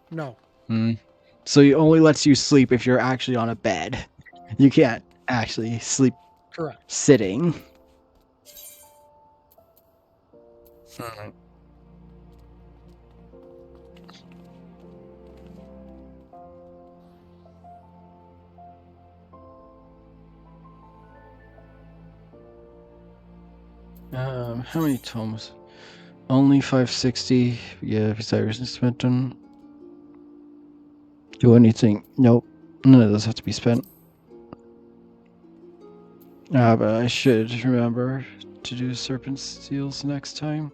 No. So it only lets you sleep if you're actually on a bed. You can't actually sleep Correct. sitting. How many tomes? Only 560. Yeah, Cyrus is spent on. Do anything? Nope. None of those have to be spent. But I should remember to do serpent seals next time.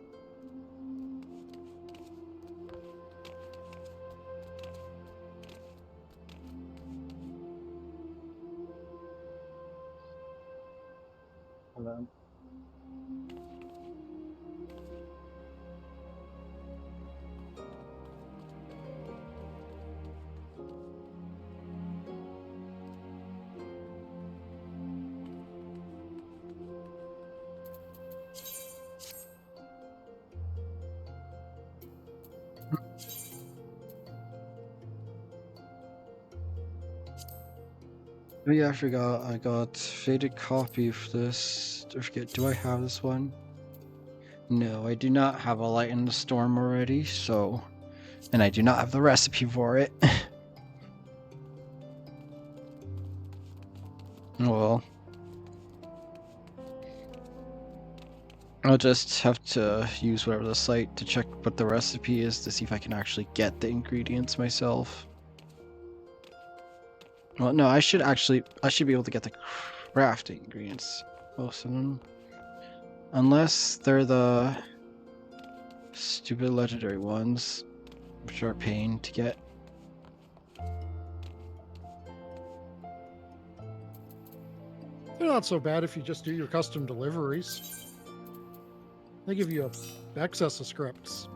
Hold on. Oh yeah, I forgot. I got faded copy of this. I forget. Do I have this one? No, I do not have a light in the storm already. So, and I do not have the recipe for it. Well, I'll just have to use whatever the site to check what the recipe is to see if I can actually get the ingredients myself. Well, no, I should be able to get the crafting ingredients, most of them. Unless they're the stupid legendary ones, which are a pain to get. They're not so bad if you just do your custom deliveries. They give you excess of scripts.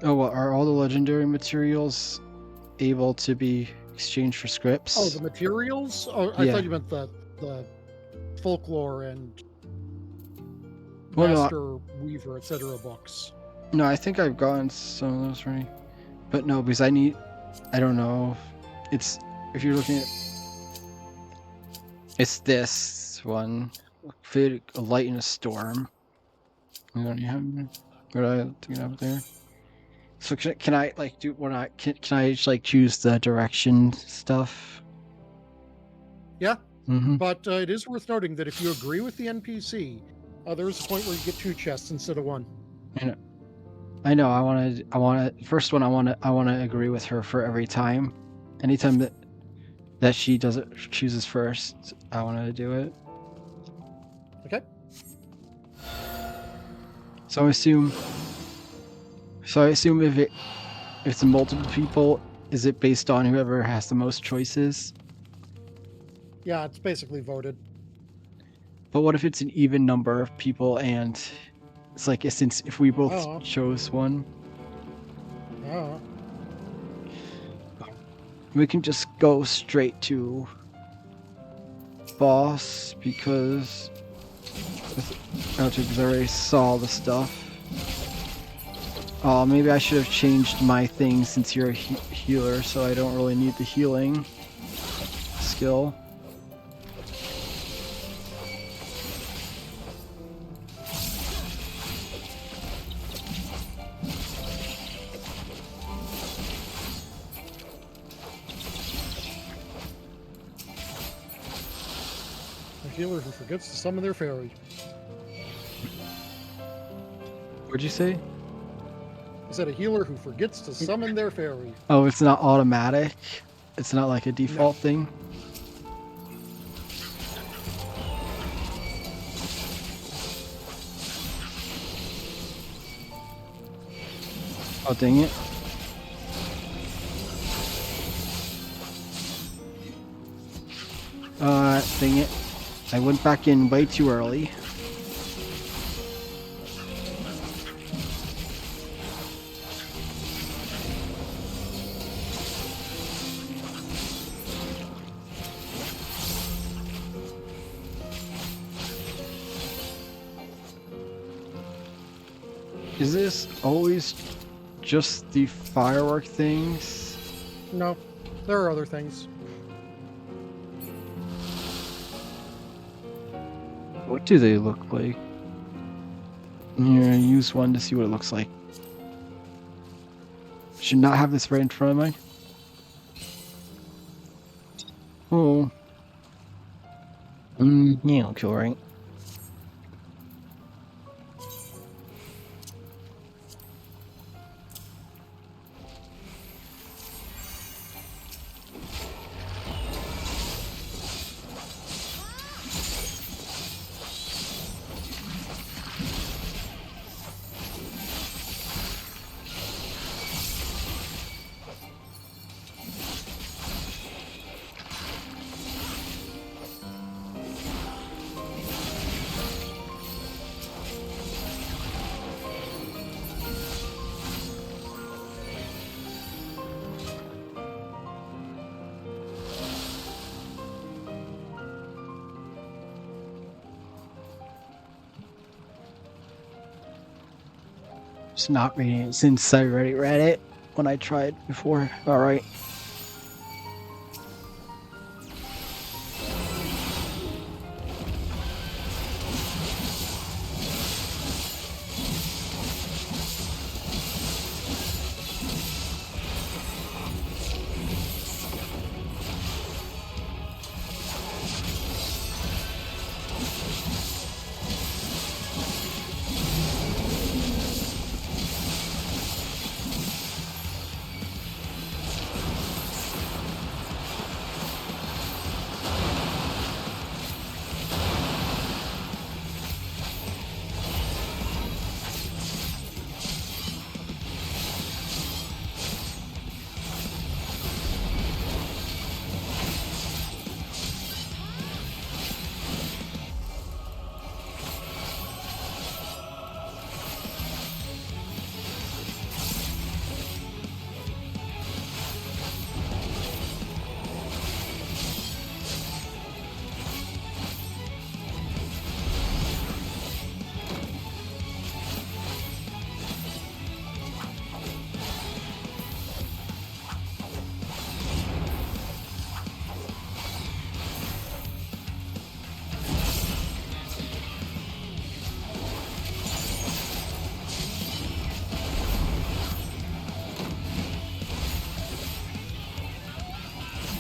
Oh, well, are all the legendary materials able to be exchange for scripts. Oh, the materials? Oh, I Yeah. thought you meant the folklore and Well, no, Master Weaver, etc. books. no, I think I've gotten some of those already. But no, because I don't know. It's, if you're looking at, it's this one. Fit a light in a storm. I don't have, what I think up there. So can I like do when I can I just like choose the direction stuff? Yeah, Mm-hmm. but it is worth noting that if you agree with the NPC, there is a point where you get 2 chests instead of 1. I know. I want to. First one, I want to agree with her for every time. Anytime that she does it, chooses first, I want to do it. Okay. So I assume if it's multiple people, is it based on whoever has the most choices? Yeah, it's basically voted. But what if it's an even number of people and it's like since if we both Oh. chose one, Oh. we can just go straight to boss because I already saw the stuff. Oh, maybe I should have changed my thing since you're a healer, so I don't really need the healing skill. A healer who forgets to summon their fairy. What'd you say? I said a healer who forgets to summon their fairy. Oh, it's not automatic? It's not like a default thing? Oh, dang it. Dang it. I went back in way too early. Is this always just the firework things? No, there are other things. What do they look like? Here, use one to see what it looks like. Should not have this right in front of me. Oh. Yeah, okay, right. Just not reading it since I already read it when I tried before. Alright.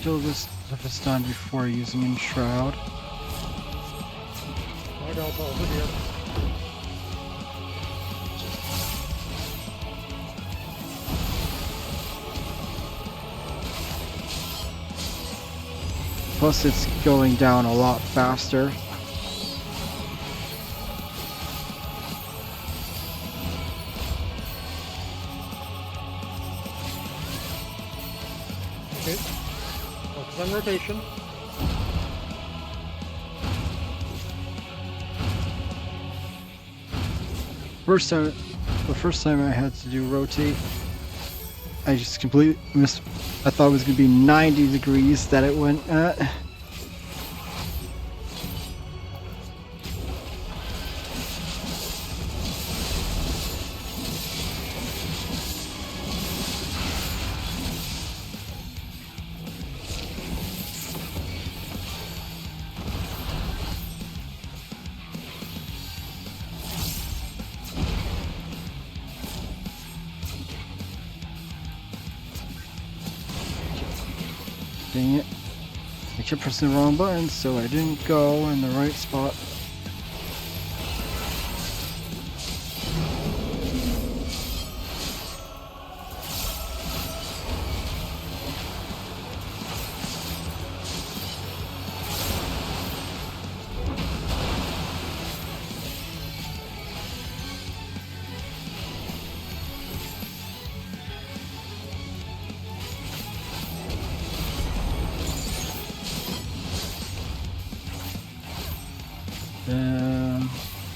kill this if it's done before using Enshroud. Right elbow over here. Plus it's going down a lot faster. Okay. Focus on rotation. The first time I had to do rotate, I just completely missed. I thought it was gonna be 90 degrees that it went at. Dang it. I kept pressing the wrong button, so I didn't go in the right spot.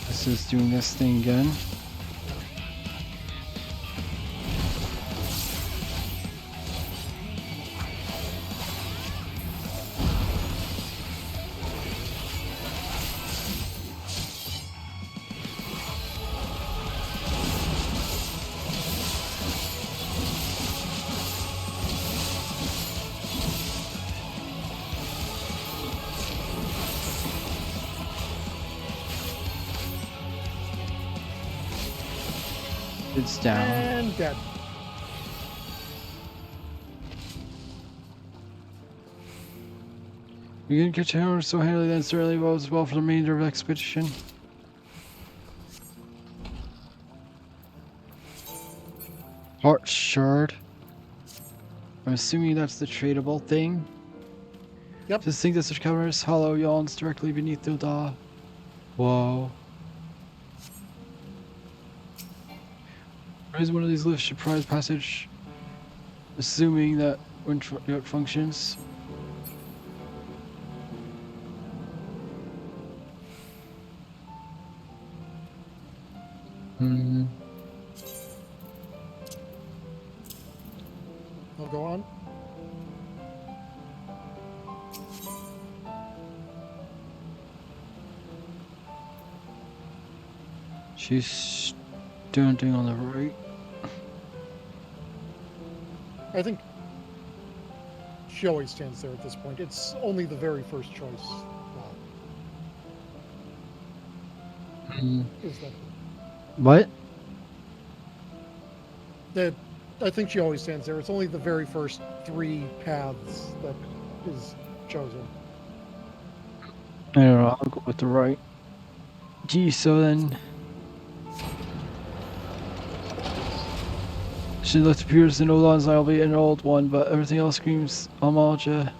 This is doing this thing again. It's down. And dead. You can get your hammer so handily that it certainly bodes well for the remainder of the expedition. Heart shard. I'm assuming that's the tradable thing. Yep. Just think that such cavernous hollow yawns directly beneath the Uda. Whoa. Raise one of these lifts should provide passage, assuming that when it functions. I'll go on. She's standing on the right. I think she always stands there at this point. It's only the very first choice. Is that What? I think she always stands there. It's only the very first 3 paths that is chosen. I don't know, I'll go with the right. Gee, so then... She left appears in Olan's I'll be an old one, but everything else screams Amalja.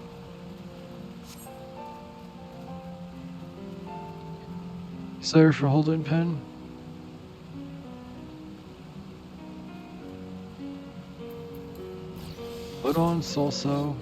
Sorry for holding pen. Put on Salso.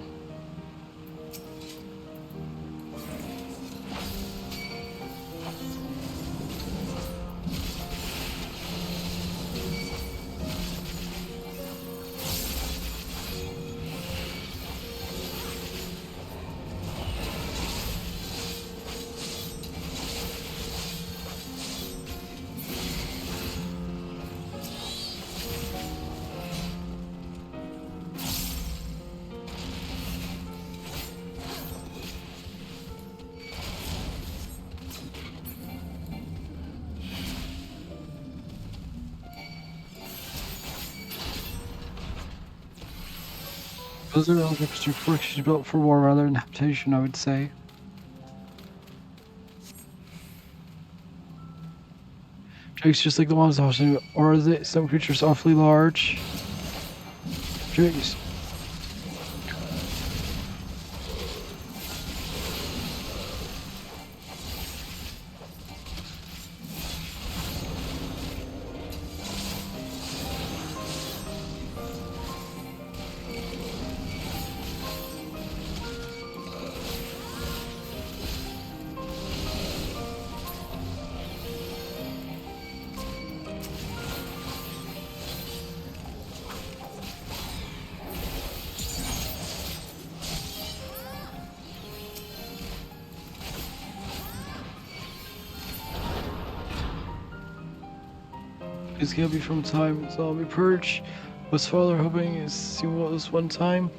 Those are objects she's built for war rather than habitation, I would say. Drake's just like the ones housing, or is it some creatures awfully large? Drake's. It's gonna be from time, so I'll be purged. Was father hoping is see what was one time?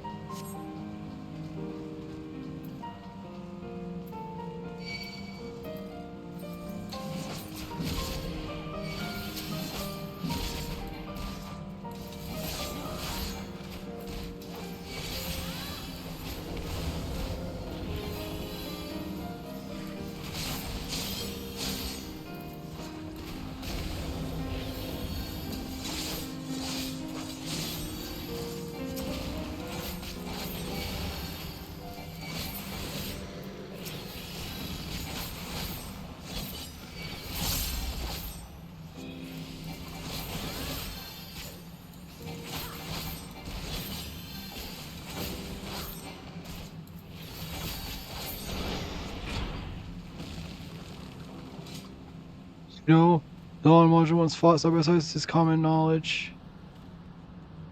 You know, the Dawn module once fought side by side is common knowledge.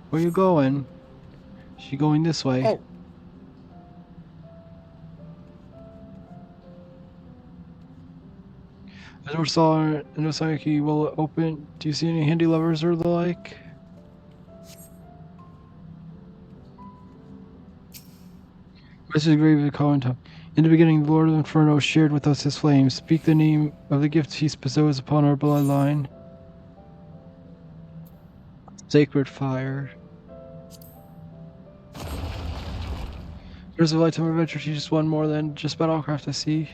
Where you going? She going this way. Oh, The door saw and no sign key will open. Do you see any handy levers or the like? This is grave of the Covenant. In the beginning, the Lord of Inferno shared with us his flames. Speak the name of the gift he bestows upon our bloodline. Sacred fire. There's a lifetime adventure teaches one more than just battlecraft, I see.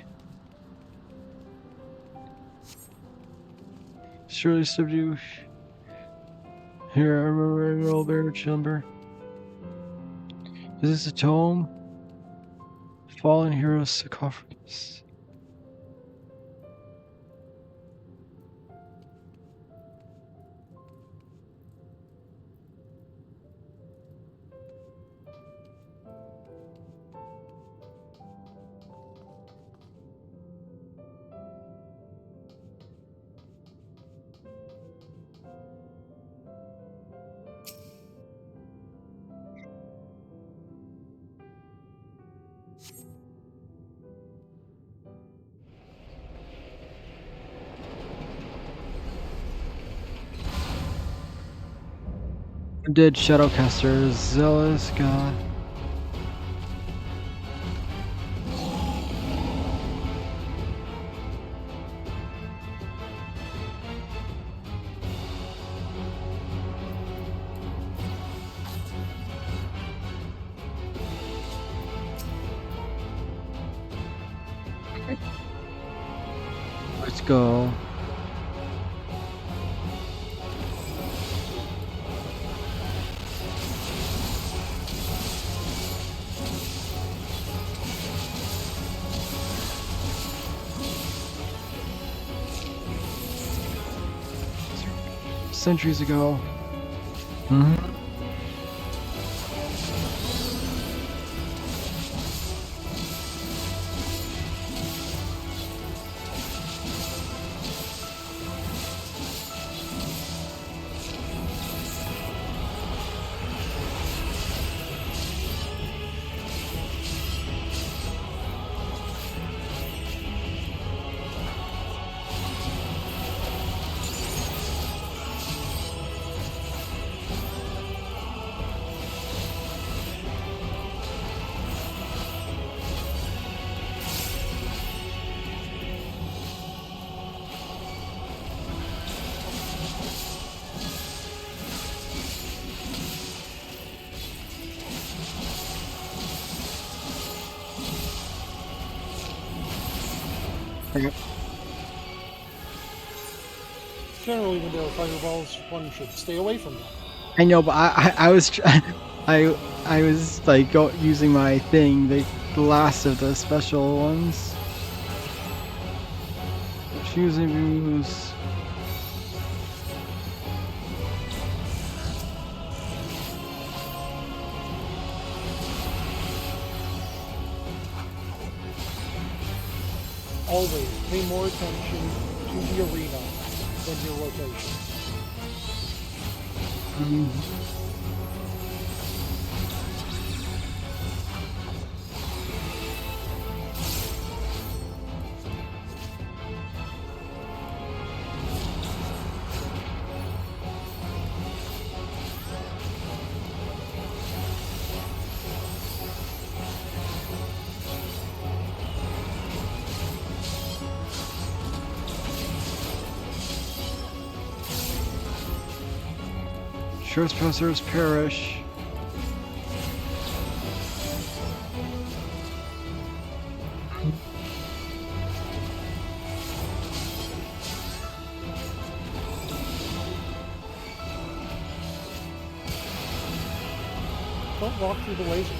Surely subdue. Here, I remember an old bear chamber. Is this a tome? Fallen Heroes sarcophagus. Dead Shadowcaster, Zealous God. Let's go. Centuries ago. Okay. Generally, when there are fireballs, one should stay away from them. I know, but I was I was like using my thing, the last of the special ones. Choosing moves. Always pay more attention to the arena than your rotation. Trespassers perish. Don't walk through the laser.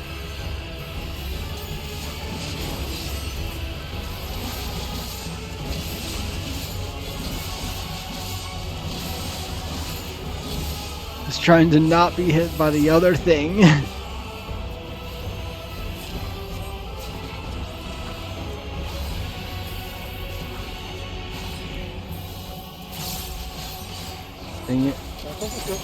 Just trying to not be hit by the other thing. Dang it. That doesn't go.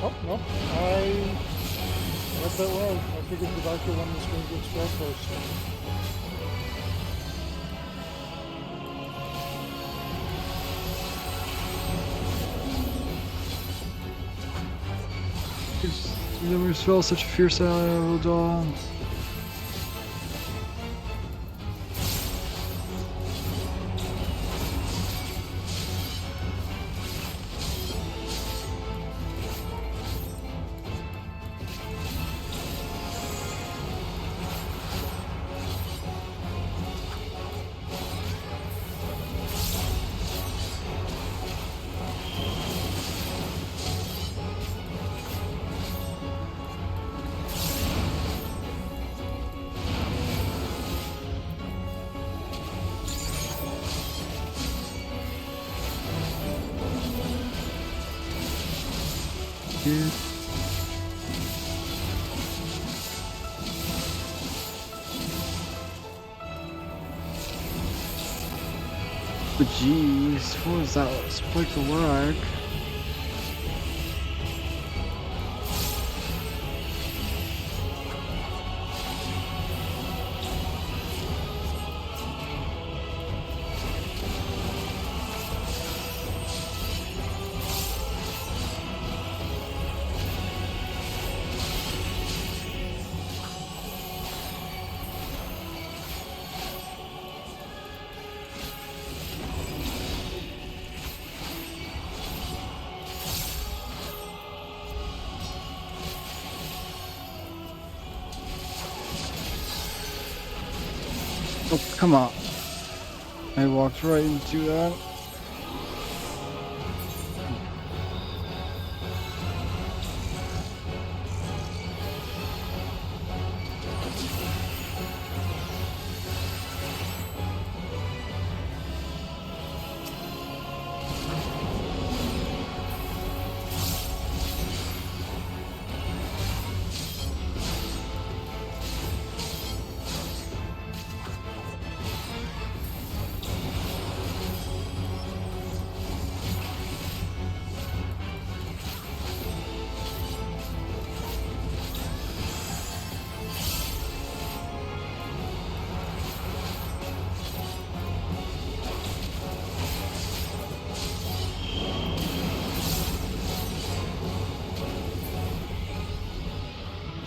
Oh, no. I read that wrong. I figured the darker one was going to explode first. You never spell such a fierce arrow dawn. Dude. But jeez, what was that? Spike the lag. Oh, come on. I walked right into that.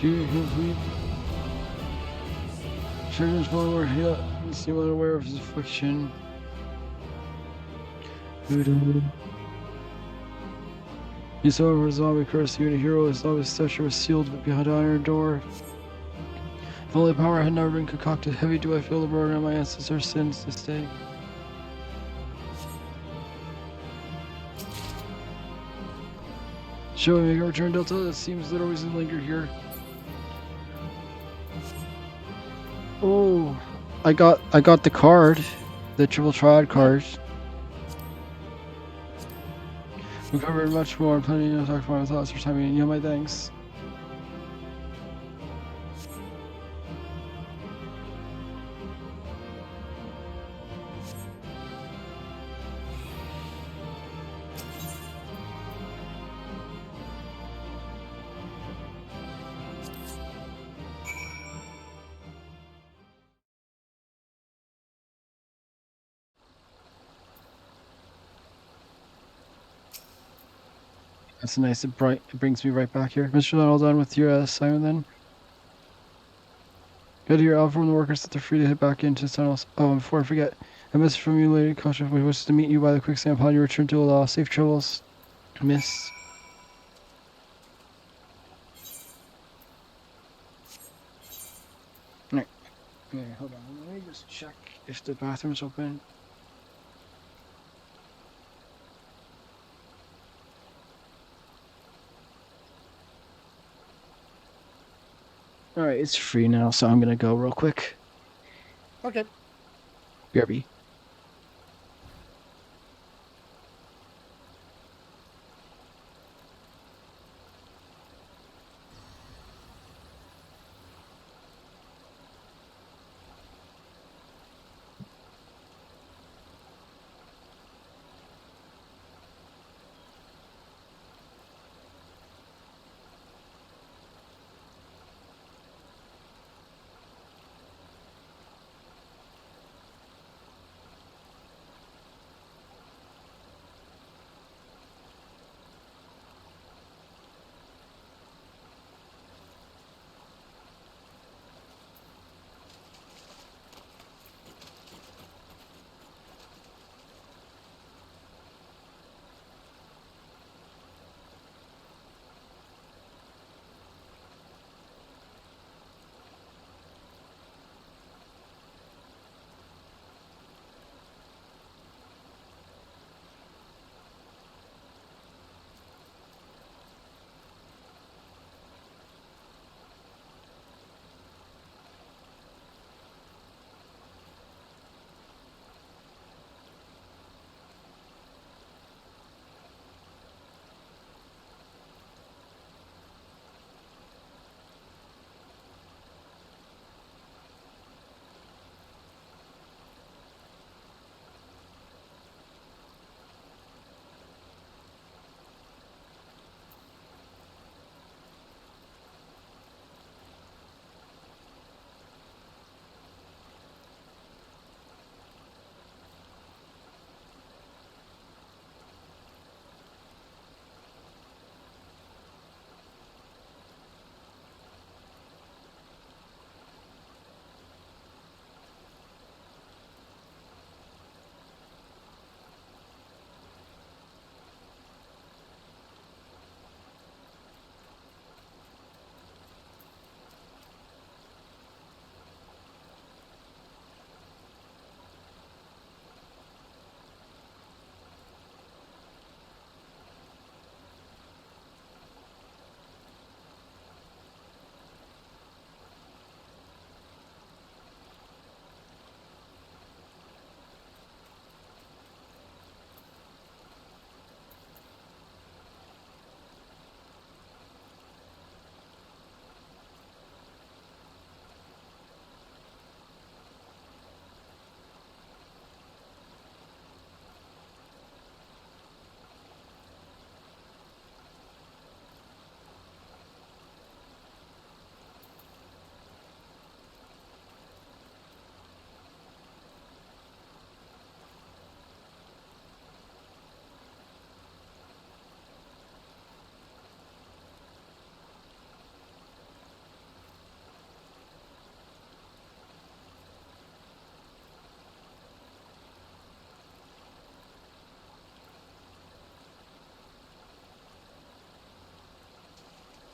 Achievement complete. Children's follower here. You seem unaware of his affliction. He saw him a zombie curse, even a hero. His zombie statue was sealed behind an iron door. If only power had never been concocted, heavy do I feel the burden of my ancestors' sins this day. Showing me a return Delta, it seems that always linger here. Oh, I got the card, the triple triad card. We covered much more, and plenty to talk about my thoughts for time being. Yeah, my thanks. That's nice. It brings me right back here. Mr. Dunn, all done with your assignment then? Good to hear. I'll inform the workers that they're free to head back into tunnels. Oh, and before I forget, a message from you, Lady Kosha. We wish to meet you by the quicksand upon your return to Law. Safe travels, Miss. Alright. Okay, hold on. Let me just check if the bathroom's open. Alright, it's free now, so I'm gonna go real quick. Okay. BRB.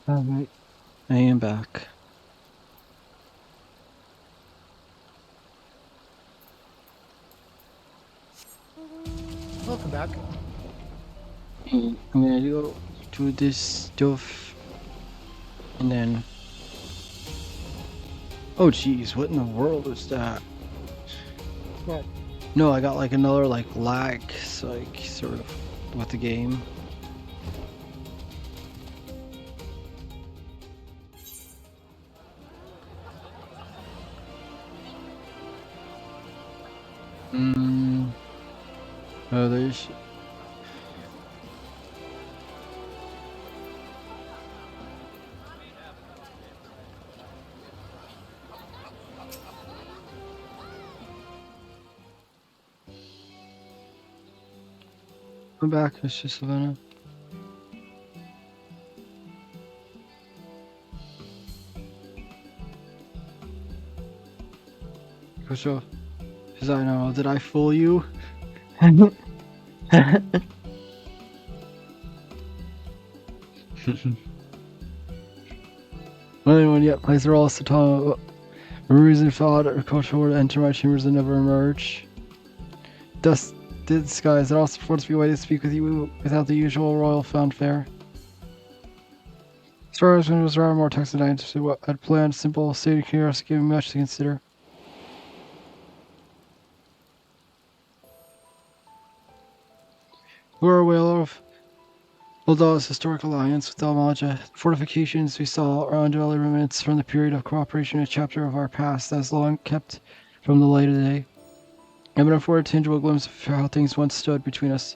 Alright, I am back. Welcome back. I'm gonna go do this stuff, and then. Oh jeez, what in the world is that? Well, No, I got like another like lag, like sort of with the game. Oh, there's. I'm back, it's just Savannah. So, because I know, did I fool you? Well, anyone yet plays the role of Satana. A reason thought or culture were to enter my chambers and never emerge. Thus did skies that also affords me a way to speak with you without the usual royal fanfare. As far as when it was rather more text than I understood what I'd planned, simple, stated curiosity gave me much to consider. We were aware of Moldova's historic alliance with Dalmatia. The fortifications we saw are undeveloped remnants from the period of cooperation, a chapter of our past that is long kept from the light of day. I've been afforded a tangible glimpse of how things once stood between us.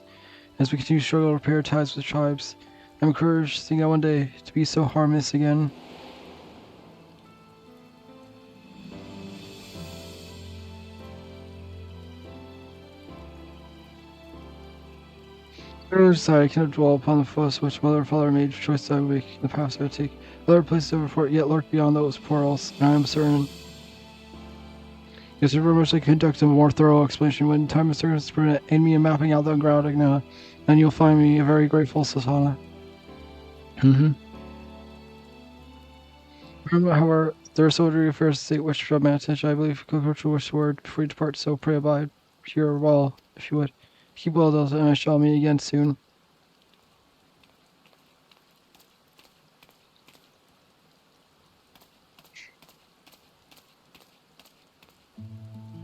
As we continue to struggle to repair ties with the tribes, I'm encouraged to think that one day to be so harmless again. Earlier decided I cannot dwell upon the fuss which mother and father made choice I would make, the paths I would take. Other places of report yet lurk beyond those portals, and I am certain. Yes, I very much like to conduct a more thorough explanation when time and circumstance permit, aid me in mapping out the ground Igna, and you'll find me a very grateful Satana. Remember, however, there are soldier affairs to state which shall my attention. I believe cultural wish word before you depart, so pray abide here well, if you would. Keep well, those, and I shall meet again soon.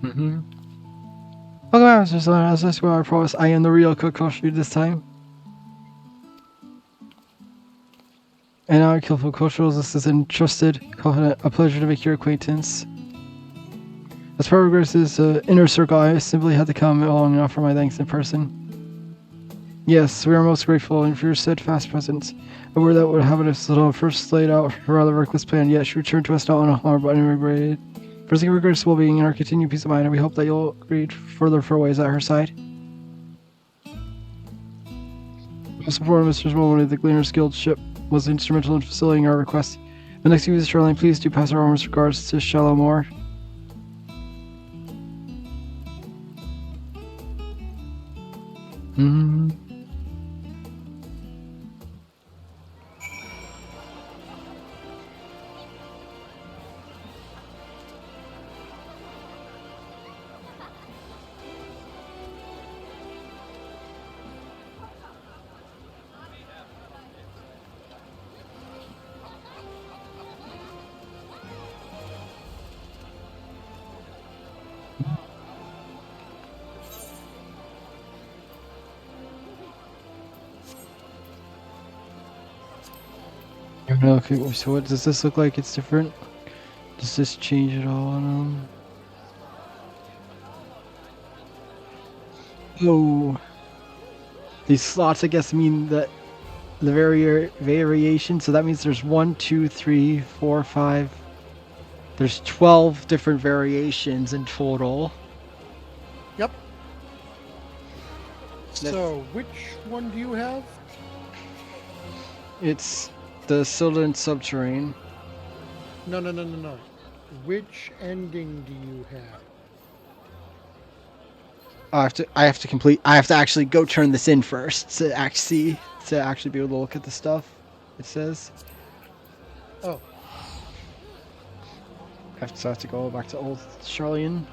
Welcome back, Mr. Solana. As I swear, I promise I am the real Kokoshi this time. And now I kill for culturals. This is entrusted, confident, a pleasure to make your acquaintance. As far as this inner circle, I simply had to come along and offer my thanks in person. Yes, we are most grateful for your steadfast presence. A word that would have us little first laid out a rather reckless plan, yet she returned to us not unharmed but unregretted. For seeking regards well-being and our continued peace of mind, and we hope that you'll read further for ways at her side. Most important, Mr. Smallwood, the Gleaner's Guild ship was instrumental in facilitating our request. The next you visit Shoreline, please do pass our warmest regards to Shallow Moor. Okay, so what does this look like? It's different. Does this change at all on them? Oh, these slots, I guess, mean that the variation. So that means there's 1, 2, 3, 4, 5. There's 12 different variations in total. Yep. So, which one do you have? It's the Sylvan Subterrane. No. Which ending do you have? I have to actually go turn this in first to actually be able to look at the stuff it says. I have to go back to old Charlian.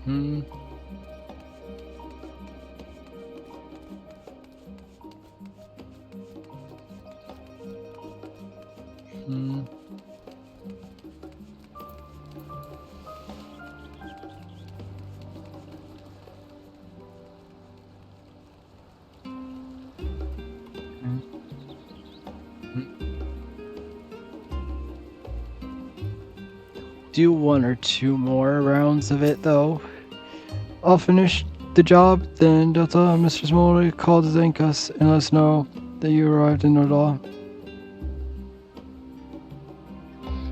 Hmm. Hmm. Do one or two more rounds of it though. I'll finish the job, then Delta and Mr. Smoley call to thank us and let us know that you arrived in Nordal.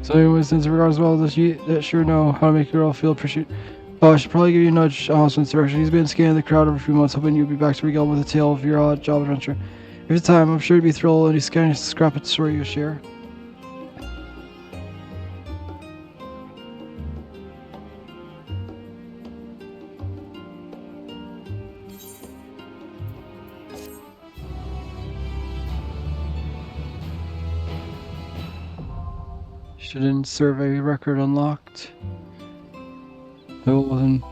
So anyways, since regards well that sure know how to make you all feel appreciated. Oh, I should probably give you a nudge on Osmond's direction. He's been scanning the crowd over a few months, hoping you'll be back to regale with a tale of your odd job adventure. If it's time, I'm sure he'd be thrilled and he's scanning a scrap of the story you share. Shouldn't survey record unlocked. No, it wasn't.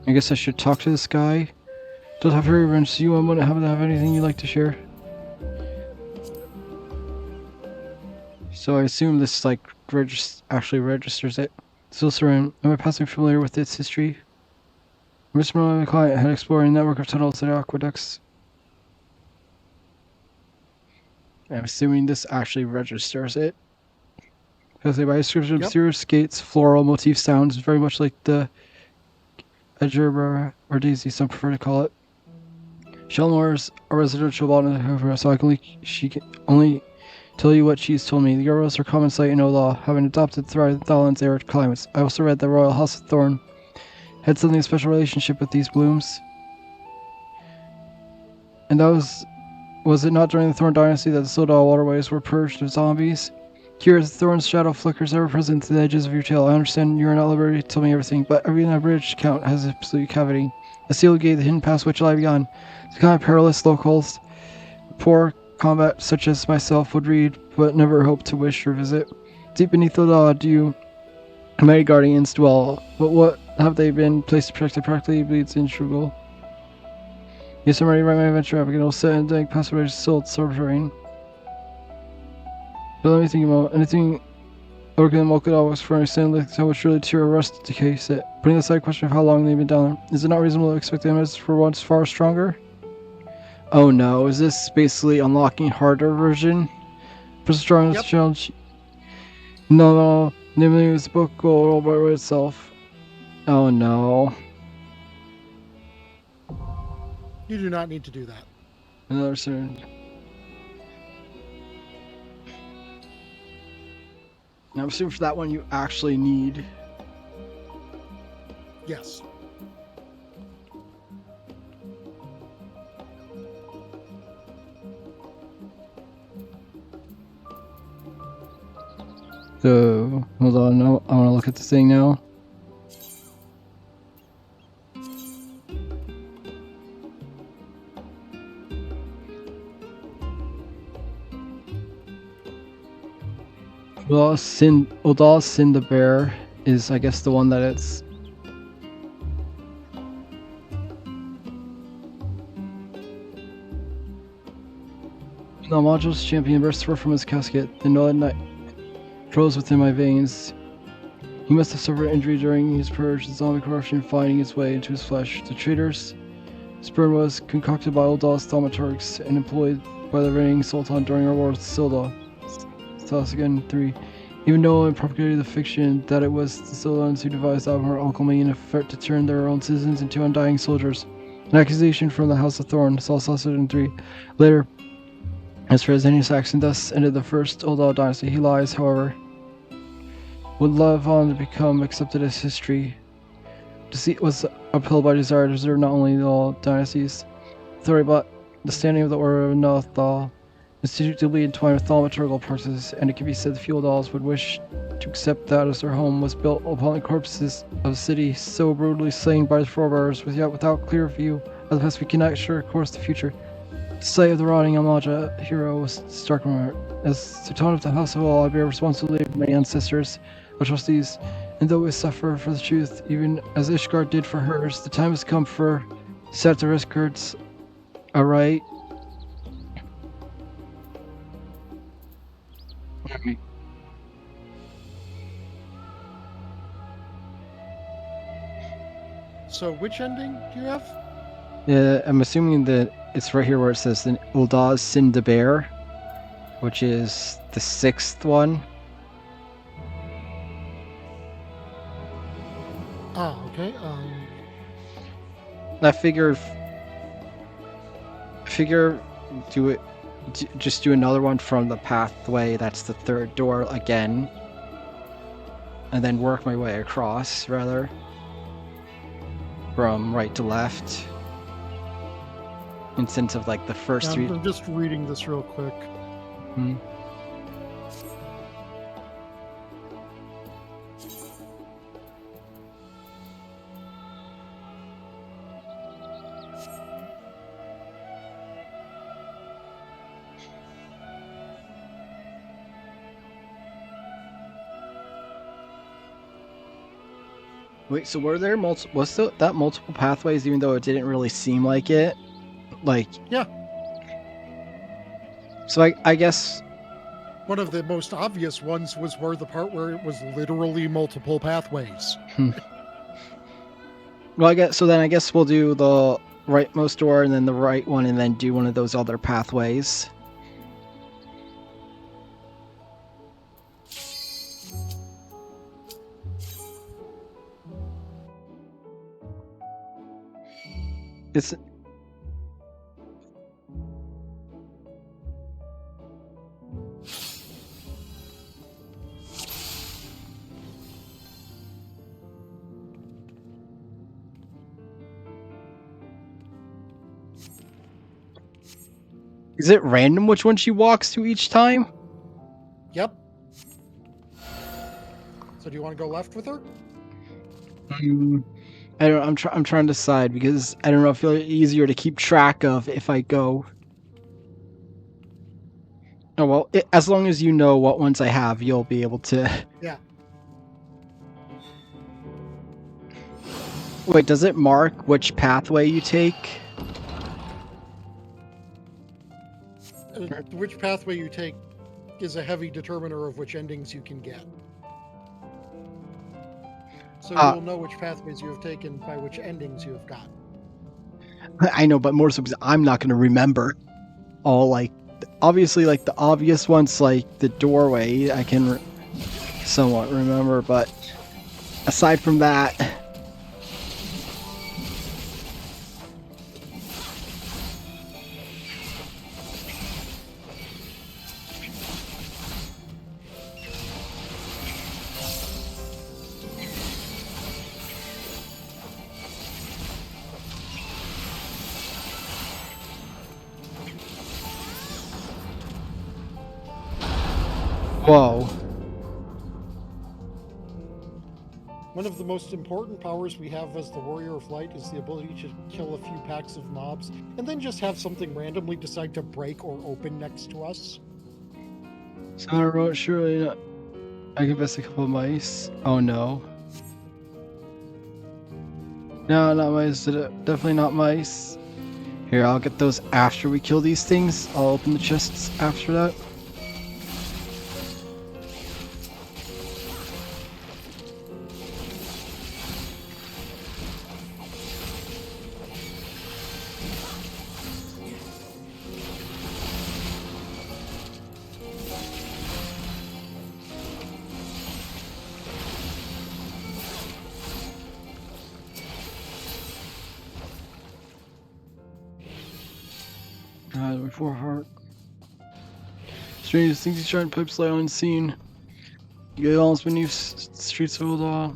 I guess I should talk to this guy. Don't have to revenge you. I wouldn't happen to have anything you'd like to share. So I assume this like actually registers it. Still Saran, am I passing familiar with its history? Mr. Miller and the client had explored a network of tunnels and aqueducts. I'm assuming this actually registers it. Because by description of mysterious gates, floral motif sounds very much like the Edgerborough or Daisy, some prefer to call it. Shelmore's a residential bottom, so she can only tell you what she's told me. The Yarrows are common sight in Ola, having adopted Thailand's arid climates. I also read the Royal House of Thorn had something special relationship with these blooms. And that was it not during the Thorn Dynasty that the Sodal waterways were purged of zombies? Curious, Thorn's shadow flickers ever present to the edges of your tail. I understand you're not at liberty to tell me everything, but every unabridged account has an absolute cavity. A sealed gate, the hidden pass which lie beyond. The kind of perilous locals poor combat such as myself would read, but never hope to wish or visit. Deep beneath the law do you mighty guardians dwell, but what have they been placed to protect? Practically bleeds in Shrugel. Yes, I'm ready to write my adventure epic, and I'll set and dank passwords still subterranean. But let me think about anything Organ and Mokudal was for understanding how much really to arrest to case it. Putting aside the question of how long they've been down there, is it not reasonable to expect them as for once far stronger? Oh no, is this basically unlocking harder version? For strong challenge. No, namely this book all by itself. Oh no. You do not need to do that. Another turn. Now I'm assuming for that one you actually need. Yes. So, hold on, I want to look at the thing now. Odal Sin the Bear is, I guess, the one that it's. The module's champion burst forth from his casket. The Noad Night flows within my veins. He must have suffered injury during his purge, the zombie corruption finding its way into his flesh. The traitor's sperm was concocted by Odal's thaumaturgs and employed by the reigning sultan during our war with Silda. Again 3. Even though it propagated the fiction that it was the Sildans who devised Abhor alchemy in an effort to turn their own citizens into undying soldiers. An accusation from the House of Thorn, Saul in 3. Later, as for Zenius Saxon, thus ended the first Oldal dynasty. He lies, however, would live on to become accepted as history. Deceit was upheld by desire to preserve not only all dynasties, authority, but the standing of the Order of Nothal. It's deeply entwined with thaumaturgical practices, and it can be said the feudal dolls would wish to accept that as their home was built upon the corpses of a city so brutally slain by its forebears, yet without clear view of the past we cannot sure course the future. The sight of the rotting Amaja hero was stark moment. As the tone of the house of all, I bear responsibility for my ancestors, the trustees, and though we suffer for the truth, even as Ishgard did for hers, the time has come for set the records aright. So which ending do you have? Yeah, I'm assuming that it's right here where it says the Uldaz Sin de Bear, which is the 6th one. Ah, okay. I figure do it, just do another one from the pathway. That's the 3rd door again, and then work my way across rather from right to left. Instead of like the first yeah, 3. I'm just reading this real quick. Hmm. Wait, so were there that multiple pathways, even though it didn't really seem like it? Like, Yeah. So I guess One of the most obvious ones was where the part where it was literally multiple pathways. well, I guess we'll do the rightmost door and then the right one, and then do one of those other pathways. It's Is it random which one she walks to each time? Yep. So do you want to go left with her? I don't. I'm trying to decide because I don't know. I feel easier to keep track of if I go. Oh well, as long as you know what ones I have, you'll be able to. Yeah. Wait, does it mark which pathway you take? Which pathway you take is a heavy determiner of which endings you can get. So you'll know which pathways you have taken by which endings you have got. I know, but more so because I'm not going to remember all, like, obviously, like, the obvious ones, like the doorway, I can somewhat remember, but aside from that... Whoa. One of the most important powers we have as the Warrior of Light is the ability to kill a few packs of mobs and then just have something randomly decide to break or open next to us. So I wrote, surely not. I can best a couple of mice. Oh no. No, not mice. Definitely not mice. Here, I'll get those after we kill these things. I'll open the chests after that. God, my poor heart. Strange things, these giant pipes lie unseen. Gales beneath streets of Ul'dah.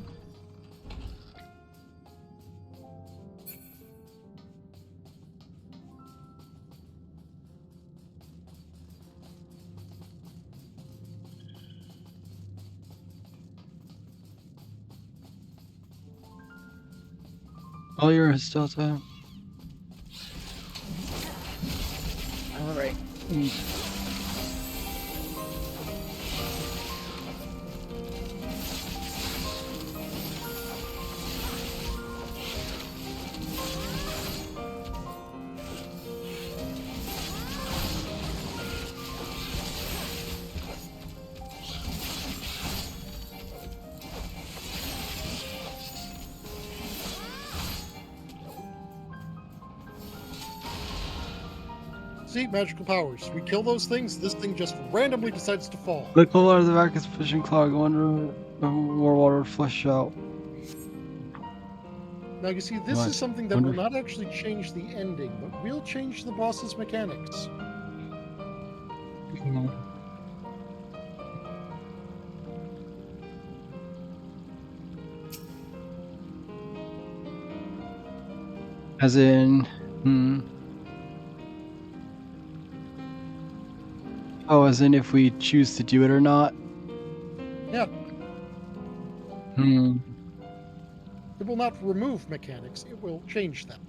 All yours, Delta. Alright. See, magical powers. We kill those things, this thing just randomly decides to fall. Look how large the back is pushing clog. I wonder more water would flush out. Now you see, this What? is something that Wonder- will not actually change the ending, but will change the boss's mechanics. As in, Oh, as in if we choose to do it or not? Yeah, Hmm. it will not remove mechanics, it will change them.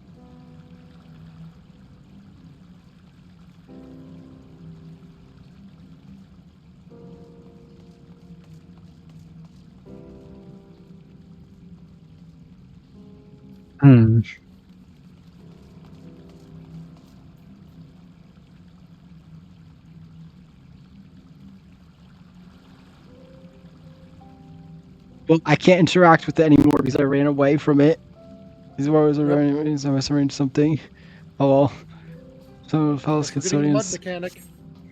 Hmm. Well, I can't interact with it anymore because I ran away from it. These wars are running. I must arrange something. Oh well. Some of the palace We're getting the mud custodians. mechanic.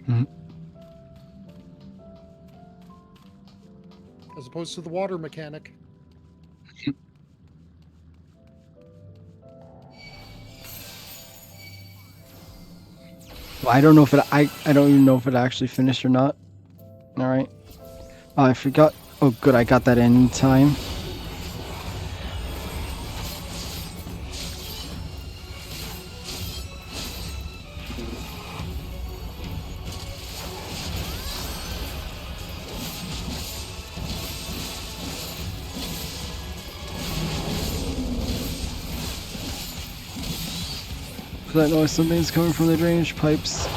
Mhm. As opposed to the water mechanic. Well, I don't know if it. I don't even know if it actually finished or not. All right. Oh, I forgot. Oh, good. I got that in time. That noise, something's coming from the drainage pipes.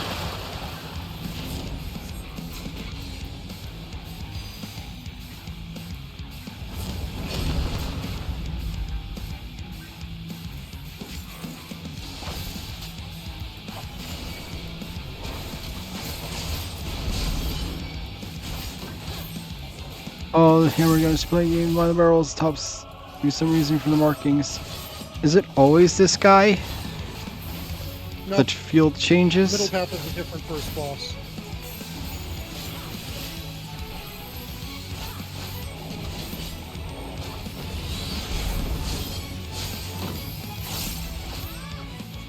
Oh, the hammer gun is playing by the barrels. Tops do some reason for the markings. Is it always this guy? No, The field changes? middle path is a different first boss.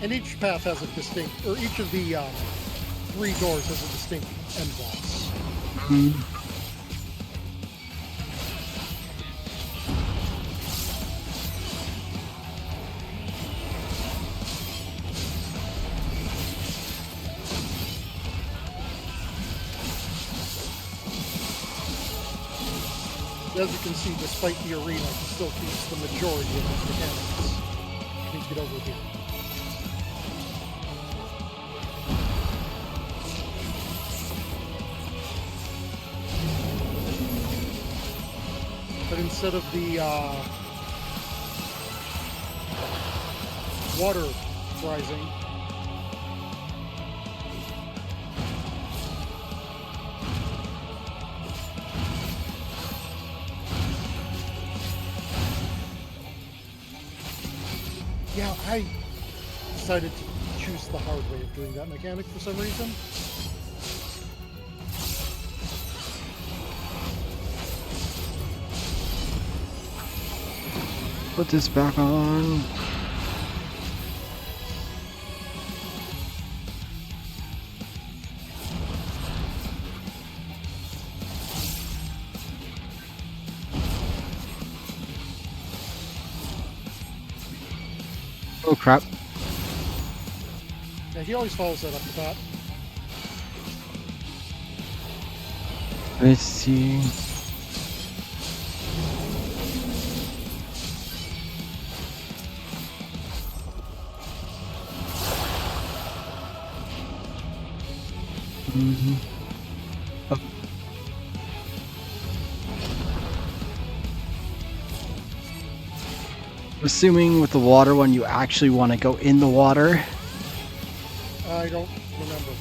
And each path has a distinct, or each of the 3 doors has a distinct end boss. As you can see, despite the arena, he still keeps the majority of his mechanics. Need to get over here. But instead of the water rising, yeah, I decided to choose the hard way of doing that mechanic for some reason. Put this back on. Oh crap. Yeah, he always follows that up the top. Let's see. Mhm. Oh. Assuming with the water one, you actually want to go in the water. I don't remember.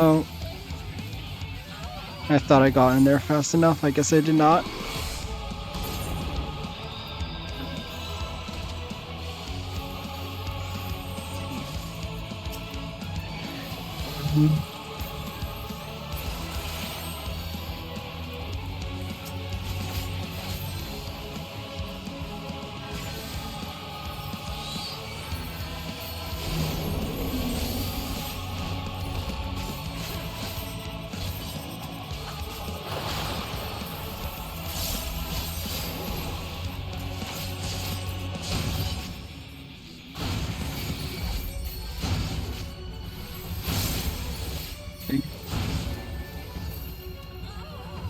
Oh. I thought I got in there fast enough. I guess I did not.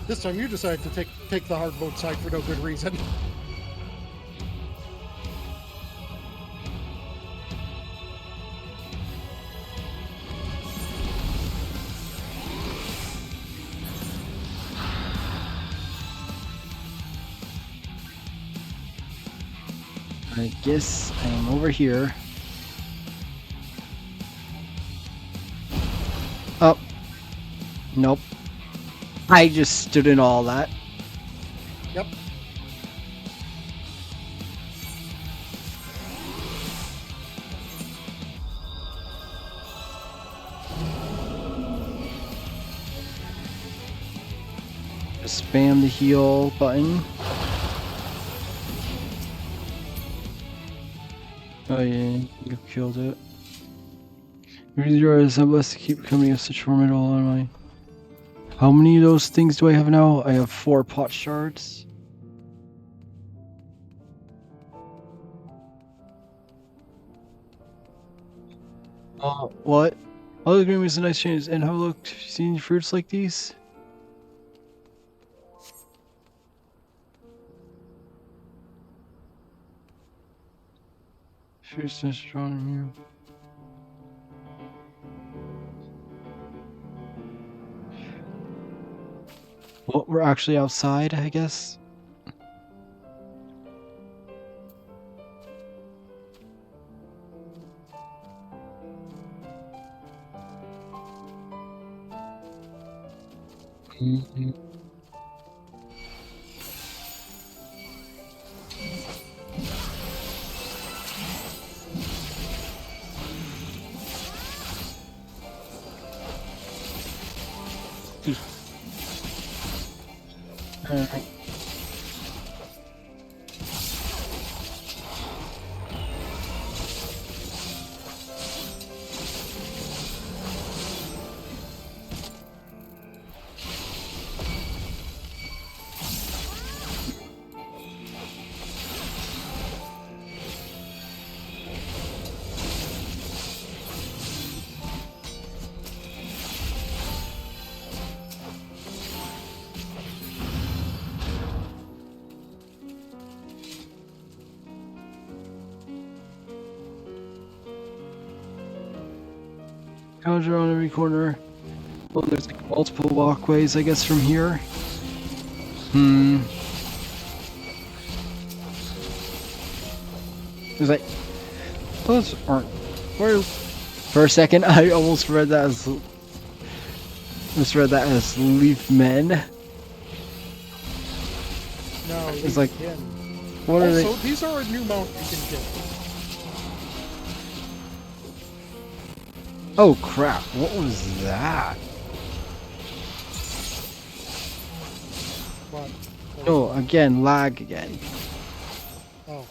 This time you decided to take the hard mode side for no good reason. I guess I am over here. Oh. Nope. I just stood in all that. Yep. Just spam the heal button. Oh yeah, you killed it. Use your resemblance to keep becoming such formidable on my. How many of those things do I have now? I have 4 pot shards. What? All the green is a nice change. And have a look. Seen fruits like these? Fruits are strong in here. Well, we're actually outside, I guess. Mm-hmm. Alright. Counter on every corner. Well, there's like multiple walkways, I guess, from here. There's like those aren't. Where? For a second, I almost read that as leaf men. No, It's you like, can. what are they? Also, these are a new mount you can get. Oh crap! What was that? What? Oh, again, lag again. Oh.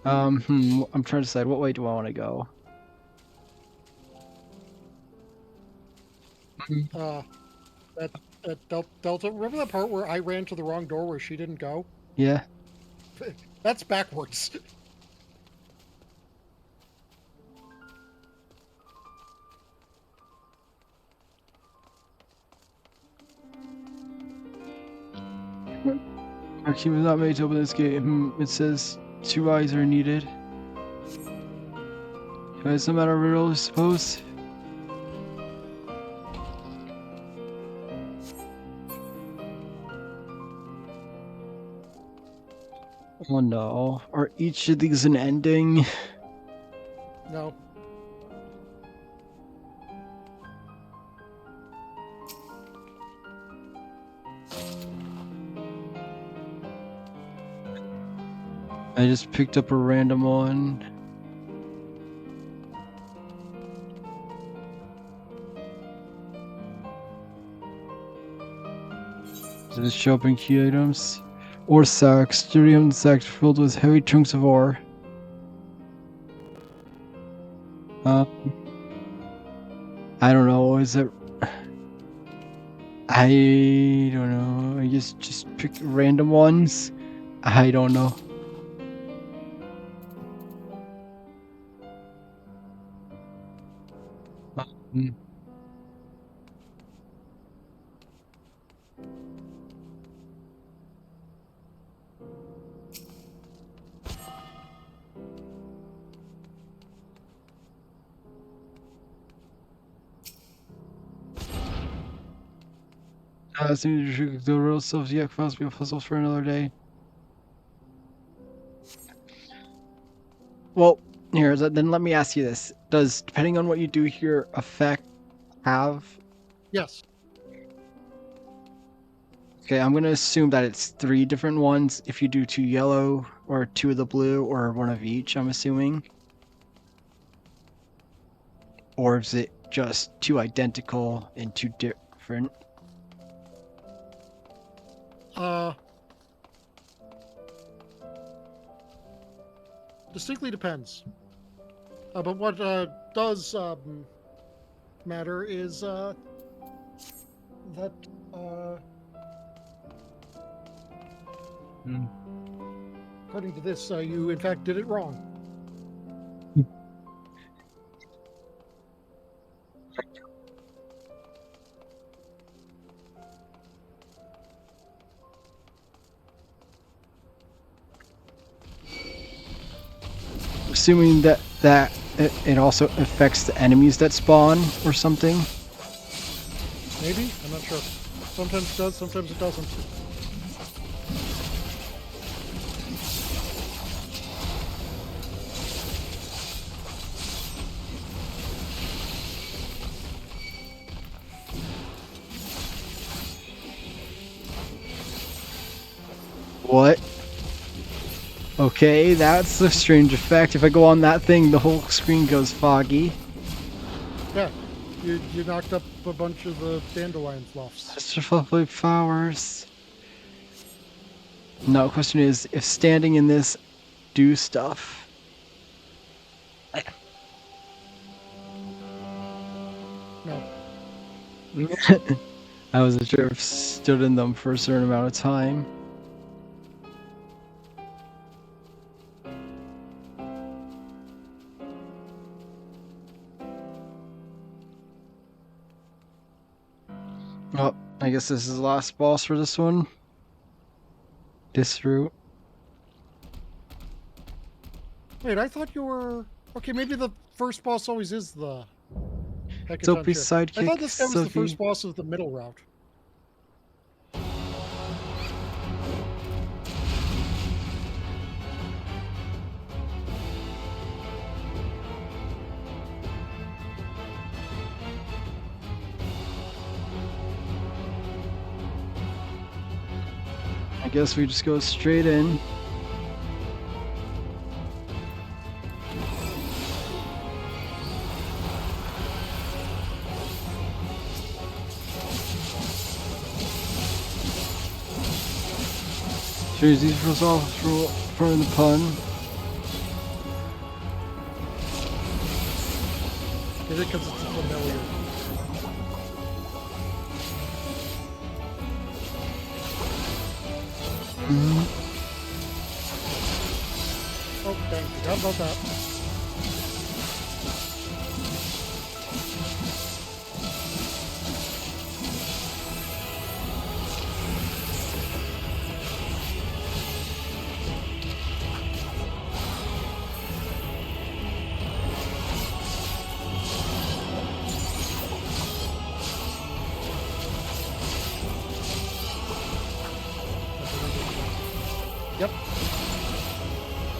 I'm trying to decide what way do I want to go. That Delta. Remember that part where I ran to the wrong door where she didn't go? Yeah. That's backwards. Our key was not made to open this gate. It says 2 eyes are needed. It's no matter riddle, I suppose. Oh no. Are each of these an ending? No. I just picked up a random one. Does it show up in key items? Ore sacks. Sturdium sacks filled with heavy chunks of ore. I don't know. Is it? I don't know. I just pick random ones. I don't know. Hmm. The real stuff yet must be a puzzle for another day. Well, then let me ask you this. Does, depending on what you do here, effect have? Yes. Okay, I'm gonna assume that it's 3 different ones if you do 2 yellow, or 2 of the blue, or 1 of each, I'm assuming. Or is it just 2 identical and 2 different? Distinctly depends. But what does matter is that according to this, you in fact did it wrong. Assuming that it also affects the enemies that spawn or something. Maybe? I'm not sure. Sometimes it does, sometimes it doesn't. What? Okay, that's a strange effect. If I go on that thing, the whole screen goes foggy. Yeah, you knocked up a bunch of the dandelion fluffs. Mr. Fluffy Flowers. No, question is, if standing in this do stuff. No. I wasn't sure if stood in them for a certain amount of time. Oh, I guess this is the last boss for this one. This route. Wait, I thought you were... Okay, maybe the first boss always is the... Soapy's sidekick, I thought this guy was the Soapy. first boss of the middle route. I guess we just go straight in. Cheers, these was all for the pun. Is it because it's familiar? Oh, dang, forgot about that.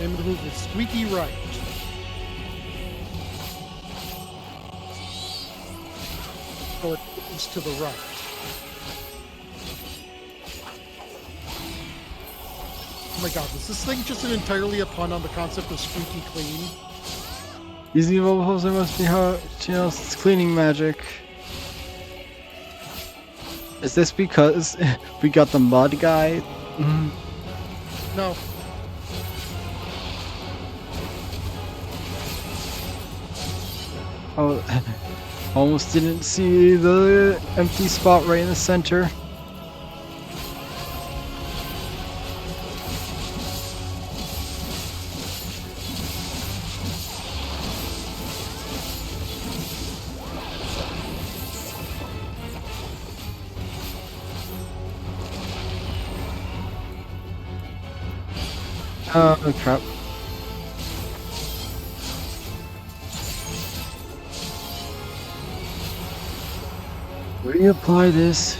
name of the move is Squeaky Right. So it moves to the right. Oh my god, is this thing just an entirely a pun on the concept of squeaky clean? Using evil poser must be how she knows it's cleaning magic. Is this because we got the mud guy? No. Oh, almost didn't see the empty spot right in the center. Oh crap. Reapply this.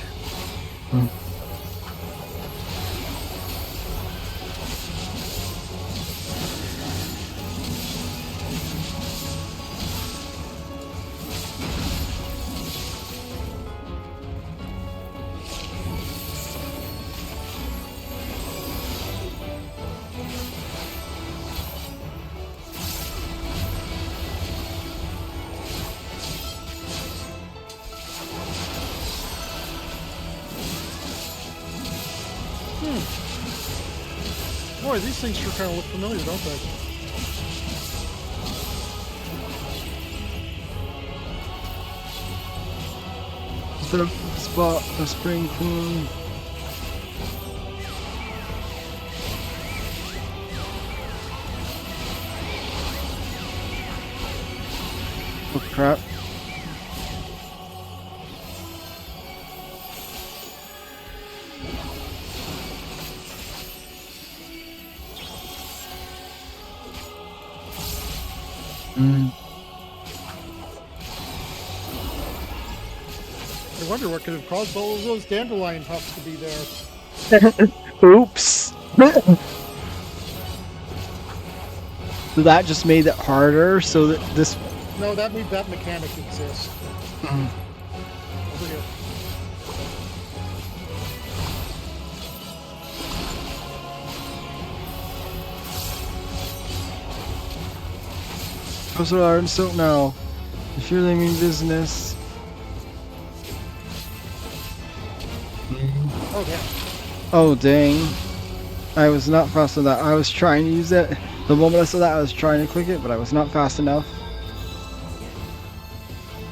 Boy, these things sure kind of look familiar, don't they? The spot of spring clean. Oh crap. I wonder what could have caused all of those dandelion puffs to be there. Oops. So that just made it harder. So that this. No, that mechanic exists. Over here. Professor Arden, so now. If you're leaving business. Oh, yeah. Oh dang. I was not fast enough. I was trying to use it. The moment I saw that, I was trying to click it, but I was not fast enough.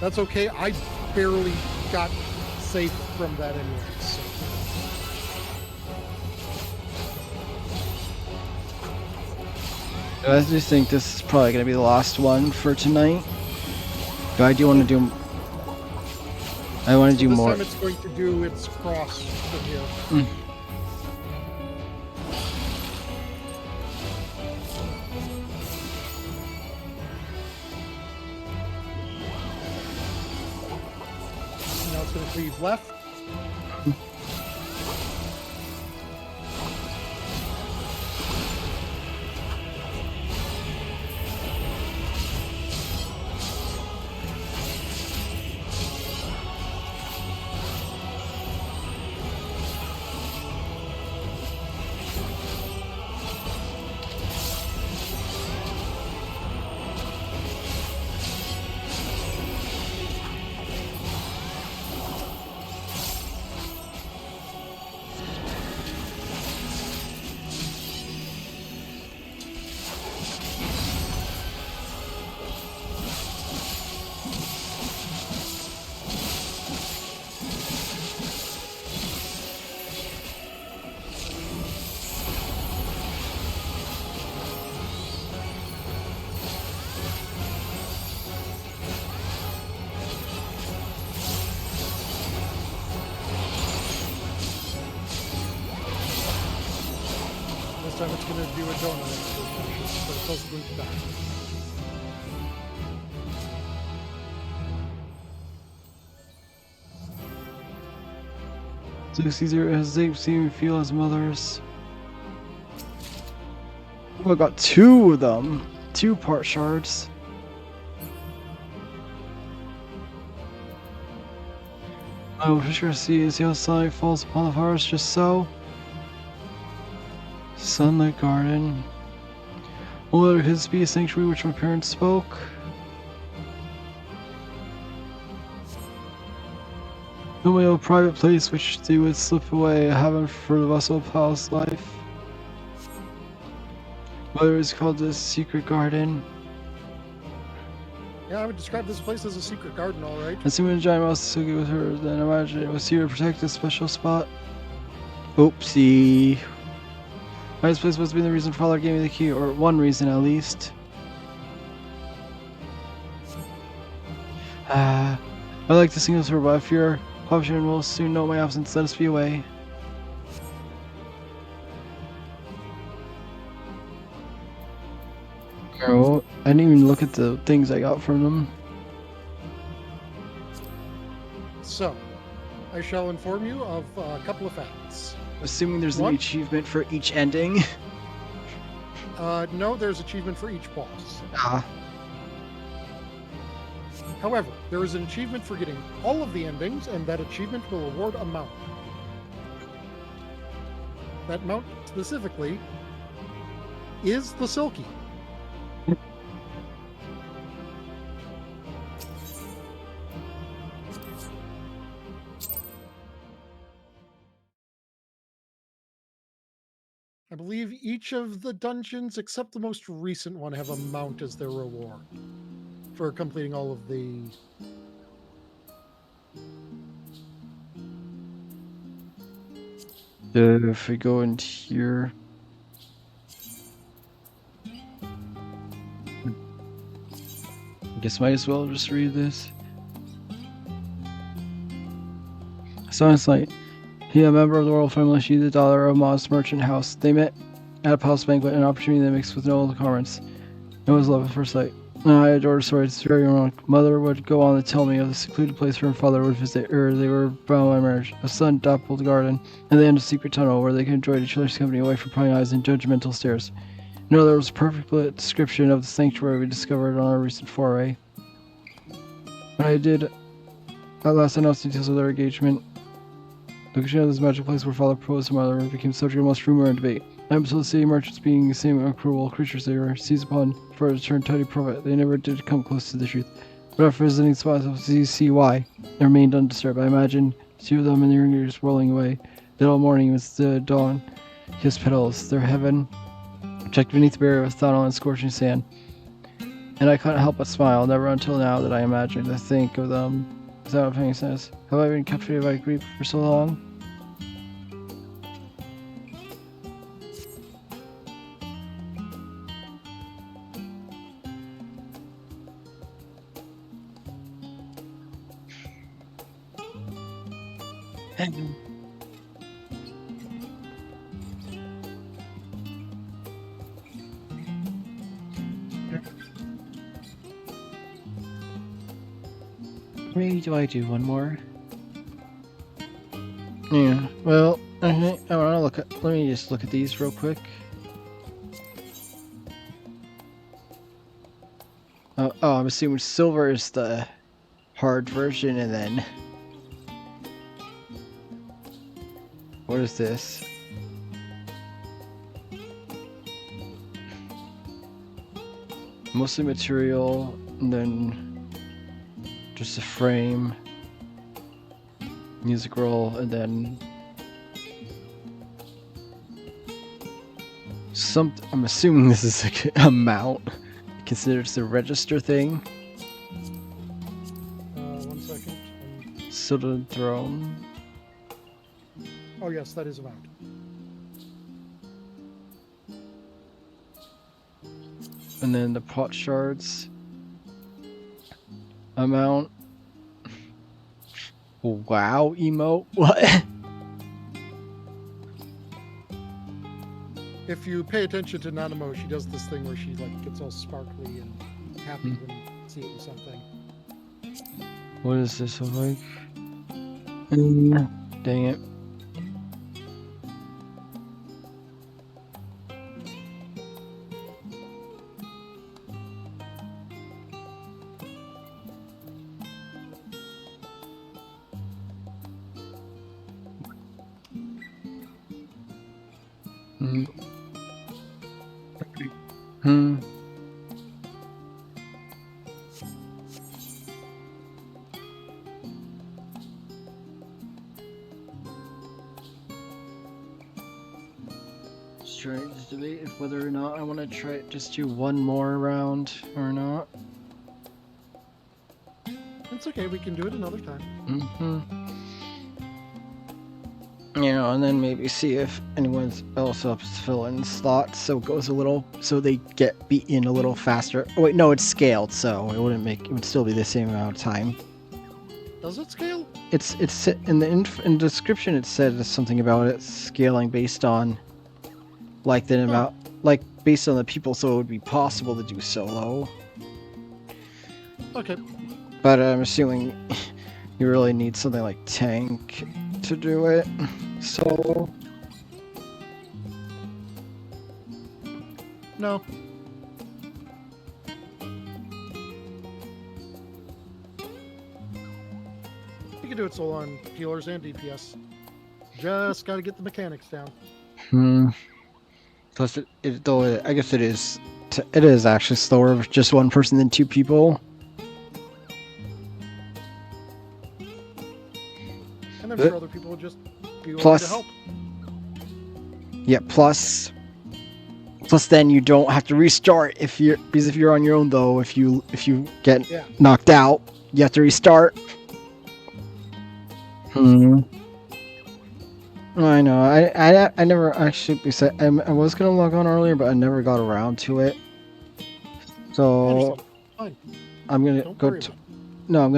That's okay. I barely got safe from that anyway. So. I just think this is probably going to be the last one for tonight. But I do want to do... I want to do this more. time it's going to do its cross from here. Now it's going to cleave left. This time it's going to do a donut, but it's also going to die. So Caesar as they seem to feel as mothers. Oh, I got 2 of them. 2 part shards. I will for sure see as the sunlight falls upon the forest just so. Sunlit garden. Will there his be a sanctuary which my parents spoke? No my own private place which they would slip away, a heaven for the vessel of palace life. Whether it's called the secret garden. Yeah, I would describe this place as a secret garden, all right. Assuming the giant mouse is so good with her, then imagine it was here to protect this special spot. Oopsie. This place must be the reason Father gave me the key, or one reason at least. I like to sing this for, but I fear Population will soon know my absence. Let us be away. Oh, I didn't even look at the things I got from them. So, I shall inform you of a couple of facts. Assuming there's One? an achievement for each ending. No, there's achievement for each boss. Ah. However, there is an achievement for getting all of the endings, and that achievement will award a mount. That mount, specifically, is the Silky. I believe each of the dungeons, except the most recent one, have a mount as their reward for completing all of the... If we go in here. I guess might as well just read this. Sounds like he, a member of the royal family, she the daughter of Ma's merchant house. They met at a palace banquet, an opportunity that mixed with no occurrence. It was love at first sight. I adored her story. It's very ironic. Mother would go on to tell me of the secluded place her father would visit her. They were bound by marriage. A son dappled the garden, and they had a secret tunnel where they could enjoy each other's company away from prying eyes and judgmental stares. No, there was a perfect description of the sanctuary we discovered on our recent foray. When I did at last announce details of their engagement, the location of this magic place where father proposed to mother became subject of most rumor and debate. I am so the city merchants being the same uncruel creatures they were seized upon for a turn tidy profit. They never did come close to the truth. But after visiting spots of CCY, they remained undisturbed. I imagined 2 of them in their ears rolling away. That all morning was the dawn. His petals, their heaven, checked beneath the barrier of thaw and scorching sand. And I couldn't help but smile, never until now that I imagined to think of them without making sense. Have I been captivated by grief for so long? Maybe do I do one more? Yeah, well, okay, I wanna look at, let me just look at these real quick. Oh, I'm assuming silver is the hard version, and then what is this? Mostly material, and then just a frame, music roll, and then I'm assuming this is like a mount. Considered the register thing. 1 second. Silver throne. Oh yes, that is a mount. And then the pot shards. Amount. Wow, emote. What? If you pay attention to Nanamo, she does this thing where she like gets all sparkly and happy when seeing something. What does this look like? Dang it. Mm. Hmm. Just trying to debate if whether or not I want to try just do one more round or not. It's okay. We can do it another time. Mm-hmm. You know, and then maybe see if anyone else helps fill in slots, so it goes a little, so they get beaten a little faster. Oh wait, no, it's scaled, so it would still be the same amount of time. Does it scale? It's in the description. It said something about it scaling based on, like the amount, like based on the people, so it would be possible to do solo. Okay. But I'm assuming you really need something like tank to do it solo. No. You can do it solo on healers and DPS. Just got to get the mechanics down. Hmm. Plus, I guess it is. It is actually slower with just one person than two people. And I'm sure other people will just be willing to help. Yeah. Plus, then you don't have to restart if you're on your own though. If you get knocked out, you have to restart. Hmm. I know. I never actually. I was gonna log on earlier, but I never got around to it. So fine. I'm gonna Don't go worry to. about it. No, I'm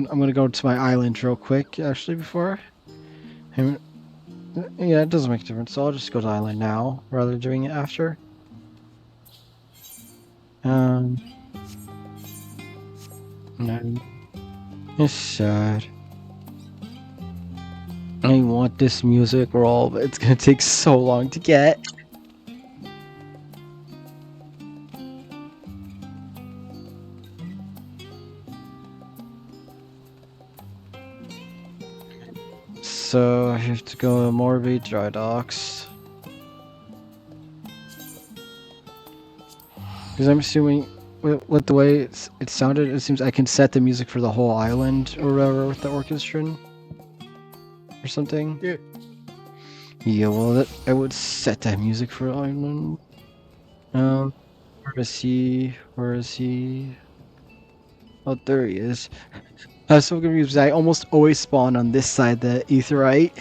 gonna go to my island real quick. Actually, before. Yeah, it doesn't make a difference. So I'll just go to island now rather than doing it after. No, it's sad. I want this music roll, but it's gonna take so long to get. So I have to go to Morbid Dry Docks. Because I'm assuming, with the way it sounded, it seems I can set the music for the whole island or whatever with the orchestra or something. Yeah. Yeah, well, I would set that music for island. Where is he? Where is he? Oh, there he is. I was so confused. I almost always spawn on this side, the aetherite.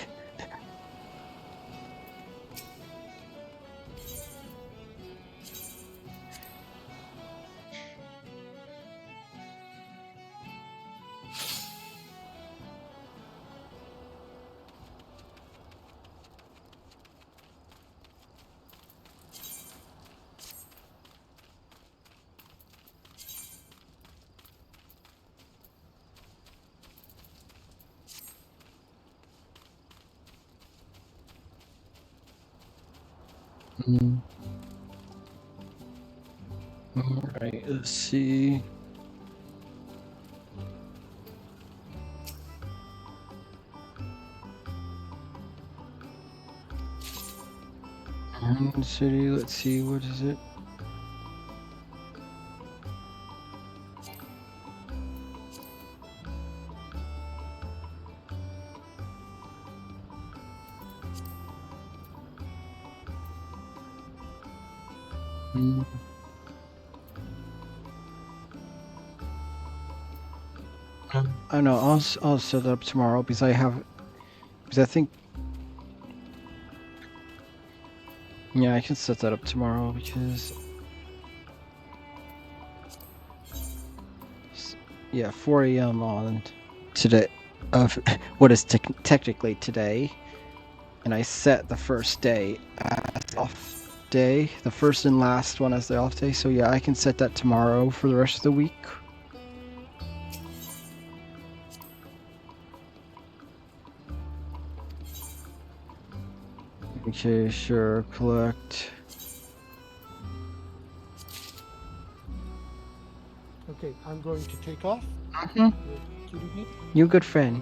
Alright, let's see. City, let's see, what is it? I know. I'll set it up tomorrow because I think. Yeah, I can set that up tomorrow because. Yeah, 4 a.m. on today. Of what is technically today, and I set the first day as off day, the first and last one as the off day. So yeah, I can set that tomorrow for the rest of the week. Okay, sure. Collect. Okay, I'm going to take off. You good friend.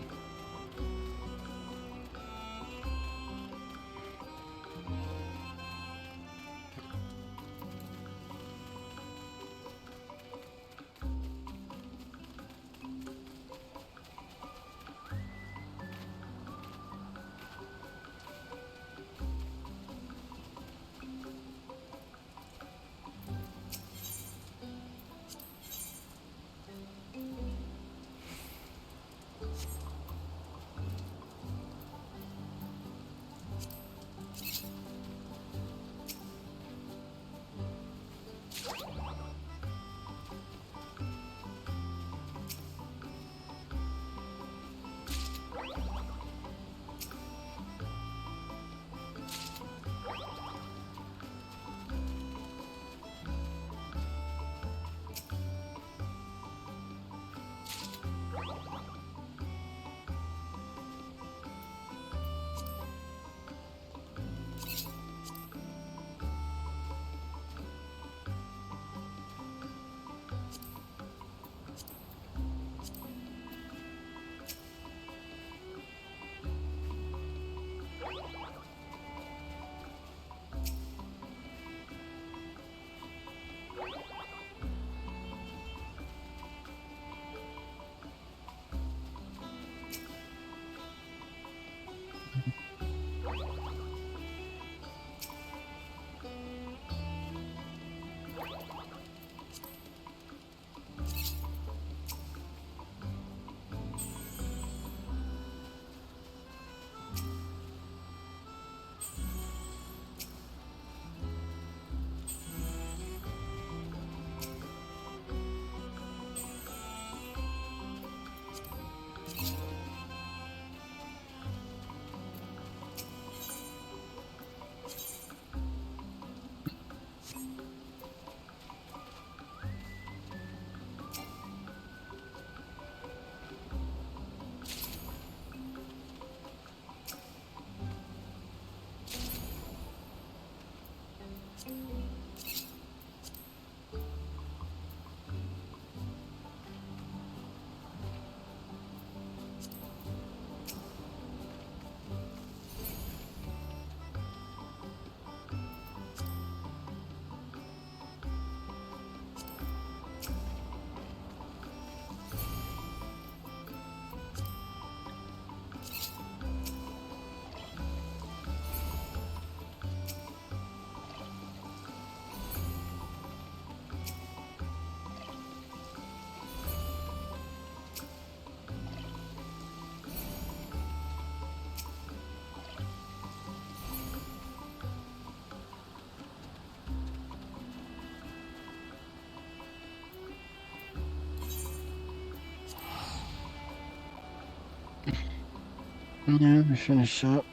Yeah, finish up.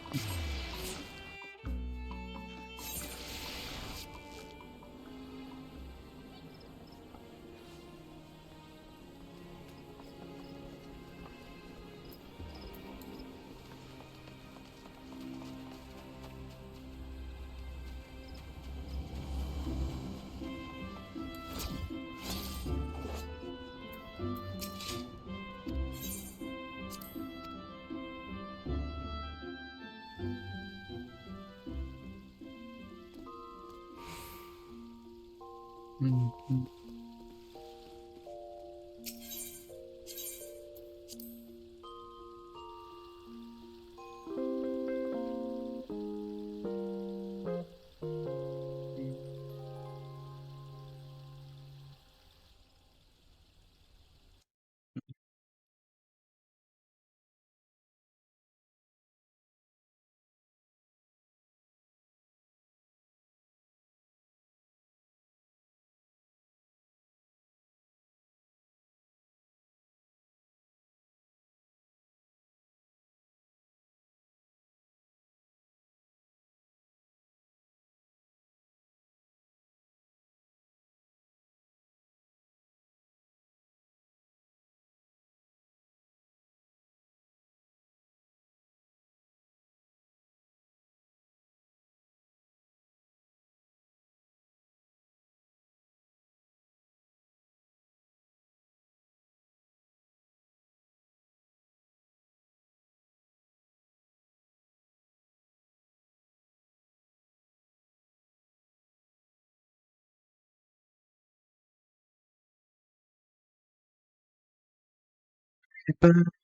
Mhm. Bye.